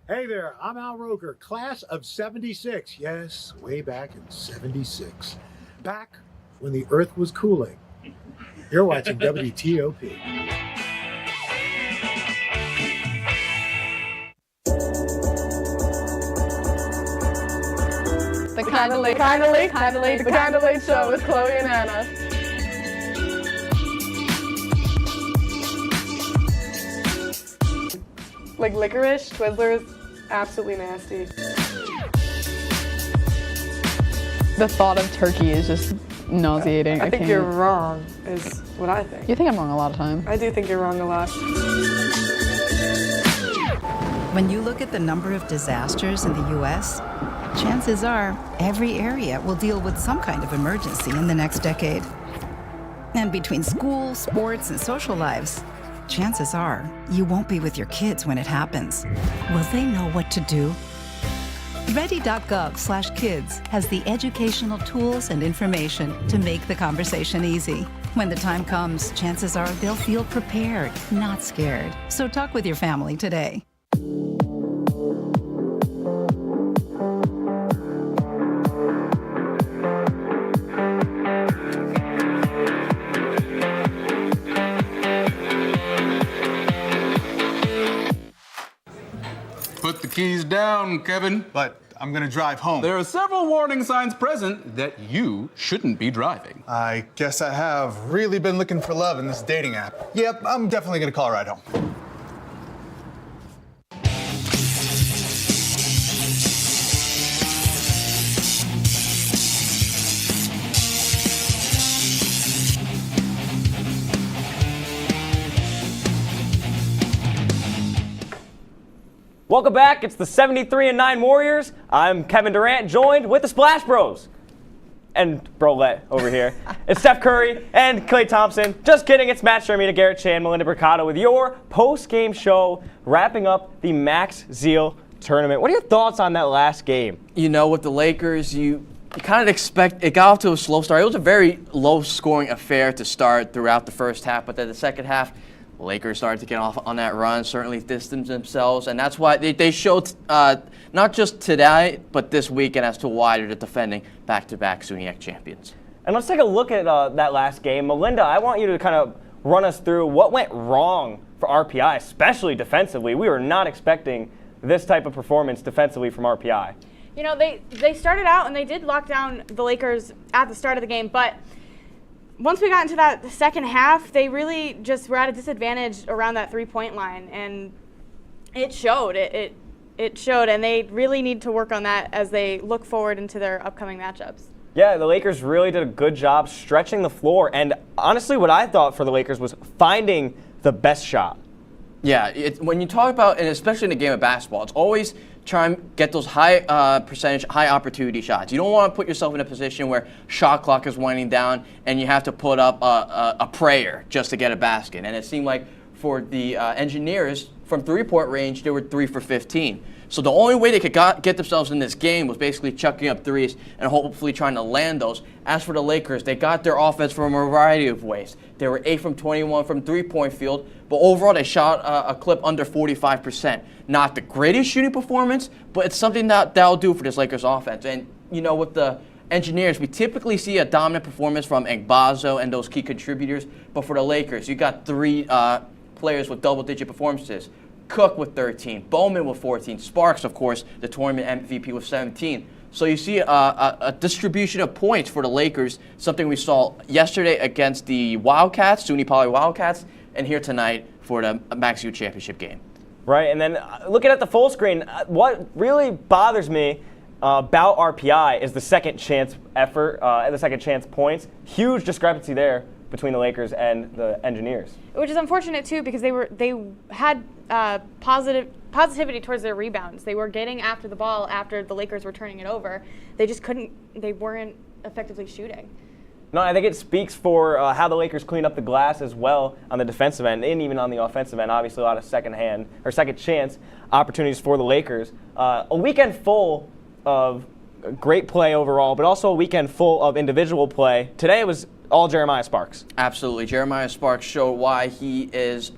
Hey there, I'm Al Roker, class of 76. Yes, way back in 76. Back when the earth was cooling. You're watching WTOP. The Kinda Late Show with Chloe and Anna. Like licorice, Twizzlers, absolutely nasty. The thought of turkey is just nauseating. I think you're wrong, is what I think. You think I'm wrong a lot of times. I do think you're wrong a lot. When you look at the number of disasters in the U.S., chances are every area will deal with some kind of emergency in the next decade. And between school, sports, and social lives, chances are you won't be with your kids when it happens. Will they know what to do? Ready.gov/kids has the educational tools and information to make the conversation easy. When the time comes, chances are they'll feel prepared, not scared. So talk with your family today. Put the keys down, Kevin. But I'm gonna drive home. There are several warning signs present that you shouldn't be driving. I guess I have really been looking for love in this dating app. Yep, I'm definitely gonna call a ride home. Welcome back. It's the 73-9 Warriors. I'm Kevin Durant, joined with the Splash Bros. And Brolette over here. It's Steph Curry and Klay Thompson. Just kidding. It's Matt Shermina, Garrett Chan, Melinda Bricado with your post-game show, wrapping up the Max Ziel tournament. What are your thoughts on that last game? You know, with the Lakers, you kind of expect it got off to a slow start. It was a very low-scoring affair to start throughout the first half, but then the second half, Lakers started to get off on that run, certainly distanced themselves, and that's why they showed not just today, but this weekend as to why they're the defending back-to-back SUNY champions. And let's take a look at that last game. Melinda, I want you to kind of run us through what went wrong for RPI, especially defensively. We were not expecting this type of performance defensively from RPI. You know, they started out and they did lock down the Lakers at the start of the game, but once we got into that second half, they really just were at a disadvantage around that three-point line, and it showed. It showed, and they really need to work on that as they look forward into their upcoming matchups. Yeah, the Lakers really did a good job stretching the floor, and honestly what I thought for the Lakers was finding the best shot. Yeah, when you talk about, and especially in a game of basketball, it's always try and get those high percentage, high opportunity shots. You don't want to put yourself in a position where shot clock is winding down and you have to put up a prayer just to get a basket. And it seemed like for the Engineers, from three-point range, they were 3 for 15. So the only way they could get themselves in this game was basically chucking up threes and hopefully trying to land those. As for the Lakers, they got their offense from a variety of ways. They were 8 from 21 from three-point field, but overall they shot a clip under 45%. Not the greatest shooting performance, but it's something that'll do for this Lakers offense. And, you know, with the Engineers, we typically see a dominant performance from Igbazo and those key contributors, but for the Lakers, you got 3 players with double-digit performances. Cook with 13, Bowman with 14, Sparks, of course, the tournament MVP with 17. So you see a distribution of points for the Lakers, something we saw yesterday against the Wildcats, SUNY Poly Wildcats, and here tonight for the Max Ziel championship game. Right, and then looking at the full screen, what really bothers me about RPI is the second chance effort, the second chance points. Huge discrepancy there between the Lakers and the Engineers. Which is unfortunate too, because they had positivity towards their rebounds. They were getting after the ball after the Lakers were turning it over. They just they weren't effectively shooting. No, I think it speaks for how the Lakers cleaned up the glass as well on the defensive end and even on the offensive end. Obviously, a lot of second chance opportunities for the Lakers. A weekend full of great play overall, but also a weekend full of individual play. Today it was all Jeremiah Sparks. Absolutely. Jeremiah Sparks showed why he is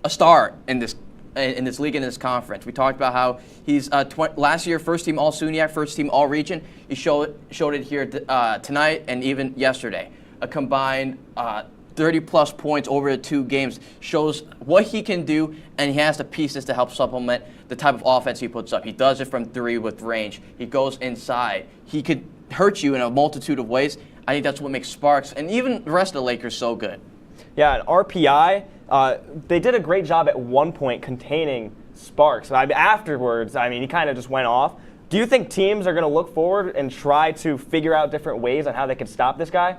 a star in this league and in this conference. We talked about how he's last year first-team All-SUNYAC, first-team All-Region. He showed it here tonight and even yesterday. A combined 30-plus points over the 2 games shows what he can do, and he has the pieces to help supplement the type of offense he puts up. He does it from 3 with range. He goes inside. He could hurt you in a multitude of ways. I think that's what makes Sparks and even the rest of the Lakers so good. Yeah, at RPI, they did a great job at one point containing Sparks. Afterwards, he kind of just went off. Do you think teams are going to look forward and try to figure out different ways on how they can stop this guy?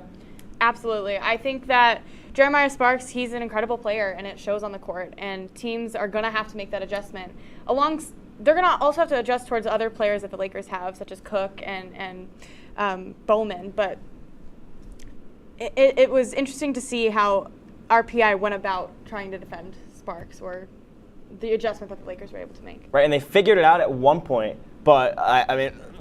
Absolutely. I think that Jeremiah Sparks, he's an incredible player, and it shows on the court. And teams are going to have to make that adjustment. They're going to also have to adjust towards other players that the Lakers have, such as Cook and Bowman. But it was interesting to see how RPI went about trying to defend Sparks, or the adjustment that the Lakers were able to make. Right, and they figured it out at one point, but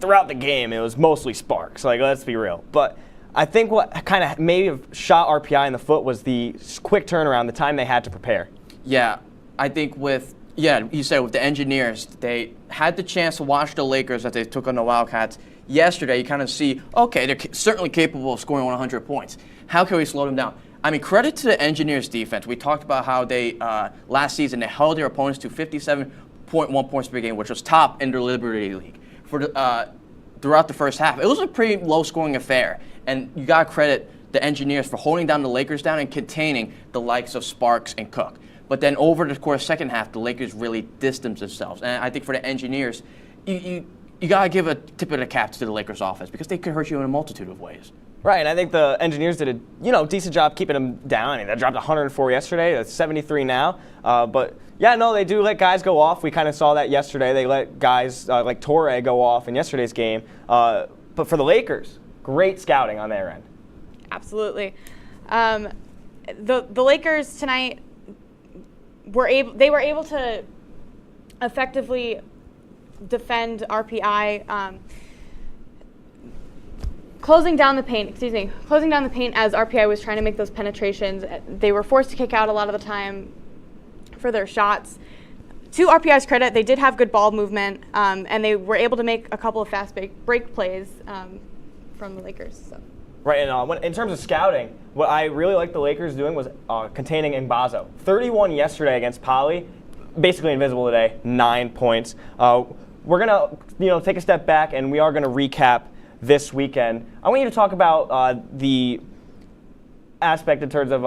throughout the game, it was mostly Sparks. Let's be real. But I think what kind of maybe have shot RPI in the foot was the quick turnaround, the time they had to prepare. Yeah, I think you said with the Engineers, they had the chance to watch the Lakers as they took on the Wildcats. Yesterday, you kind of see, okay, they're certainly capable of scoring 100 points. How can we slow them down? Credit to the Engineers defense. We talked about how they, last season, they held their opponents to 57 33.1 points per game, which was top in the Liberty League throughout the first half. It was a pretty low-scoring affair, and you got to credit the Engineers for holding down the Lakers down and containing the likes of Sparks and Cook. But then over the course of the second half, the Lakers really distanced themselves. And I think for the Engineers, you got to give a tip of the cap to the Lakers offense because they could hurt you in a multitude of ways. Right, and I think the Engineers did a decent job keeping them down. I mean, they dropped 104 yesterday. That's 73 now. But yeah, no, they do let guys go off. We kind of saw that yesterday. They let guys like Torre go off in yesterday's game. But for the Lakers, great scouting on their end. Absolutely. The Lakers tonight were able to effectively defend RPI. Closing down the paint as RPI was trying to make those penetrations. They were forced to kick out a lot of the time for their shots. To RPI's credit, they did have good ball movement, and they were able to make a couple of fast break plays from the Lakers. So. Right, and in terms of scouting, what I really liked the Lakers doing was containing Mbazo. 31 yesterday against Poly, basically invisible today, 9 points. We're gonna take a step back, and we are gonna recap this weekend. I want you to talk about the aspect in terms of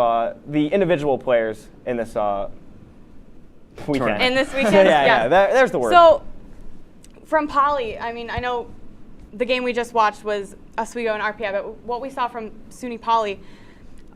the individual players in this weekend. In this weekend, yeah. There's the word. So, from Poly, I mean, I know the game we just watched was Oswego and RPI, but what we saw from SUNY Poly,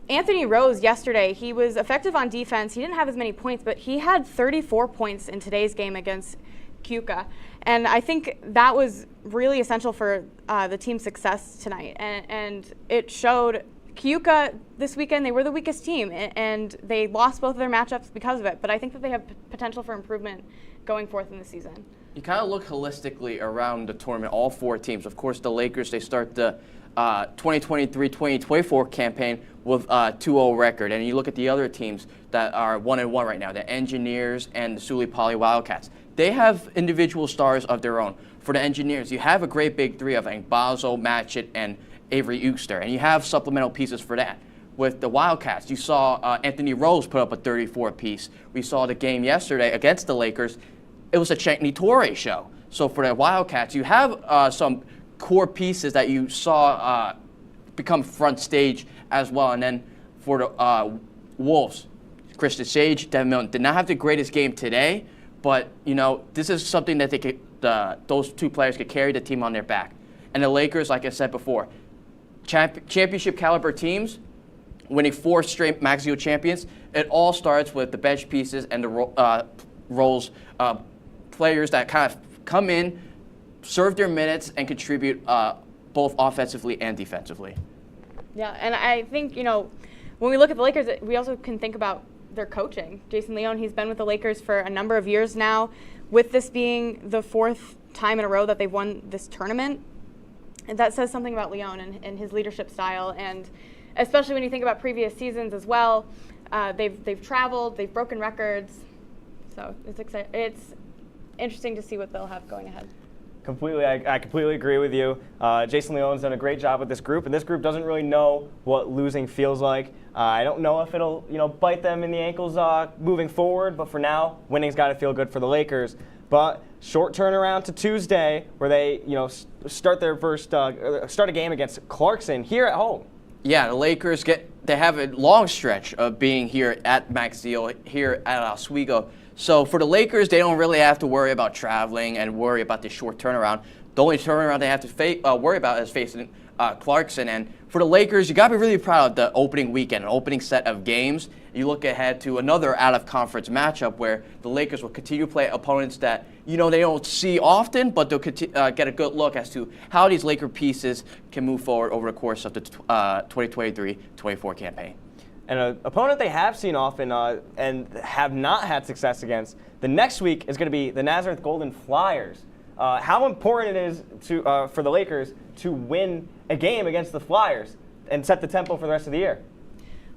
Anthony Rose yesterday, he was effective on defense. He didn't have as many points, but he had 34 points in today's game against Keuka. And I think that was really essential for the team's success tonight. And it showed Keuka this weekend, they were the weakest team, and they lost both of their matchups because of it. But I think that they have potential for improvement going forth in the season. You kind of look holistically around the tournament, all four teams. Of course, the Lakers, they start the 2023-2024 campaign with a 2-0 record. And you look at the other teams that are 1-1 right now, the Engineers and the SUNY Poly Wildcats. They have individual stars of their own. For the Engineers, you have a great big three of Bazo, Matchett, and Avery Eugster, and you have supplemental pieces for that. With the Wildcats, you saw Anthony Rose put up a 34 piece. We saw the game yesterday against the Lakers. It was a Chankney Torre show. So for the Wildcats, you have some core pieces that you saw become front stage as well. And then for the Wolves, Krista Sage, Devin Milton did not have the greatest game today, but this is something that they could, those two players could carry the team on their back. And the Lakers, like I said before, championship caliber teams winning 4 straight MaxEO champions. It all starts with the bench pieces and the roles, players that kind of come in, serve their minutes, and contribute both offensively and defensively. Yeah, and I think, when we look at the Lakers, we also can think about their coaching. Jason Leone, he's been with the Lakers for a number of years now. With this being the 4th time in a row that they've won this tournament, and that says something about Leone and his leadership style, and especially when you think about previous seasons as well. They've traveled, they've broken records, so it's interesting to see what they'll have going ahead. Completely, I completely agree with you. Jason Leone's done a great job with this group, and this group doesn't really know what losing feels like. I don't know if it'll, bite them in the ankles moving forward, but for now, winning's got to feel good for the Lakers. But short turnaround to Tuesday, where they, start their first start a game against Clarkson here at home. Yeah, the Lakers they have a long stretch of being here at MaxEO, here at Oswego. So for the Lakers, they don't really have to worry about traveling and worry about this short turnaround. The only turnaround they have to worry about is facing Clarkson. And for the Lakers, you got to be really proud of the opening weekend, an opening set of games. You look ahead to another out-of-conference matchup where the Lakers will continue to play opponents that they don't see often, but they'll get a good look as to how these Laker pieces can move forward over the course of the 2023-24 campaign. And an opponent they have seen often and have not had success against, the next week is going to be the Nazareth Golden Flyers. How important it is for the Lakers to win a game against the Flyers and set the tempo for the rest of the year?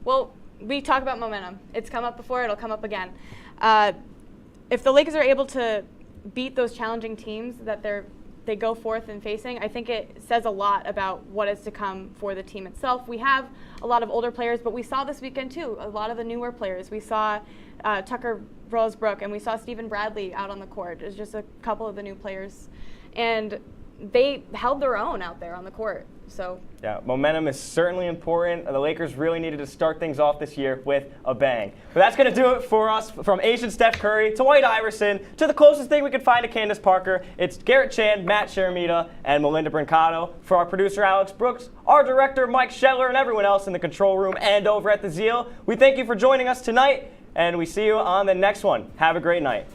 Well, we talk about momentum. It's come up before, it'll come up again. If the Lakers are able to beat those challenging teams that they go forth in facing, I think it says a lot about what is to come for the team itself. We have a lot of older players, but we saw this weekend too, a lot of the newer players. We saw Tucker Rosebrook, and we saw Stephen Bradley out on the court. It's just a couple of the new players, and they held their own out there on the court. So yeah, momentum is certainly important. The Lakers really needed to start things off this year with a bang. But that's going to do it for us. From Asian Steph Curry to White Iverson to the closest thing we could find to Candace Parker, it's Garrett Chan, Matt Sharamita, and Melinda Brancato. For our producer Alex Brooks, our director Mike Shetler, and everyone else in the control room and over at the Ziel, we thank you for joining us tonight, and we see you on the next one. Have a great night.